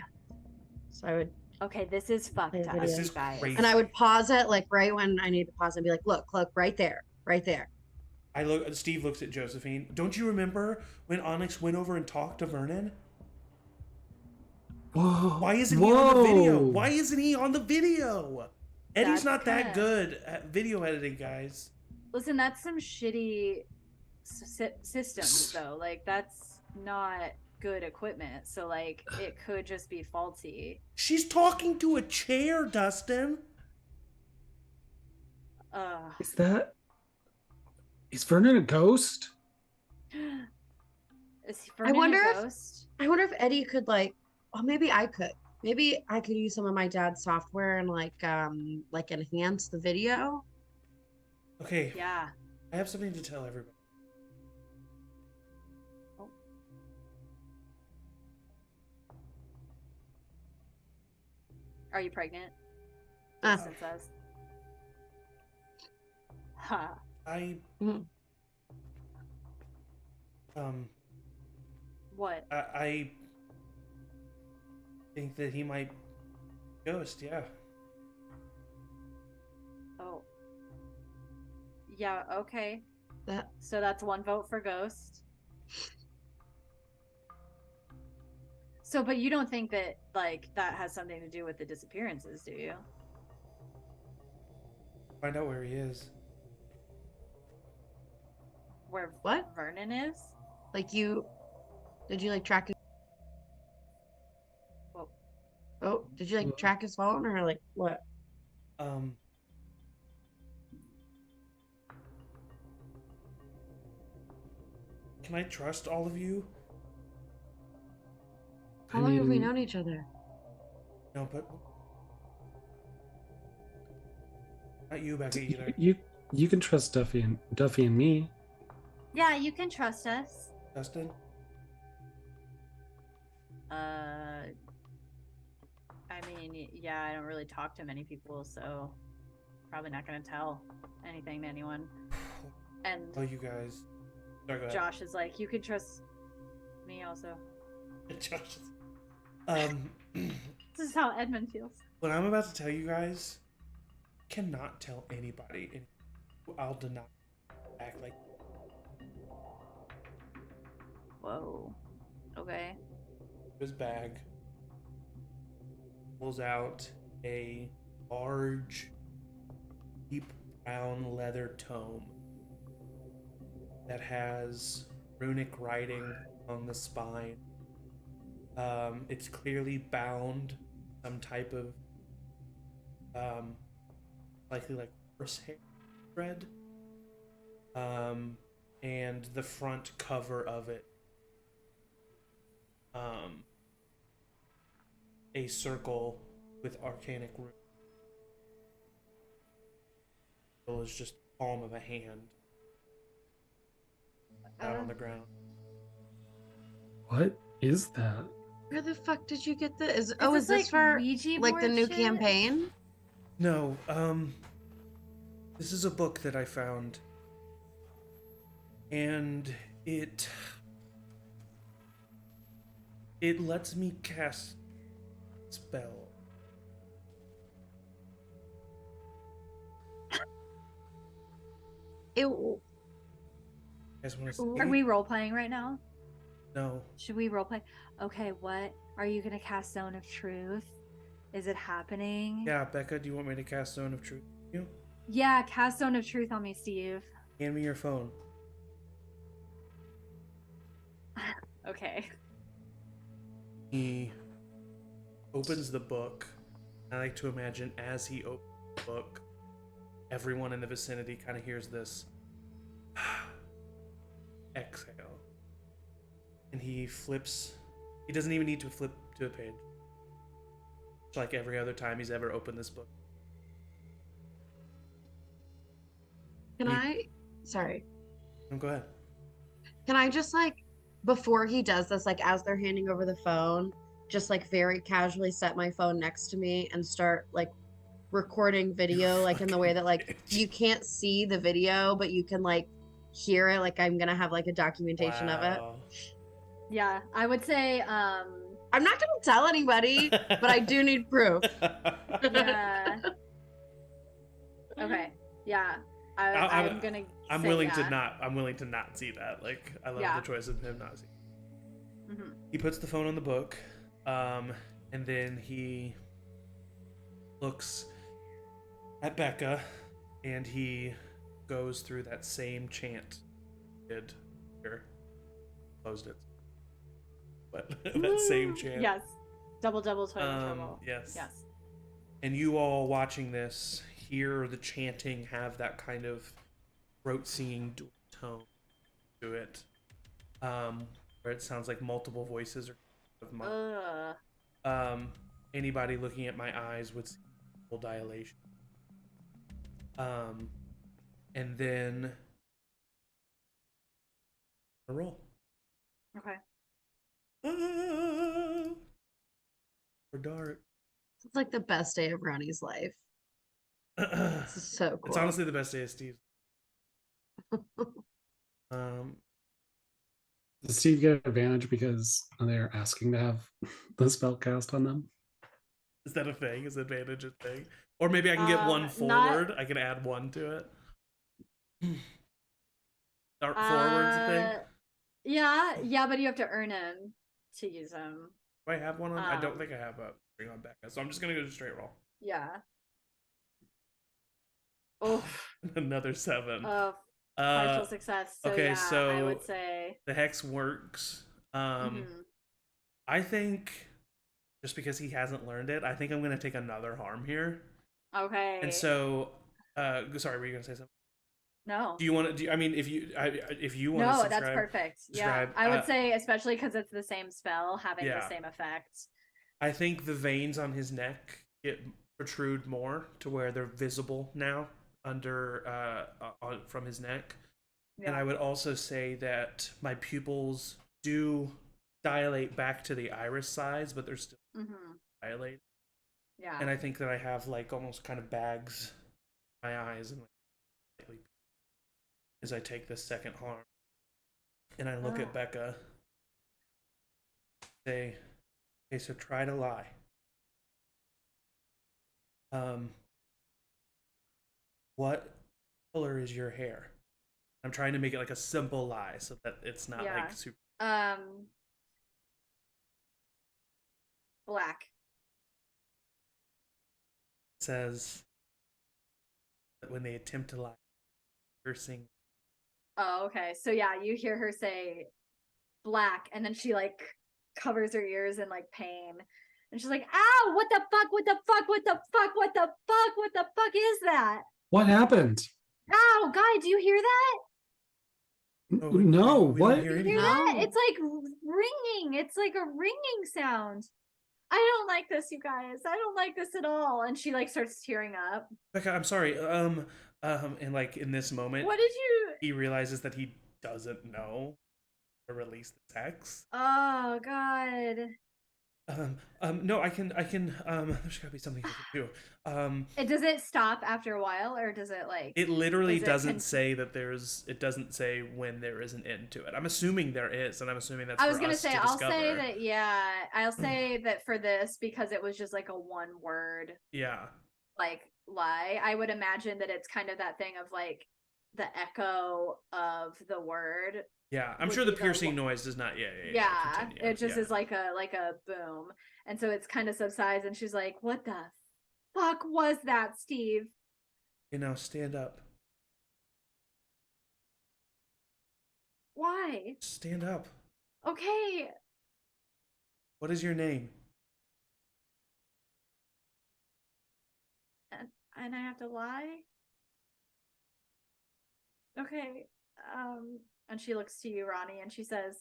So I would, Okay, this is fucked Play the up, video. This you is guys. crazy. and I would pause it like right when I need to pause and be like, look, right there, right there. I look. Steve looks at Josephine. Don't you remember when Onyx went over and talked to Vernon? Whoa. Why isn't he on the video? Whoa. Why isn't he on the video? Eddie's That's not that kinda- good at video editing, guys. Listen, that's some shitty systems, though. Like, that's not good equipment. So, like, it could just be faulty. She's talking to a chair, Dustin. Is Vernon a ghost? Is Vernon wonder a if- ghost? I wonder if Eddie could like, oh, maybe I could. Maybe I could use some of my dad's software and like enhance the video. Okay, Yeah. I have something to tell everybody. Are you pregnant? Ah. Justin says. Ha. I Mhm. What? I think that he might ghost. Yeah. Oh. Yeah, okay. That So that's one vote for Ghost. So, but you don't think that, like, that has something to do with the disappearances, do you? Find out where he is. Where What? Vernon is? like you did you like track his Whoa. oh, did you like What? track his phone or like what? Can I trust all of you? How long have we known each other? No, but not you, Becca, either. You can trust Duffy and me. Yeah, you can trust us. Dustin. I mean, yeah, I don't really talk to many people, so probably not gonna tell anything to anyone. And Oh, you guys. Sorry, go ahead. Josh is like, you can trust me also. Josh. This is how Edmund feels. What I'm about to tell you guys, cannot tell anybody. I'll deny back like Whoa. Okay. his bag, pulls out a large, deep brown leather tome that has runic writing on the spine. It's clearly bound some type of likely like horsehair thread. And the front cover of it, a circle with arcanic runes. It was just the palm of a hand down on the ground. What is that? Where the fuck did you get this? Is this this like for Ouija like the board new shit? campaign? No, this is a book that I found, and it lets me cast spell. It You guys want to Are we role playing right now? No. Should we role play? Okay, what are you gonna cast Zone of Truth? Is it happening? Yeah, Becca, do you want me to cast Zone of Truth? You Yeah, cast Zone of Truth on me, Steve. hand me your phone. Okay. He opens the book. I like to imagine as he opens the book, everyone in the vicinity kind of hears this exhale. And he flips. He doesn't even need to flip to a page. It's like every other time he's ever opened this book. Can I? Sorry. Oh, go ahead. Can I just like, before he does this, like as they're handing over the phone, just like very casually set my phone next to me and start like recording video, like in the way that like you can't see the video, but you can like hear it. Like I'm gonna have like a documentation of it. Wow. Yeah, I would say I'm not gonna tell anybody, but I do need proof. yeah. Okay. Yeah. I'm gonna I'm say willing yeah. to not. I'm willing to not see that. Like I love Yeah. the choice of him not seeing. Mm-hmm. He puts the phone on the book, and then he looks at Becca, and he goes through that same chant. Did here closed it, but that same chant. Yes. Double total. Yes. Yes. And you all watching this hear the chanting have that kind of throat singing tone to it, where it sounds like multiple voices are. Anybody looking at my eyes would see full dilation. And then a roll. Okay. For dark. It's like the best day of Ronnie's life. This is so cool. It's honestly the best day of Steve's. Does Steve get an advantage because they're asking to have the spell cast on them? Is that a thing? Is advantage a thing? Or maybe I can get one forward. I can add one to it. Start forward's a thing. Yeah, but you have to earn him to use them. Do I have one on? I don't think I have a string on Becca, so I'm just gonna go to straight roll. Yeah. Oh. Another 7. Partial success. So okay, yeah, so I would say the hex works. mhm. I think just because he hasn't learned it, I think I'm gonna take another harm here. Okay. And so, sorry, were you gonna say something? No. Do you want to? I mean, if you want to. No, subscribe, that's perfect. Yeah, I would say, especially because it's the same spell, having the same effect. I think the veins on his neck protrude more to where they're visible now under from his neck. Yeah. And I would also say that my pupils do dilate back to the iris size, but they're still dilated. Yeah. And I think that I have like almost kind of bags in my eyes and like as I take this second harm. And I look at Becca. Say, okay, so try to lie. What color is your hair? I'm trying to make it like a simple lie so that it's not Yeah. like super. Black. It says that when they attempt to lie, cursing. Oh, okay. So yeah, you hear her say black, and then she like covers her ears in like pain. And she's like, ow, what the fuck, what the fuck, what the fuck, what the fuck, what the fuck is that? What happened? Ow, Guy, do you hear that? Oh, No, we don't what? hear You anything. hear that? No. It's like ringing. It's like a ringing sound. I don't like this, you guys. I don't like this at all. And she like starts tearing up. Becca, I'm sorry. And like in this moment, What did you? he realizes that he doesn't know to release the text. Oh God. No, I can, there's gotta be something I can do. Does it stop after a while, or does it like? It literally Is it doesn't say that it doesn't say when there is an end to it. I'm assuming there is, and I'm assuming that's I was for gonna us say, to I'll say discover. that, yeah, I'll say that for this, because it was just like a one word, Yeah. like, lie. I would imagine that it's kind of that thing of like the echo of the word. Yeah, I'm Would sure the be the piercing lo- noise does not. Yeah, continue. It just Yeah. is like a boom. And so it's kind of subsides, and she's like, what the fuck was that, Steve? You know, stand up. Why? Stand up. Okay. What is your name? And I have to lie? Okay. And she looks to you, Ronnie, and she says,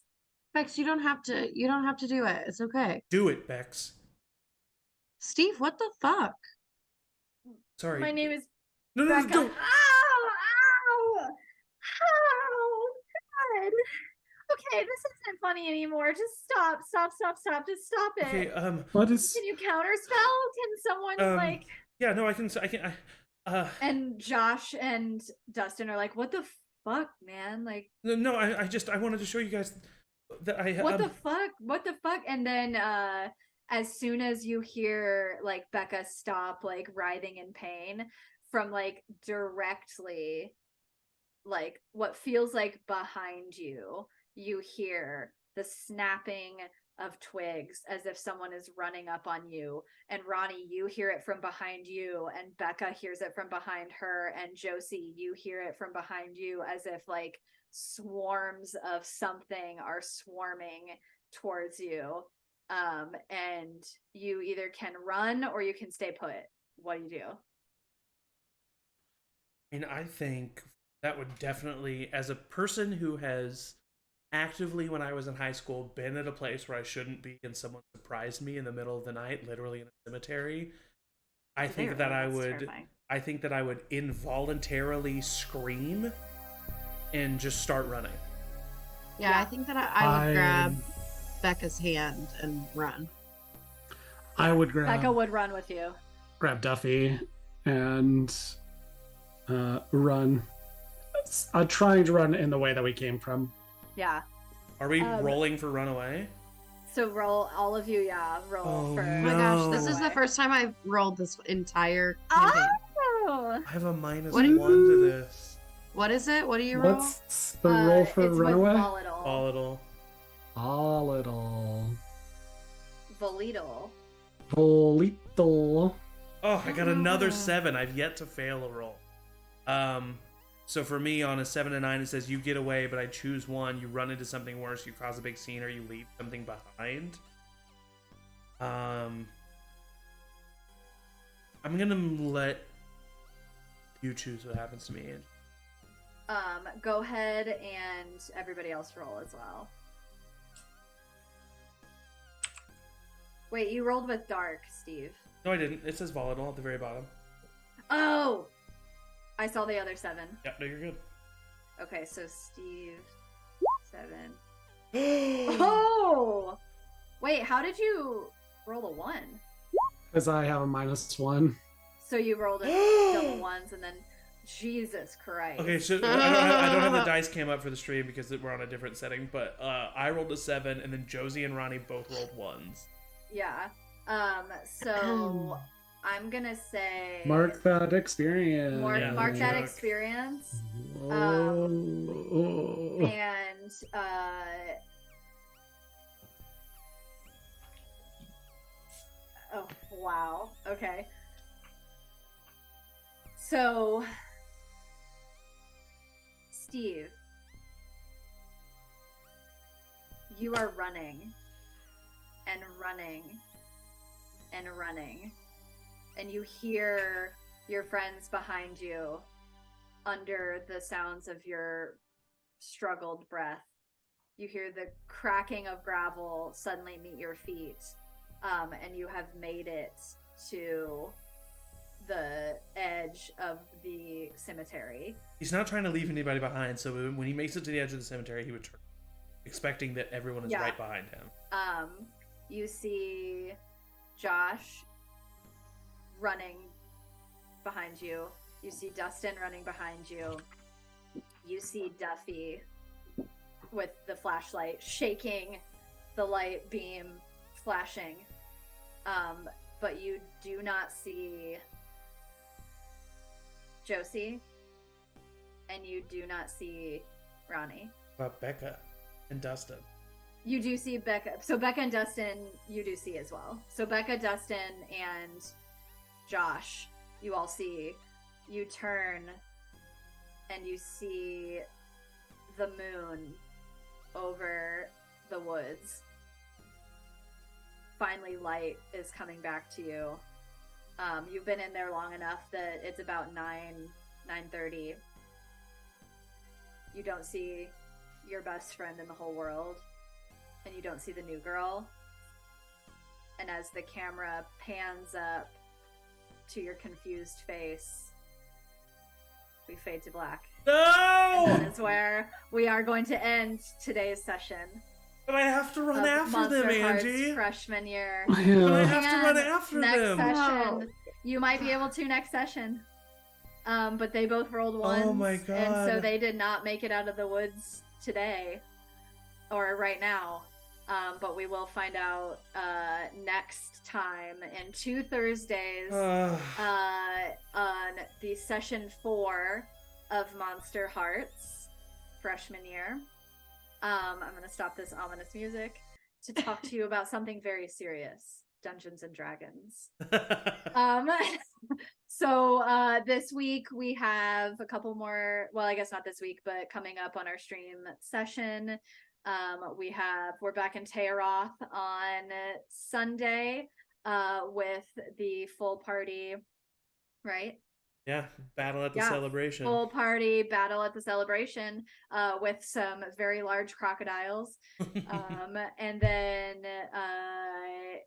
Bex, you don't have to do it. It's okay. Do it, Bex. Steve, what the fuck? Sorry. my name is No, Becca. don't. Ow! Ow! Ow! God. Okay, this isn't funny anymore. Just stop. Just stop it. Okay. What is? Can you counterspell? Can someone like? Yeah. No, I can. And Josh and Dustin are like, "What the fuck, man? Like, No. I wanted to show you guys that I. what the fuck? What the fuck?" And then, as soon as you hear like Becca stop, like writhing in pain, from like directly, like what feels like behind you, you hear the snapping of twigs as if someone is running up on you. And Ronnie, you hear it from behind you, and Becca hears it from behind her, and Josie, you hear it from behind you, as if like swarms of something are swarming towards you. And you either can run or you can stay put. What do you do? I mean, I think that would definitely, as a person who has actively, when I was in high school, been at a place where I shouldn't be, and someone surprised me in the middle of the night, literally in a cemetery, I think that I would involuntarily scream and just start running. Yeah, I think that I would grab Becca's hand and run. I would grab Becca would run with you. Duffy and run. Trying to run in the way that we came from. Yeah. Are we rolling for runaway? So roll, all of you, roll Oh, for. Oh my gosh, this is the runaway. first time I've rolled this entire campaign. Oh! I have a minus What do you- 1 to this. What is it? What do you roll? What's the roll for it's runaway? With volatile. Volatile. Volatile. Volatile. Volatile. Oh, I got another Oh. 7. I've yet to fail a roll. So for me, on a 7 and 9, it says you get away, but I choose one. You run into something worse. You cause a big scene, or you leave something behind. I'm gonna let you choose what happens to me. Go ahead and everybody else roll as well. Wait, you rolled with dark, Steve. No, I didn't. It says volatile at the very bottom. Oh! I saw the other 7. Yeah, no, you're good. Okay, so Steve, 7. Oh! Oh! Wait, how did you roll a 1? Because I have a -1. So you rolled a double ones, and then Jesus Christ. Okay, so I don't have the dice cam up for the stream because we're on a different setting, but I rolled a 7, and then Josie and Ronnie both rolled 1s. Yeah. So I'm gonna say Mark that experience. mark that Mark. experience. Oh. And oh wow. Okay. So Steve, you are running and running and running, and you hear your friends behind you under the sounds of your struggled breath. You hear the cracking of gravel suddenly meet your feet, and you have made it to the edge of the cemetery. He's not trying to leave anybody behind, so when he makes it to the edge of the cemetery, he would turn, expecting that everyone is right behind him. You see Josh running behind you. You see Dustin running behind you. You see Duffy with the flashlight shaking, the light beam flashing. But you do not see Josie, and you do not see Ronni. But Becca and Dustin. You do see Becca. So Becca and Dustin, you do see as well. So Becca, Dustin, and Josh, you all see. You turn, and you see the moon over the woods. Finally, light is coming back to you. You've been in there long enough that it's about 9:30. You don't see your best friend in the whole world, and you don't see the new girl. And as the camera pans up to your confused face, we fade to black. No! And that is where we are going to end today's session. But I have to run of after them, Monsterhearts Angie. freshman year. But I Yeah. have to run And after next them. session, No. you might be able to next session. But they both rolled ones. Oh my And God. so they did not make it out of the woods today. Or right now. But we will find out next time in 2 Thursdays on the session 4 of Monsterhearts freshman year. I'm going to stop this ominous music to talk to you about something very serious. Dungeons and Dragons. So this week we have a couple more, well, I guess not this week, but coming up on our stream session. We're back in Tearoth on Sunday with the full party, right? Yeah, battle at the Yeah, celebration. Full party battle at the celebration with some very large crocodiles. And then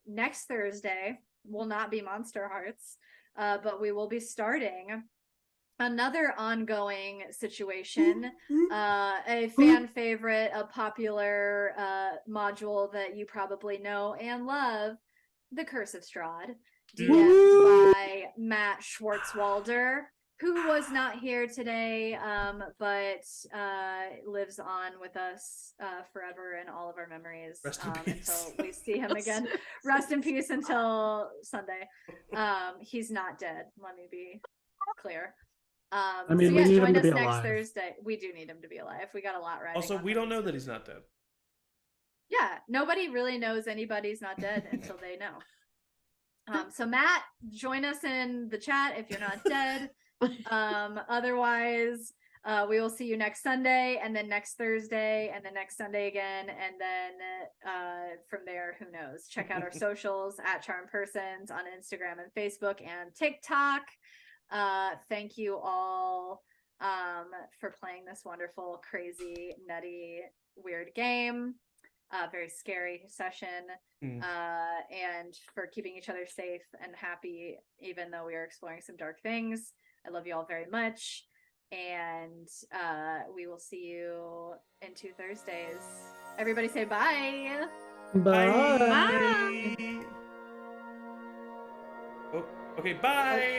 next Thursday will not be Monsterhearts, but we will be starting another ongoing situation, a fan favorite, a popular module that you probably know and love, The Curse of Strahd, DM'd by Matt Schwartzwalder, who was not here today, but lives on with us forever in all of our memories. Rest in peace. Until we see him again. Rest in peace until Sunday. He's not dead, let me be clear. I mean, so we yeah, need join him to us be next alive. Thursday. We do need him to be alive. We got a lot riding. Also, on we him don't know this that week. he's not dead. Yeah, nobody really knows anybody's not dead until they know. So Matt, join us in the chat if you're not dead. Otherwise, we will see you next Sunday, and then next Thursday, and then next Sunday again, and then from there, who knows? Check out our socials at CharmedPersons on Instagram and Facebook and TikTok. Thank you all for playing this wonderful, crazy, nutty, weird game. Very scary session, and for keeping each other safe and happy, even though we are exploring some dark things. I love you all very much, and we will see you in 2 Thursdays. Everybody say bye. Bye. Bye. Oh, okay, bye.